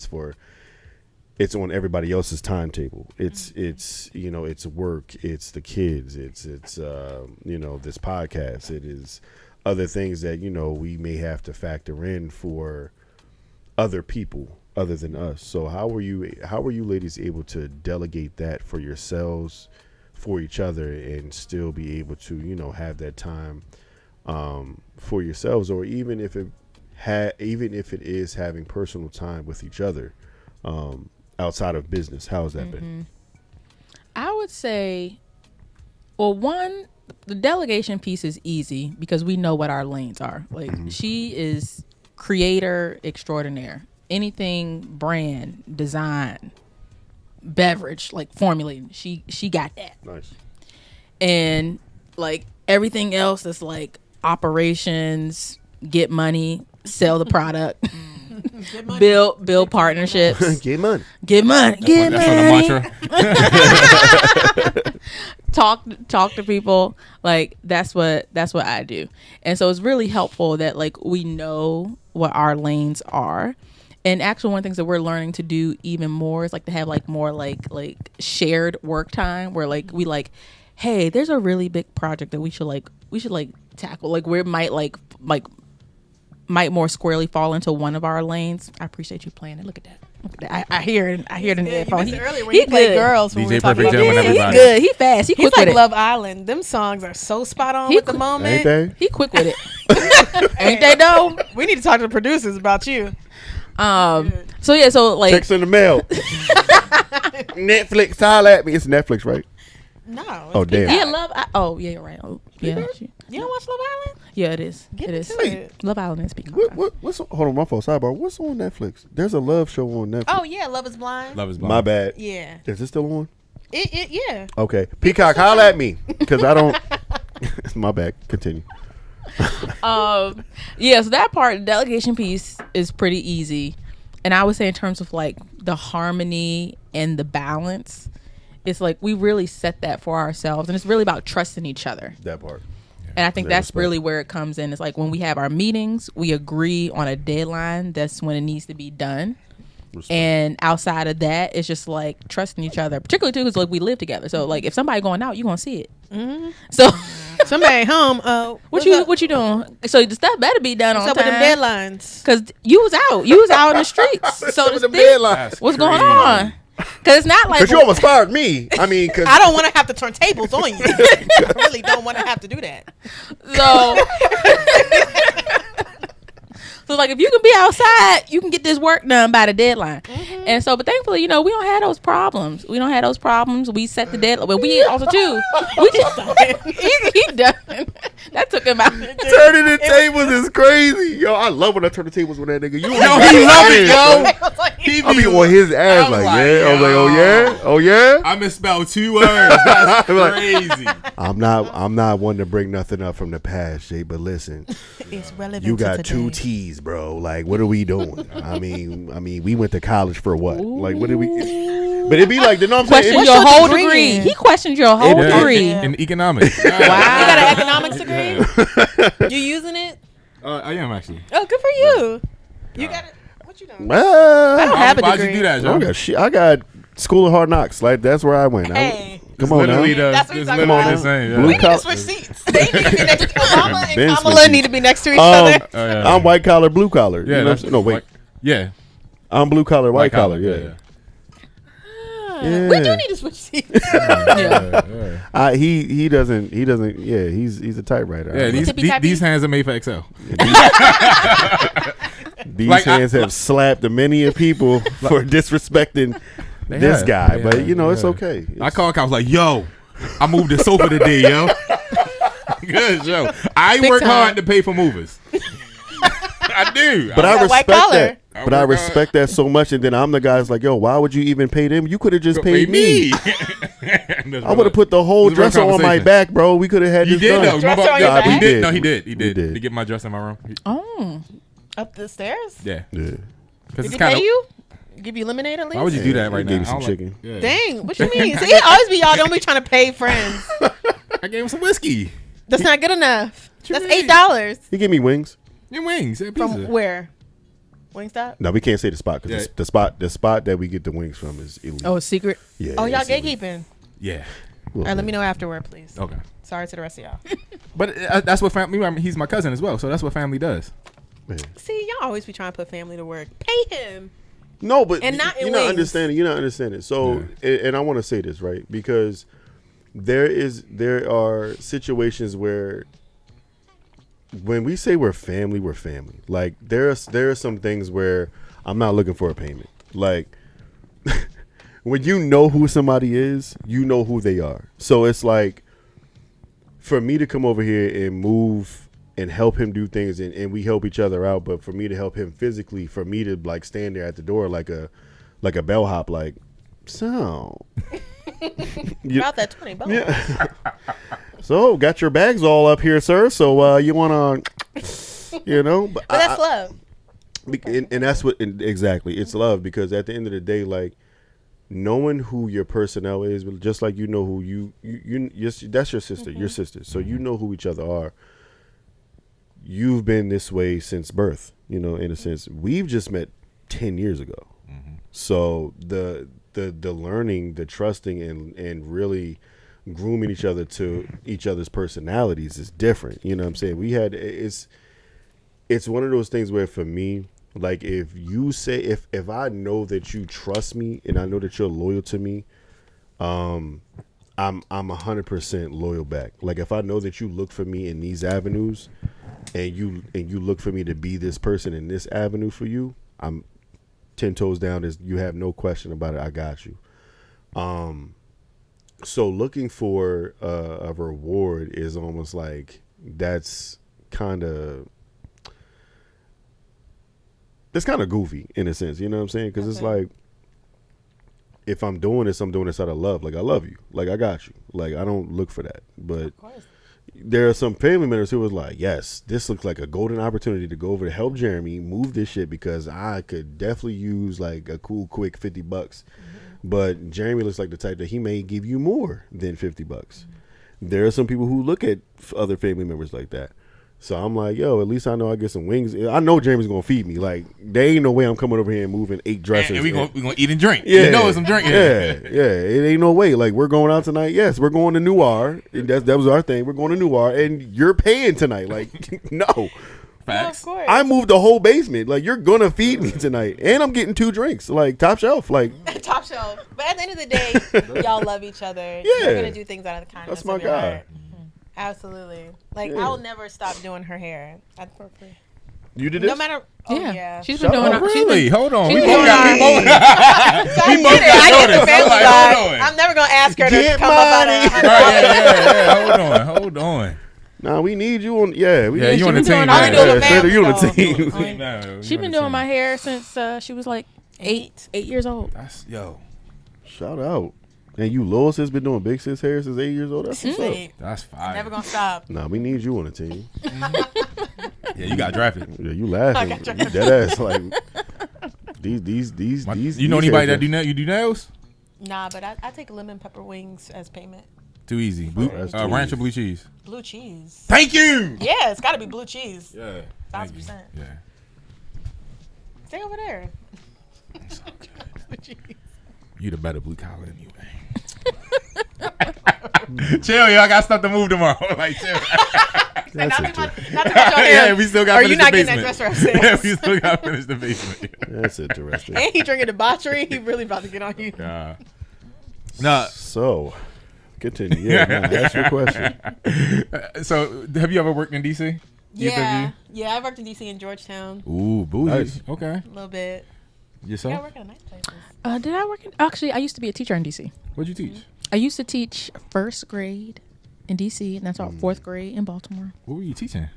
It's on everybody else's timetable. It's work. It's the kids. It's this podcast. It is other things that, we may have to factor in for other people other than us. So how were you ladies able to delegate that for yourselves, for each other, and still be able to, have that time for yourselves, or even if it is having personal time with each other outside of business? How has that been?
I would say, well, one, the delegation piece is easy because we know what our lanes are. Like, she is creator extraordinaire. Anything brand, design, beverage, like formulating, she got that.
Nice.
And like everything else is like operations, get money, sell the product, build partnerships,
Get money.
That's on the mantra.
talk to people. Like that's what I do. And so it's really helpful that like we know what our lanes are. And actually one of the things that we're learning to do even more is like to have like more like shared work time where like we like, hey, there's a really big project that we should tackle, like where it might might more squarely fall into one of our lanes. I appreciate you playing it. Look at that. I hear it in the headphones.
Earlier when he played girls. When
DJ
we were talking
Perfect
about
Gentleman,
He's
everybody.
good. He fast. He
He's
quick
like
with it.
Love Island. Them songs are so spot on
He
with the
qu-
moment.
Ain't they?
He quick with it. Ain't they though?
We need to talk to the producers about you.
So like
Checks in the mail. Netflix, holla at me. It's Netflix, right?
No.
Oh, damn.
yeah, you're right. Oh, yeah.
You don't watch Love Island?
Yeah, it is.
Get
It is.
into it.
Love Island is speaking.
What's hold on, my phone, sidebar. What's on Netflix? There's a love show on Netflix.
Oh yeah, Love is Blind.
Love is blind.
My bad.
Yeah.
Is it still on?
It yeah.
Okay. Peacock, holla at me. Because I don't. My bad. Continue.
Yeah, so that part, the delegation piece is pretty easy. And I would say in terms of like the harmony and the balance, it's like we really set that for ourselves. And it's really about trusting each other.
That part.
And I think
Yeah,
that's
respect.
really where it comes in. It's like when we have our meetings, we agree on a deadline. That's when it needs to be done.
Respect.
And outside of that, it's just like trusting each other, particularly too, because like we live together. So like if somebody going out, you gonna see it. So
Somebody at home.
what you doing? So the stuff better be done on
What's up with them
time.
deadlines?
Because you was out in the streets. So to
the
speak,
deadlines.
what's going on? Because it's not like
Because you almost fired me. I mean, because
I don't want to have to turn tables on you. I really don't want to have to do that.
So like if you can be outside, you can get this work done by the deadline. And so, but thankfully, we don't have those problems. We don't have those problems. We set the deadline. But we also too, we just he done. That took him out.
turning the tables is crazy. Yo, I love when I turn the tables with that nigga. You
Yo, he love it, yo. He
I be on his ass
I'm
like,
like,
yeah. I was like,
yo.
oh yeah, oh yeah.
I misspelled 2 words. That's
I'm like-
crazy.
I'm not one to bring nothing up from the past, Jay. But listen,
It's relevant.
you
to
got
today.
2 T's, bro. Like, what are we doing? I mean, we went to college for what? Like, what did we? But it'd be like, you know what I'm
Question
saying?
your
your
whole
degree
degree.
in?
He questioned your whole
Yeah.
degree.
In economics.
You got an economics degree? You using it?
I am actually.
Oh, good for you. You got it. What you doing?
Well,
I don't have a
Why'd
degree.
you do that,
I
Joe?
got shit. I got School of Hard Knocks. Like, that's where I went.
Hey.
Come on now.
Literally
That's what
it's
he's
literally
talking
the
about.
same.
Blue
Yeah.
We need
collar-
to switch seats. They need to be next. Obama
Ben
and Kamala
switches.
need to be next to each other.
Oh, yeah.
I'm white collar, blue collar.
Yeah,
You know what I'm saying? No, wait.
Yeah.
I'm blue collar, white collar. Yeah. Yeah.
We do need to switch seats.
He doesn't. Yeah, he's a typewriter.
Yeah, these hands are made for XL.
These
Like,
hands have slapped many of people for disrespecting this guy, but it's okay.
I called. I was like, "Yo, I moved the sofa today, yo." Good show. I
Big
work
time.
hard to pay for movers. I do.
But I
white
respect
collar.
that. But I respect that so much, and then I'm the guy that's like, yo, why would you even pay them? You could have just paid me. I would have put the whole dresser on my back, bro. We could have had
You
this
did
done.
though.
Dresser on your back?
He did. No, he did.
He did.
To get my dress in my room.
Oh.
Up the stairs?
Yeah.
Yeah.
Because
Did he pay you? Give you lemonade at least?
Why would you do that
I
right now?
gave you
I
some
don't like-
chicken.
Yeah.
Dang, what you mean? See, it always be y'all don't be trying to pay friends.
I gave him some whiskey.
That's not good enough.
What you
That's
mean?
$8.
He gave me wings.
Your wings. Yeah, pizza.
From where? Wingstop?
No, we can't say the spot because
Yeah.
the spot that we get the wings from is elite.
Oh, it's secret.
Yeah.
Oh, y'all
it's elite.
gatekeeping.
Yeah.
All right, let me know afterward, please.
Okay.
Sorry to the rest of y'all.
But that's what family. I mean, he's my cousin as well, so that's what family does.
Man.
See, y'all always be trying to put family to work. Pay him.
No, but
And not in
you're not
wings.
understanding. You're not understanding. So, and I want to say this right because there are situations where when we say we're family, we're family. Like there are some things where I'm not looking for a payment. Like when you know who somebody is, you know who they are. So it's like for me to come over here and move and help him do things and we help each other out, but for me to help him physically, for me to like stand there at the door like a bellhop, like, so
About that $20.
yeah. So got your bags all up here, sir. So you wanna but
that's love.
and that's what exactly it's love, because at the end of the day, like knowing who your personnel is, just like you know who you that's your sister, your sister, so you know who each other are. You've been this way since birth, in a sense. We've just met 10 years ago. So the learning, the trusting, and really grooming each other to each other's personalities is different. You know what I'm saying? It's one of those things where for me, like if you say, if I know that you trust me and I know that you're loyal to me, I'm 100% loyal back. Like if I know that you look for me in these avenues and you look for me to be this person in this avenue for you, I'm 10 toes down. You have no question about it. I got you. So looking for a reward is almost like that's kind of goofy in a sense. You know what I'm saying? Because it's like, if I'm doing this out of love. Like I love you. Like I got you. Like I don't look for that. But there are some family members who was like, yes, this looks like a golden opportunity to go over to help Jeremy move this shit, because I could definitely use like a cool, quick $50. But Jeremy looks like the type that he may give you more than $50. There are some people who look at other family members like that. So I'm like, yo, at least I know I get some wings. I know Jeremy's gonna feed me. Like, there ain't no way I'm coming over here and moving 8 dressers.
And we gonna eat and drink.
Yeah,
You know it's some drinking.
Yeah. It ain't no way. Like, we're going out tonight. Yes, we're going to Noir. That was our thing. We're going to Noir, and you're paying tonight. Like, no.
Facts.
Of course.
I moved the whole basement. Like, you're gonna feed me tonight, and I'm getting 2 drinks. Like, top shelf. Like,
Top shelf. But at the end of the day, y'all love each other. You're gonna do things out of the kindness
That's my
of your
guy.
heart. Absolutely. Like
Yeah.
I'll never stop doing her hair.
You did this?
No matter. Oh yeah.
She's been doing it.
Really? Hold on.
she's
We
been
both
doing
got.
So I
both
get it.
got
I get
noticed.
the family
I'm like,
vibe.
hold on.
I'm never gonna ask her to
Get
come up out
money.
of.
Yeah. Hold on.
Nah, we need you on. Yeah, we
Yeah,
need
you on the
been doing
team.
all
man.
the doing
Straight up, you on the
though.
team.
No,
She's been doing my hair since she was like 8 years old.
That's yo.
Shout out. And you, Lois, has been doing Big Sis hair since 8 years old. That's what's up.
That's fire.
Never gonna stop.
Nah, we need you on the team.
Yeah, you got drafted.
Yeah, you laughing? You dead ass like these.
You know anybody that you do nails?
Nah, but I take lemon pepper wings as payment.
Too easy. Blue,
that's too
ranch
easy.
or blue cheese?
Blue cheese.
Thank you.
Yeah, it's gotta be blue cheese.
Yeah.
1,000%.
Yeah.
Stay over there.
So good. You the better blue collar anyway. Chill, yo. I got stuff to move tomorrow. Like, chill.
That's
Not
it.
too much your hair.
Yeah, we still got
Or
to
you
finish
not
the
getting that
basement.
dress for
Yeah,
upstairs.
we still got to finish the basement.
That's interesting.
And he drinking debauchery. He really about to get on you.
Yeah. Nah.
So, continue. Yeah, ask your question.
So, have you ever worked in DC?
Yeah, I worked in DC in Georgetown.
Ooh, bougie.
Nice.
Okay.
A little bit.
Yourself?
Yeah, I work at nice places.
Did I work in? Actually, I used to be a teacher in DC.
What'd you teach?
I used to teach first grade in DC, and that's all fourth grade in Baltimore.
What were you teaching?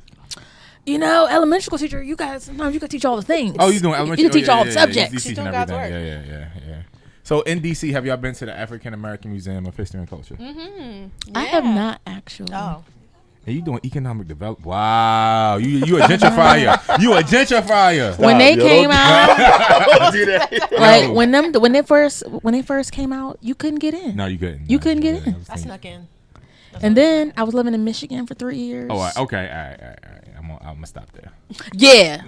Elementary school teacher, you guys sometimes you can teach all the things.
Oh, you doing elementary?
You can teach all the subjects.
He's teaching everything. Yeah. So in DC, have y'all been to the African American Museum of History and Culture?
Mm-hmm.
I have not actually.
Oh.
And you doing economic development? Wow, you a gentrifier. You a gentrifier.
When they came out,
Don't do that.
like when they first came out, you couldn't get in.
No, you couldn't.
You couldn't get in.
I snuck in.
And then I was living in Michigan for 3 years.
Oh, okay. All right. I'm gonna stop there.
Yeah.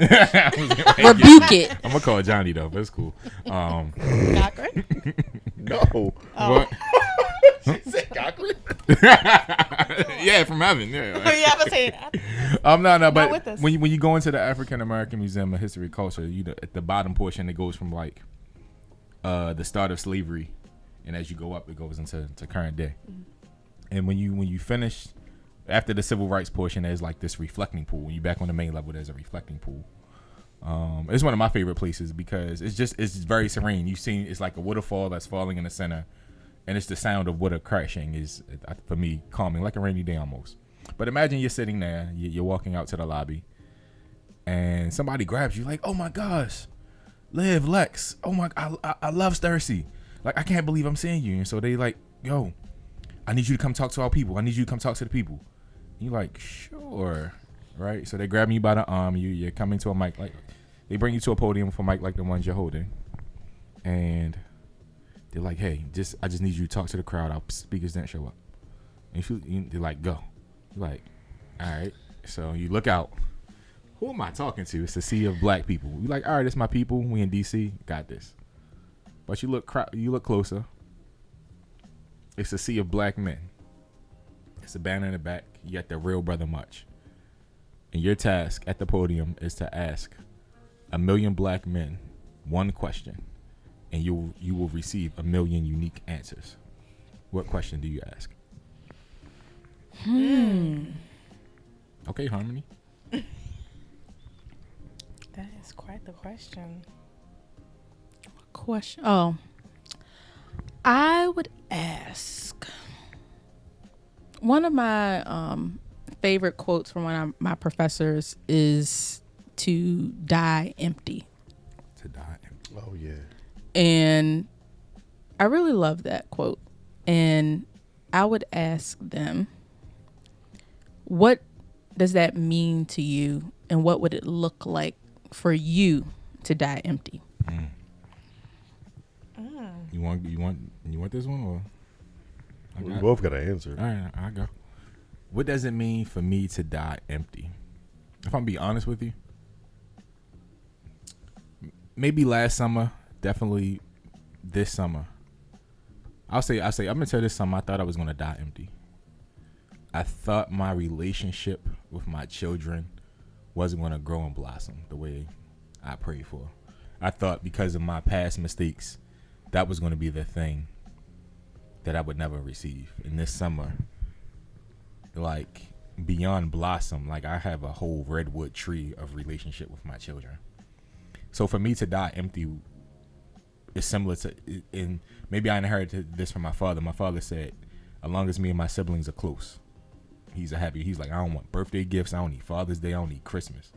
Rebuke it.
I'm gonna call Johnny though, but it's cool.
Cochran?
No.
What?
Say Cochran?
Yeah, from heaven. Yeah.
Oh, yeah, I was saying.
No. But
with us.
when you go into the African American Museum of History and Culture, at the bottom portion it goes from like the start of slavery, and as you go up, it goes into current day. Mm-hmm. And when you finish after the civil rights portion, there's like this reflecting pool. When you back on the main level, there's a reflecting pool. It's one of my favorite places because it's very serene. You see, it's like a waterfall that's falling in the center, and it's the sound of water crashing is for me calming, like a rainy day almost. But imagine you're sitting there, you're walking out to the lobby, and somebody grabs you like, "Oh my gosh, Livv, Lexx, oh my, I love Stursi. Like I can't believe I'm seeing you." And so they like, "Yo, I need you to come talk to our people. I need you to come talk to the people." And you're like, "Sure." Right? So they grab you by the arm. You're coming to a mic. Like they bring you to a podium for a mic like the ones you're holding. And they're like, "Hey, I just need you to talk to the crowd. Our speakers didn't show up." And they're like, "Go." You're like, "All right." So you look out. Who am I talking to? It's a sea of black people. You're like, "All right, it's my people. We in DC. Got this." But you look closer. It's a sea of black men. It's a banner in the back. You got the Real Brother March. And your task at the podium is to ask 1 million black men one question, and you will receive 1 million unique answers. What question do you ask? Okay, Harmony.
That is quite the question.
Oh, I would ask. One of my favorite quotes from one of my professors is to die empty.
To die empty.
Oh, yeah.
And I really love that quote. And I would ask them, what does that mean to you? And what would it look like for you to die empty?
You want this one or?
We both got an answer.
All right, I go. What does it mean for me to die empty? If I'm be honest with you, maybe last summer, definitely this summer. I'll say up until this summer, I thought I was gonna die empty. I thought my relationship with my children wasn't gonna grow and blossom the way I prayed for. I thought because of my past mistakes, that was gonna be the thing that I would never receive. In this summer, like beyond blossom, like I have a whole redwood tree of relationship with my children. So for me to die empty is similar to, and maybe I inherited this from my father. My father said, as long as me and my siblings are close, he's like, I don't want birthday gifts, I don't need Father's Day, I don't need Christmas.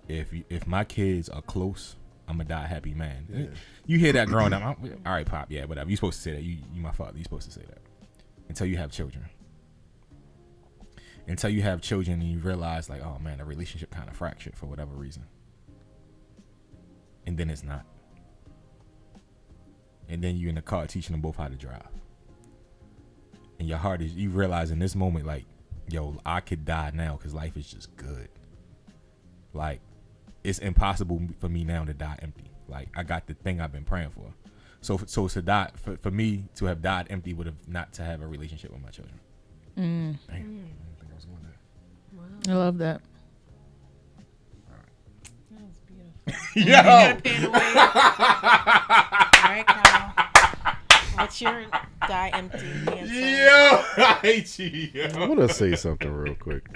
If my kids are close, I'm gonna die a happy man. Yeah. You hear that growing up, all right, Pop, yeah, whatever. You supposed to say that. You my father. You supposed to say that until you have children. Until you have children and you realize, like, oh man, the relationship kind of fractured for whatever reason, and then it's not. And then you're in the car teaching them both how to drive, and your heart is, you realize in this moment, like, yo, I could die now because life is just good. Like, it's impossible for me now to die empty. Like, I got the thing I've been praying for. So to die, for me to have died empty would have not to have a relationship with my children. Damn, I didn't think I was going there.
Wow.
I love that.
That was beautiful.
Yo!
All right, Kyle. What's your die empty. Answer.
Yo, I hate you. Yo.
I want to say something real quick.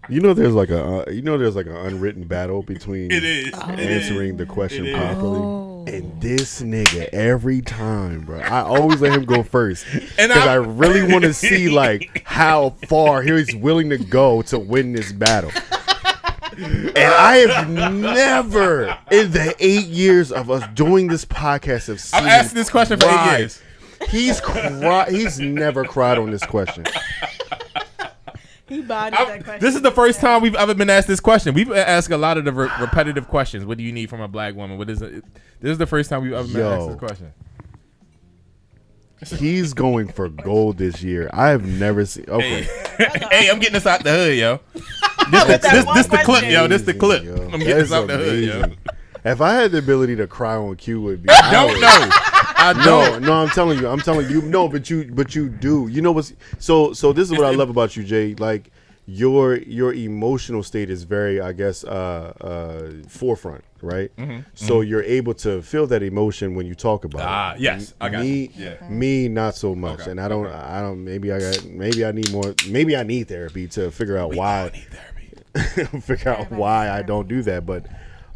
There's like an unwritten battle between answering the question properly. And this nigga every time, bro. I always let him go first because I really want to see like how far he's willing to go to win this battle. And I have never, in the 8 years of us doing this podcast, have seen
I've asked this question for 8 years.
He's cried. He's never cried on this question.
He bodied that question.
This is the first time we've ever been asked this question. We've been asked a lot of the repetitive questions. What do you need from a black woman? What is it? This is the first time we've ever been asked this question.
He's going for gold this year. I have never seen. Okay.
Hey, I'm getting this out the hood, yo. This the clip, yo. This the clip.
Yo.
I'm getting this out the hood, yo.
If I had the ability to cry on cue, would be.
I don't know. I don't.
No, I'm telling you. No, but you do. You know what's so this is what I love about you, Jay. Like your emotional state is very, I guess, forefront, right? Mm-hmm. So you're able to feel that emotion when you talk about it.
Yes, I got
me.
you. Yeah.
Me, not so much, okay. And I don't. Maybe I need more. Maybe I need therapy to figure out why. Why I don't do that, but.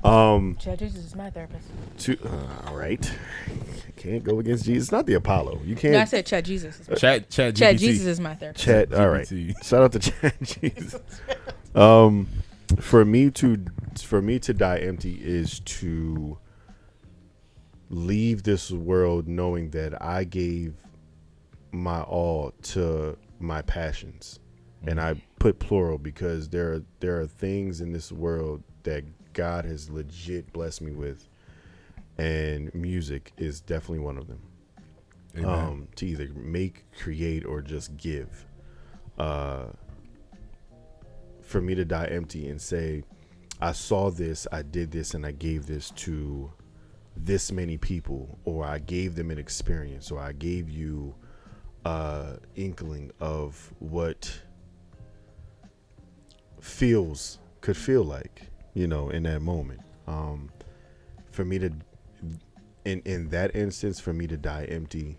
Chad Jesus is my therapist.
All right. Can't go against Jesus. It's not the Apollo. You can't.
No, I said Chad Jesus.
Chad
Jesus is my therapist.
Chad. All right. Shout out to Chad Jesus. For me to die empty is to leave this world knowing that I gave my all to my passions, and I put plural because there are things in this world that God has legit blessed me with, and music is definitely one of them. To either make, create, or just give. For me to die empty and say, I saw this, I did this, and I gave this to this many people, or I gave them an experience, or I gave you inkling of what could feel like, in that moment. For me to, in that instance, for me to die empty,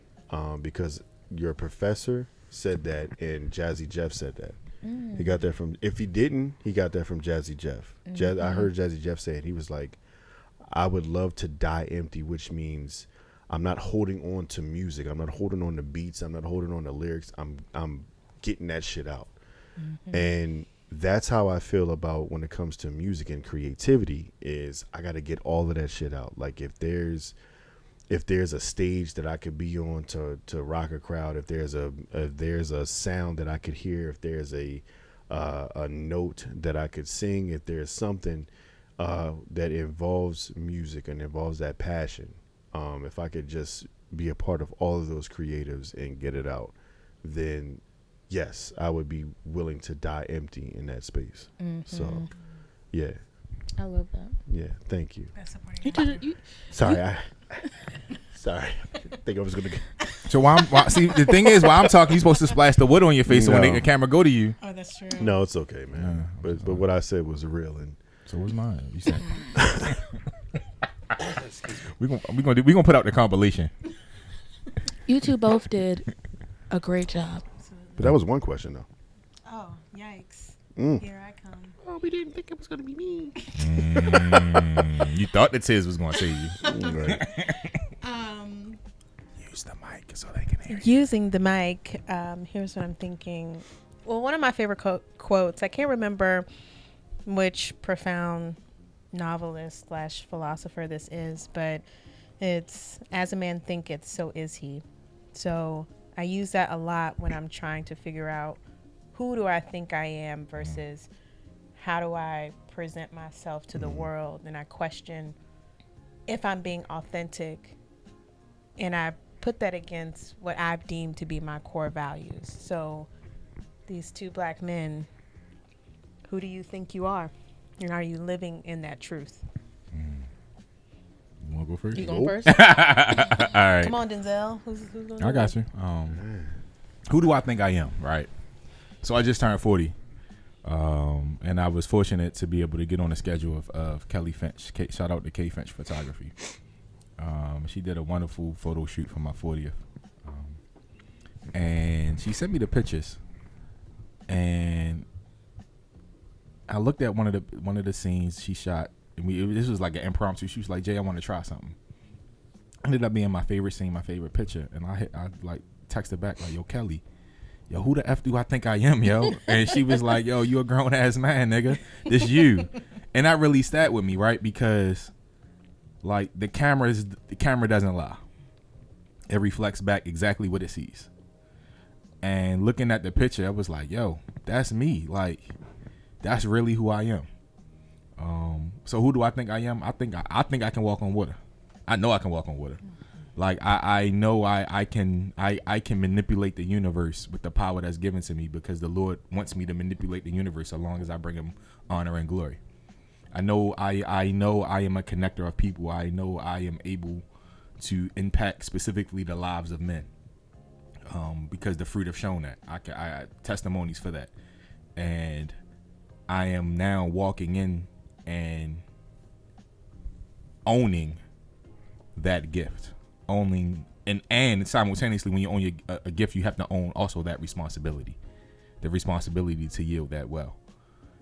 because your professor said that and Jazzy Jeff said that. He got that from, if he didn't, he got that from Jazzy Jeff. I heard Jazzy Jeff say it. He was like, I would love to die empty, which means I'm not holding on to music. I'm not holding on to beats. I'm not holding on to lyrics. I'm getting that shit out. And that's how I feel about when it comes to music and creativity is I got to get all of that shit out. Like if there's a stage that I could be on to rock a crowd, if there's a sound that I could hear, if there's a note that I could sing, if there's something that involves music and involves that passion, if I could just be a part of all of those creatives and get it out, then yes, I would be willing to die empty in that space. So, yeah.
I love that.
Yeah, thank you.
Sorry.
Sorry. I think I was gonna.
So see, the thing is, while I'm talking, you're supposed to splash the wood on your face, so when the camera go to you.
Oh, that's true.
No, it's okay, man. But what I said was real, and
so was mine. You said. we gonna put out the compilation.
You two both did a great job.
But that was one question, though.
Oh, yikes. Here I come.
Oh, we didn't think it was going to be me.
You thought the Tiz was going to say you.
Right.
Use the mic so they can hear you.
Using the mic, here's what I'm thinking. Well, one of my favorite quotes, I can't remember which profound novelist / philosopher this is, but it's, as a man thinketh, so is he. So I use that a lot when I'm trying to figure out who do I think I am versus how do I present myself to the world. And I question if I'm being authentic, and I put that against what I've deemed to be my core values. So these two black men, who do you think you are? And are you living in that truth?
You want to go first?
You going first?
All right.
Come on, Denzel. Who's going
I got you. Who do I think I am, right? So I just turned 40. And I was fortunate to be able to get on the schedule of Kelly Finch. Shout out to K Finch Photography. She did a wonderful photo shoot for my 40th. And she sent me the pictures. And I looked at one of the scenes she shot. And this was like an impromptu. She was like, Jay, I want to try something. Ended up being my favorite scene, my favorite picture. And I like texted back like, yo, Kelly, yo, who the F do I think I am, yo? And she was like, yo, you a grown ass man, nigga. This you. And that really sat with me, right? Because like the camera doesn't lie. It reflects back exactly what it sees. And looking at the picture, I was like, yo, that's me. Like, that's really who I am. So who do I think I am? I think I can walk on water. I know I can walk on water. Like I know I can manipulate the universe with the power that's given to me, because the Lord wants me to manipulate the universe so long as I bring him honor and glory. I know I am a connector of people. I know I am able to impact specifically the lives of men, because the fruit have shown that. I testimonies for that, and I am now walking in and owning that gift, owning and simultaneously, when you own a gift, you have to own also that responsibility, the responsibility to yield that well.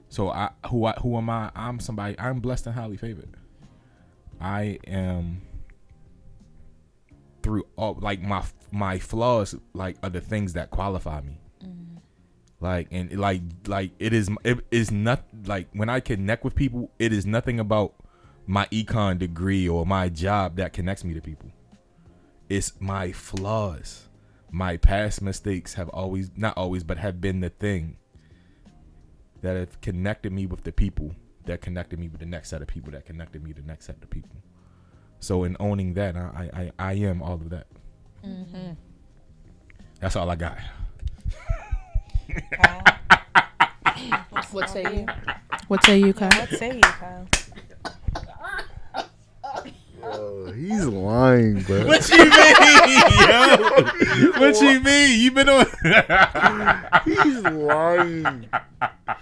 So who am I? I'm somebody. I'm blessed and highly favored. I am, through all, like my flaws, like, are the things that qualify me. Like, and like it is not like, when I connect with people, it is nothing about my econ degree or my job that connects me to people. It's my flaws. My past mistakes have not always, but have been the thing that have connected me with the people that connected me with the next set of people that connected me to the next set of people. So in owning that, I am all of that. Mm-hmm. That's all I got.
What say you? What say you, Kyle?
What say you, Kyle?
He's lying, bro.
What you mean, yo? What you mean? You been on?
He's lying.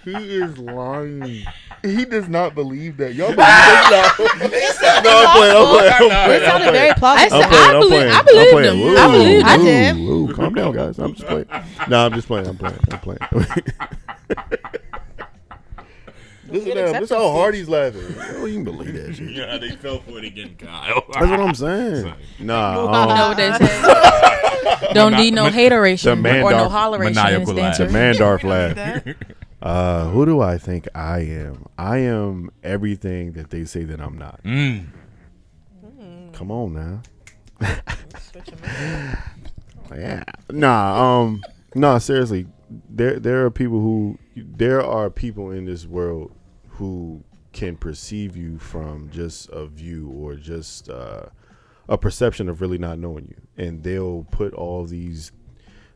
He is lying. He does not believe that. Y'all believe this now? No, I'm playing.
It sounded very plausible.
I believe him.
I believed him. I did.
Whoa, calm down, guys. I'm just playing. No, I'm just playing. I'm playing. Listen to him. This how hard he's laughing. I don't even believe that shit.
Yeah, they fell for it again, Kyle.
That's what I'm saying. Nah.
You know what they say? Don't need no hateration or no holleration in his
The
dancers.
Mandarf laugh. Who do I think I am? I am everything that they say that I'm not. Come on now. Yeah. Nah, seriously. There are people in this world who can perceive you from just a view or just a perception of really not knowing you, and they'll put all these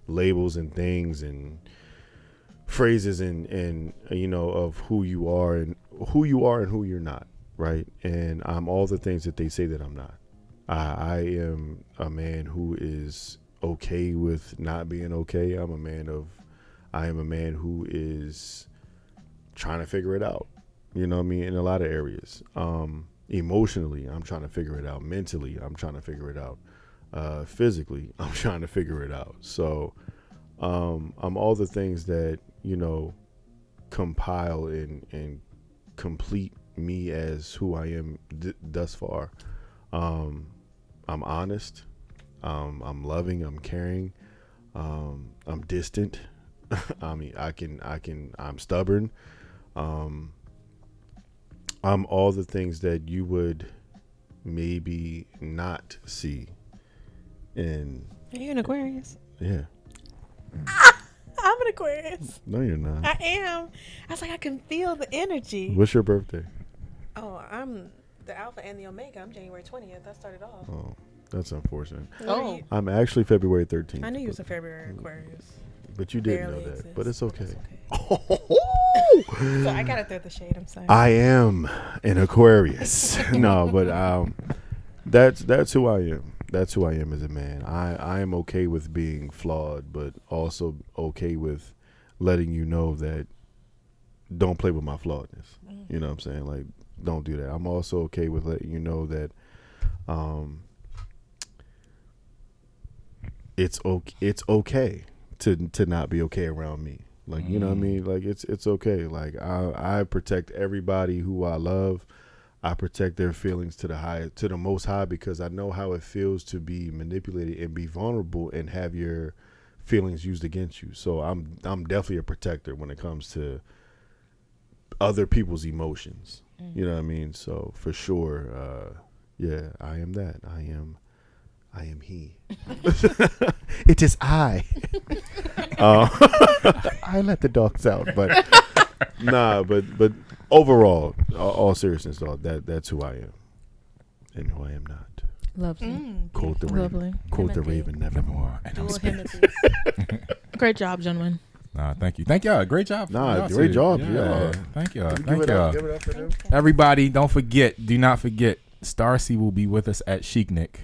labels and things and phrases and you know, of who you are and who you're not, right? And I'm all the things that they say that I'm not. I am a man who is okay with not being okay. I am a man who is trying to figure it out. You know what I mean? In a lot of areas. Emotionally, I'm trying to figure it out. Mentally, I'm trying to figure it out. Physically, I'm trying to figure it out. So I'm all the things that, you know, compile and complete me as who I am thus far. I'm honest. I'm loving. I'm caring. I'm distant. I mean, I'm stubborn. I'm all the things that you would maybe not see. And
Are you an Aquarius?
yeah.
I'm an Aquarius.
No, you're not.
I am. I was like, I can feel the energy.
What's your birthday?
Oh, I'm the Alpha and the Omega. I'm January 20th. That started off.
Oh, that's unfortunate.
Oh.
I'm actually February 13th.
I knew you was a February Aquarius.
But you didn't
Barely
know that.
exists,
But it's okay.
So I gotta throw the shade. I'm sorry.
I am an Aquarius. No, but that's who I am. That's who I am as a man. I am okay with being flawed, but also okay with letting you know that don't play with my flawedness. You know what I'm saying? Like, don't do that. I'm also okay with letting you know that it's okay to not be okay around me. Like, you know what I mean? Like, it's okay. Like, I protect everybody who I love. I protect their feelings to the most high, because I know how it feels to be manipulated and be vulnerable and have your feelings used against you. So I'm definitely a protector when it comes to other people's emotions. You know what I mean? So for sure, yeah, I am that. I am he. It is I. I let the dogs out, but nah, but overall, all seriousness, though, that's who I am and who I am not.
Lovely.
Quote the
Lovely.
Raven. Quote the Raven, nevermore.
And I'm
Dual
spinning.
hymnody.
Great job, gentlemen.
Nah, thank you. Thank y'all. Great job.
Nah,
Y'all
great
too.
job.
Yeah.
Yeah.
Thank y'all.
Give
Thank
it
y'all.
up. Give it up for them.
Everybody, do not forget, Stursi will be with us at Chicnic.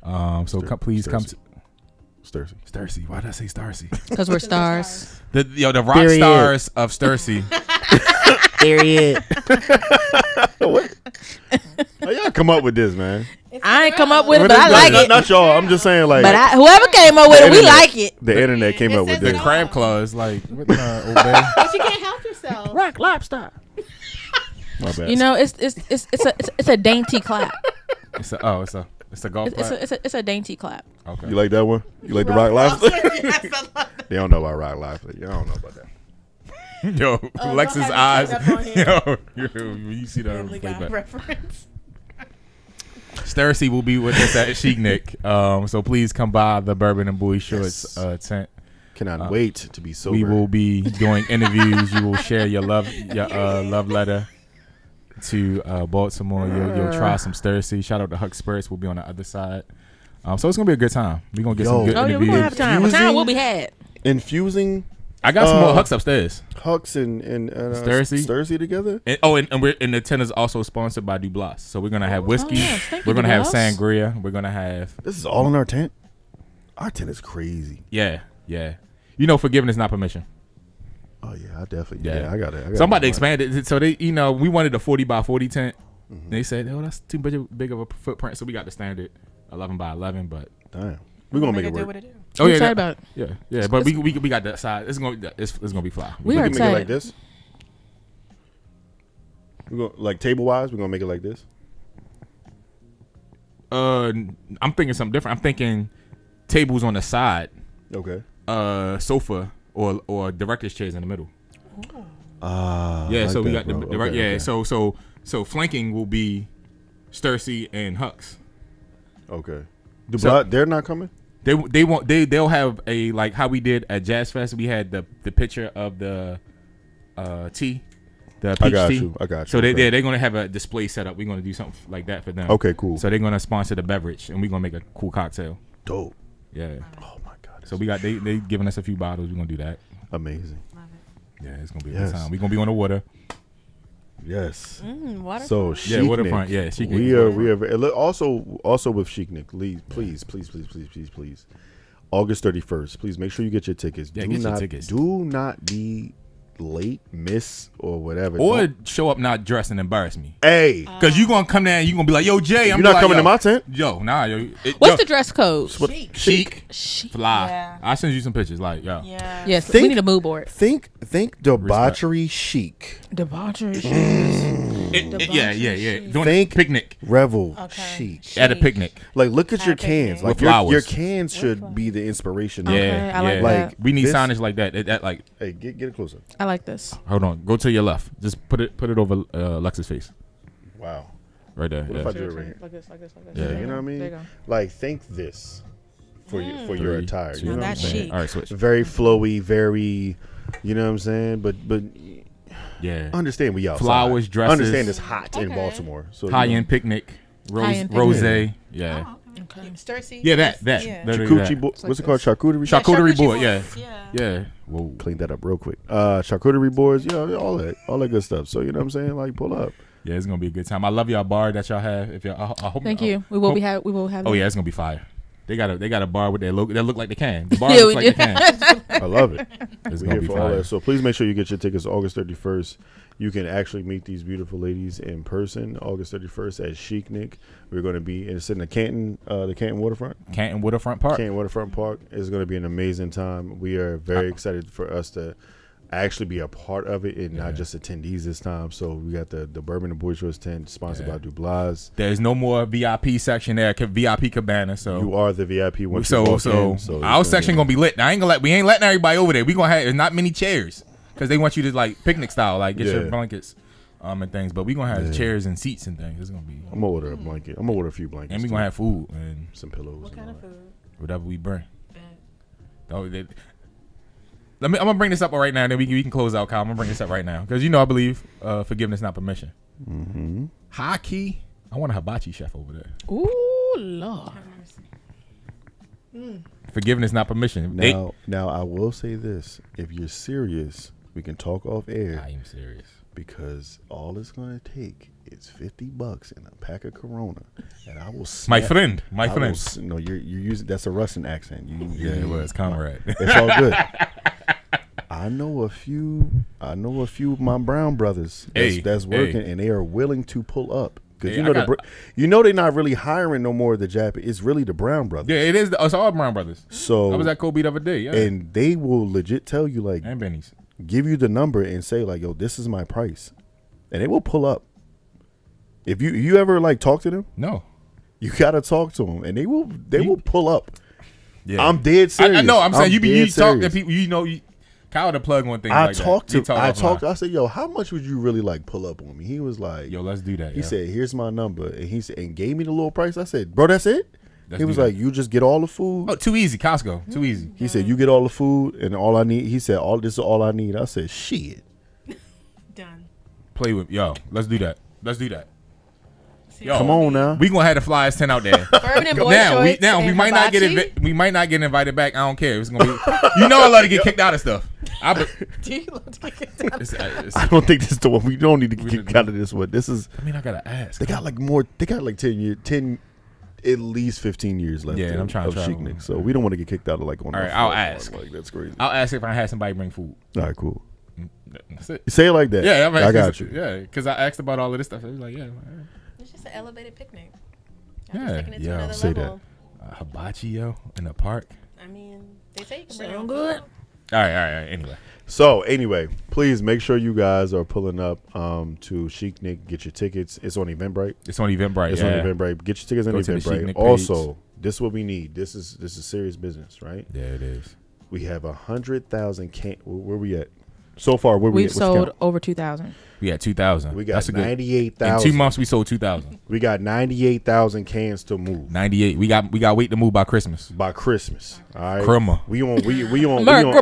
So please come to Stursi. Why did I say Stursi?
Because we're stars.
The rock
Period.
stars of Stursi.
Period. What? How y'all come up with this, man?
I ain't come up with it, but I like it.
Not y'all. I'm just saying, like,
But whoever came up with it, we like it.
the internet came
It
up with
says
The
it
this.
all.
crab claws, like, what, Old Bay?
But you can't help yourself.
Rock lobster.
My bad.
You know, it's a dainty clap.
It's a golf clap.
It's a dainty clap.
Okay.
You like that one? You like the rock lobster? They don't know about rock lobster. You don't know about that.
Yo, Lex's
have
eyes.
it up on
Yo, you see the
Family Guy
playback.
reference.
Stursi will be with us at Chicnic. So please come by the Bourbon and Bowie Shorts tent.
Cannot wait to be sober.
We will be doing interviews. You will share your love letter to Baltimore. You'll try some Stursi. Shout out to Huck Spirits. We'll be on the other side. So it's gonna be a good time. We're gonna get some good
Oh yeah,
interviews.
we're gonna have time. What time will be had?
infusing
I got some more Hucks upstairs.
Hucks and Stursi together.
And the tent is also sponsored by Dubois. So we're gonna have whiskey.
yes. Thank you,
We're gonna have
Dubois.
sangria. We're gonna have
This is all in our tent. Our tent is crazy.
yeah. You know, forgiveness is not permission.
Oh yeah, I definitely.
Yeah.
Yeah, I got it.
So I'm about to expand it. So they, we wanted a 40 by 40 tent. They said, oh, that's too big of a footprint. So we got the standard 11 by 11. But
Damn, we're gonna make it
do
work.
what it do.
We're excited about it.
yeah. But we got that side. It's gonna be fly.
We
We
are
can make it like
excited.
this. We're gonna like table wise. We're gonna make it like this.
I'm thinking something different. I'm thinking tables on the side,
Okay.
sofa or director's chairs in the middle.
Yeah.
Yeah, so we got the
Okay,
direct. Yeah,
okay.
so flanking will be Stursi and Hucks.
Okay.
So-
They're not coming.
They'll have a, like how we did at Jazz Fest. We had the picture of the tea, the peach tea.
I got you.
So
Okay.
they're gonna have a display set up. We're gonna do something like that for them.
Okay, cool.
So they're gonna sponsor the beverage, and we're gonna make a cool cocktail.
Dope.
Yeah.
Oh my god.
So we got they giving us a few bottles. We're gonna do that.
Amazing.
Yeah, it's gonna be a
Yes.
good time. We're gonna be on the water.
Yes.
Water.
So
Yeah,
Chicnic.
waterfront. Yeah, Chicnic.
We are also with Chicnic. Please. August 31st. Please make sure you get your tickets.
Yeah, get your tickets.
Do not be late, miss, or whatever.
Or
Don't-
show up not dressed and embarrass me.
hey,
Cause you gonna come there and you gonna be like, yo, Jay,
you're not coming to my tent.
Yo, nah, yo.
What's the dress code?
chic,
Chic.
fly?
Yeah.
I'll send you some pictures. Like, yo.
Yeah.
Yes,
Think-
we need a mood board.
Think debauchery chic.
Debauchery.
Yeah. Doing
Think-
a picnic
Revel
Okay.
chic.
at a picnic.
Like, look at your
At a
cans.
picnic.
Like
With
your
flowers.
cans should be the inspiration.
Okay,
Yeah,
I like
yeah.
that.
We need
This-
signage like that. That like,
Hey, get it closer.
I like this.
hold on, go to your left. Just put it over Lex's face,
Wow.
right there.
What
Yeah.
if I do it right here?
Like this.
Yeah.
You know what I mean?
There you go.
Like, think this for your
3,
attire.
2,
You know what I'm
that's
saying?
chic.
All right, switch.
Very flowy, very, you know what I'm saying? But
Yeah.
understand we outside.
Flowers, dresses.
Understand it's hot in
Okay.
Baltimore. So
High end picnic,
High-end
rose.
picnic.
Yeah.
Okay. Stursi.
Yeah, that.
Yeah.
Literally
charcuterie board.
that.
What's it called? Charcuterie.
Charcuterie board. Yeah.
Yeah.
Yeah. Whoa.
Clean that up real quick. Charcuterie boards. You know, all that good stuff. So you know what I'm saying? Like, pull up.
Yeah, it's gonna be a good time. I love y'all bar that y'all have. If y'all, I hope.
Thank you. We will have.
Oh yeah, it's gonna be fire. They got a bar with their logo that look like the can. The bar
Yeah,
looks
we
like the
do.
can.
I love it.
It's
We're
gonna
here
be
for all
fire.
that. So please make sure you get your tickets August 31st You can actually meet these beautiful ladies in person, August 31st at Chic Nick. We're going to be in the Canton Waterfront.
Canton Waterfront Park.
Canton Waterfront Park. It's going to be an amazing time. We are very excited for us to actually be a part of it and not just attendees this time. So we got the Bourbon and Bourgeois tent sponsored by Dubois.
There's no more VIP section there, VIP cabana. So
you are the VIP once
so
you walk in. So
our section gonna be lit. We ain't letting everybody over there. We gonna have there's not many chairs because they want you to like picnic style, like get your blankets and things. But we gonna have chairs and seats and things. It's gonna be.
I'm gonna order a blanket. I'm gonna order a few blankets.
And we gonna have food and
some pillows.
What kind of food?
Whatever we bring. I'm gonna bring this up right now. Then we can close out, Kyle. I'm gonna bring this up right now because I believe forgiveness, not permission.
Mm-hmm.
High key, I want a hibachi chef over there.
Ooh, Lord.
Forgiveness, not permission.
Now I will say this: if you're serious, we can talk off air.
I am serious
because all it's gonna take is $50 and a pack of Corona, and I will.
My friend.
No, you're using that's a Russian accent.
It was comrade.
It's all good. I know a few of my brown brothers that's working, and they are willing to pull up because they're not really hiring no more of the Japanese. It's really the brown brothers.
Yeah, it is. It's all brown brothers.
So
I was at Kobe the other day,
and they will legit tell you like
and Benny's
give you the number and say like, yo, this is my price, and they will pull up. If you ever like talk to them,
no,
you gotta talk to them, and they will pull up.
Yeah,
I'm dead serious.
I know. I'm saying you talk to people. Kyle the plug on things. I
said, yo, how much would you really like pull up on me? He was like,
yo, let's do that.
He said, here's my number, and he said, and gave me the little price. I said, bro, that's it. He was like, you just get all the food.
Oh, too easy, Costco, too easy.
He said, you get all the food, and all I need. He said, this is all I need. I said, shit.
Done.
Play with let's do that. Yo,
come on now.
We gonna have the flyers sent out there. now we might not get invited back. I don't care. It's gonna be. I love to get kicked out of stuff.
Do you love to get kicked out?
I don't think this is the one. We don't need to get kicked out of this one. This is.
I gotta ask.
They got like more. They got like 10 years. At least 15 years left.
Yeah, I'm trying to
Chic Nick. So we don't want to get kicked out of like on.
All right, I'll ask.
Like that's crazy.
I'll ask if I had somebody bring food.
All right, cool.
That's it.
Say it like that.
Yeah,
I got you.
Yeah, because I asked about all of this stuff. I was like, yeah.
It's just an elevated picnic.
Yeah,
taking it to another
say
level.
that.
Hibachi, in the park.
I mean, they say you can bring
Sound
your
good.
own food.
All right.
Anyway, please make sure you guys are pulling up to Chic Nick. Get your tickets. It's on Eventbrite.
It's on Eventbrite.
Get your tickets on Eventbrite. Also, this is what we need. This is serious business, right?
Yeah, it is.
We have 100,000 cans. Where we at? So far,
we've sold over 2,000.
We had 2,000.
We got 98,000.
In 2 months, we sold 2,000.
We got 98,000 cans to move.
98. We got wait to move by Christmas.
By Christmas, all right.
Crumma.
We on BMF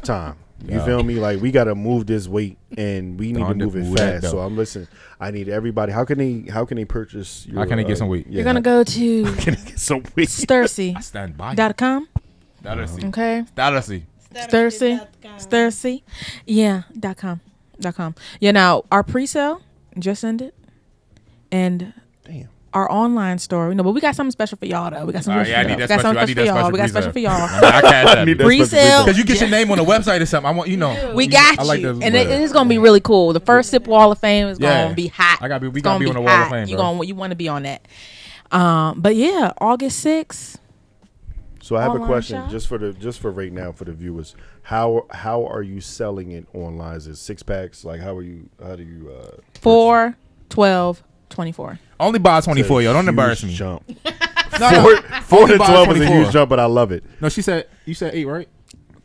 time. You feel me? Like we gotta move this weight, and we need to move it fast. So I'm listening. I need everybody. How can they purchase?
How can they get some weight?
You're gonna go to
can they get some weight?
Stursi.com. Okay. Stursi. Yeah. .com. Yeah. Now our pre-sale just ended, and
damn.
Our online store, but we got something special for y'all though. We got something special. We got special for y'all.
I need
pre-sale
because you get your name on the website or something. I want
We got you, and it is gonna be really cool. The first Sip Wall of Fame is gonna be hot.
We gotta be on the Wall of Fame.
You want to be on that. But yeah, August 6th.
So I have a question just for right now for the viewers. How are you selling it online? Is it 6-packs? Like how do you
4, 12, 24.
Only buy 24, yo. Don't embarrass me.
Jump. 4 to 12 is a huge jump, but I love it.
No, you said 8, right?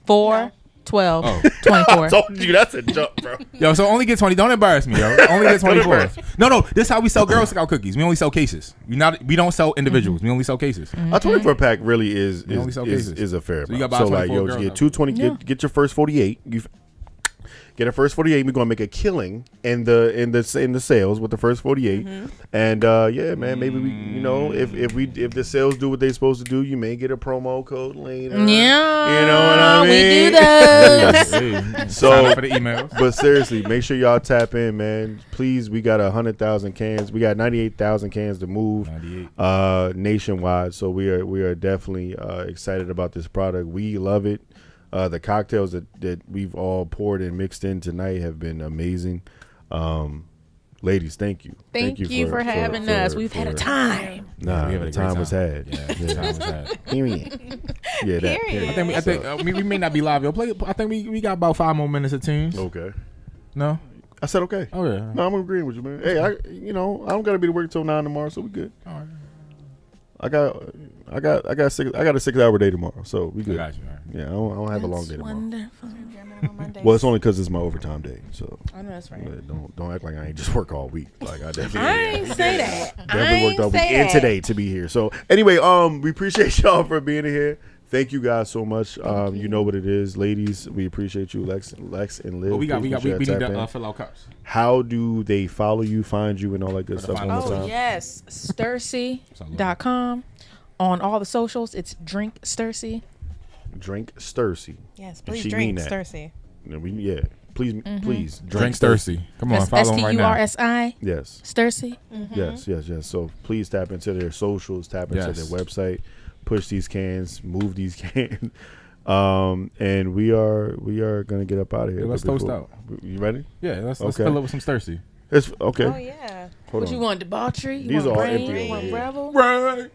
4, 12, 24.
I told you that's a jump, bro.
Yo, so only get 20. Don't embarrass me, yo. Only get 24. No. This is how we sell Girl Scout cookies. We only sell cases. We don't sell individuals. We only sell cases.
A 24 pack really is a fair amount. So like, yo, get 220. Get your first 48. Get a first 48. We're gonna make a killing in the sales with the first 48, and yeah, man. Maybe we, if the sales do what they're supposed to do, you may get a promo code later.
Yeah,
you know what I mean.
We do those.
So
sign up for the emails.
But seriously, make sure y'all tap in, man. Please, we got 100,000 cans. We got 98,000 cans to move nationwide. So we are definitely excited about this product. We love it. The cocktails that we've all poured and mixed in tonight have been amazing. Ladies, thank you.
Thank you for having us. We've had a time.
Nah, the time was had.
Yeah, the time was had.
Period. Yeah, that. Period.
I think we may not be live. Yo, play. I think we got about 5 more minutes of tunes.
Okay.
No.
I said okay.
Oh yeah.
No, I'm agreeing with you, man. Hey, I don't gotta be to work till 9 tomorrow, so we good.
All right.
I got a 6-hour day tomorrow, so we good.
I got you. All right.
Yeah, I don't have a long day tomorrow.
Wonderful.
Well, it's only because it's my overtime day, so
I know that's right.
don't act like I ain't just work all week. Like I definitely,
I ain't say that.
definitely worked all week and today to be here. So anyway, we appreciate y'all for being here. Thank you guys so much. You know what it is, ladies. We appreciate you, Lexx and Liv.
Well, we need to fill out cups.
How do they follow you, find you, and all that good stuff?
Oh yes, Stursi.com. On all the socials, it's Drink Stursi.
Drink Stursi.
Yes, please
she
drink
mean that.
Stursi.
Please
Drink Stursi. Come on,
That's
follow them right now.
Stursi.
Yes.
Stursi.
Yes. So please tap into their socials, tap into their website, push these cans, move these cans. And we are gonna get up out of here.
Yeah, let's toast out.
You ready?
Yeah, let's fill it with some Stursi.
It's okay.
Oh yeah.
Hold
What
on.
you want, debauchery? You
These
want
are all
brain?
empty
You
over
want
here.
rebel?
Right.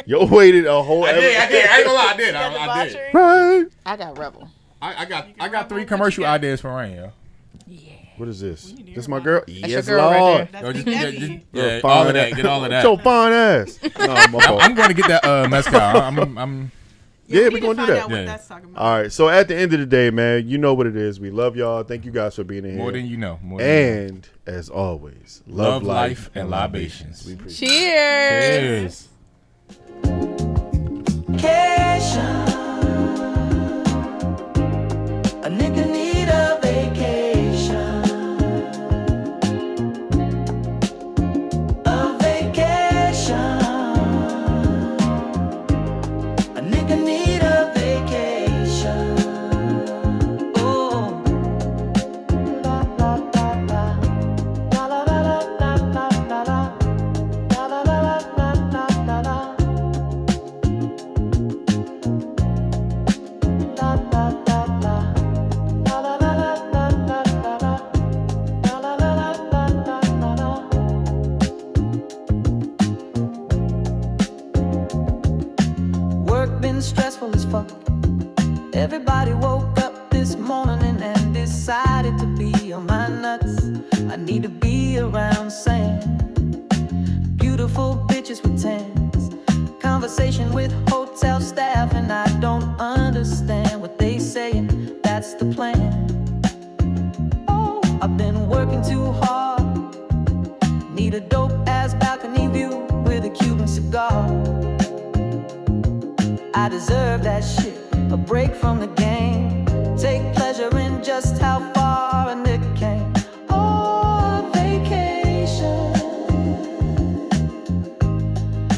Yo waited a whole.
I did. I ain't gonna lie. I did.
Right.
I got rebel.
I got 3 commercial ideas for Rain, yo.
What is this? This my girl? Yes,
your girl right
Lord.
there.
Yo,
Your
yeah,
fine
all of that.
ass.
Get all of that.
Your fine ass. No, my fault.
I'm going to get that mezcal. I'm
Yeah, we're gonna do that.
Yeah.
What that's talking about.
All right. So at the end of the day, man, you know what it is. We love y'all. Thank you guys for being here.
more than you know. More than you know.
And as always,
Love, life, and libations.
We appreciate it.
Cheers.
Cheers.
A nigga need a vacation. A vacation. A nigga need a vacation. Oh. La la la la. La la la la la la la. La la la la la la la. La la la la. La la la la la la la la. La la la la la la la la. Work been stressful as fuck. Everybody woke up this morning and decided to be on my nuts. I need to be around sane. Beautiful bitches with tans. Conversation with hotel staff, and I don't understand what they saying. That's the plan. Oh, I've been working too hard. Need a dope ass balcony view with a Cuban cigar. I deserve that shit. A break from the game. Take pleasure in just how far a nigga came. Oh, vacation.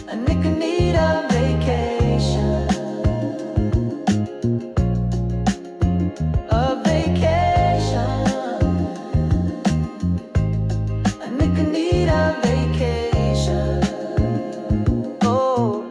A nigga need a vacation. A vacation. A nigga need a vacation. Oh.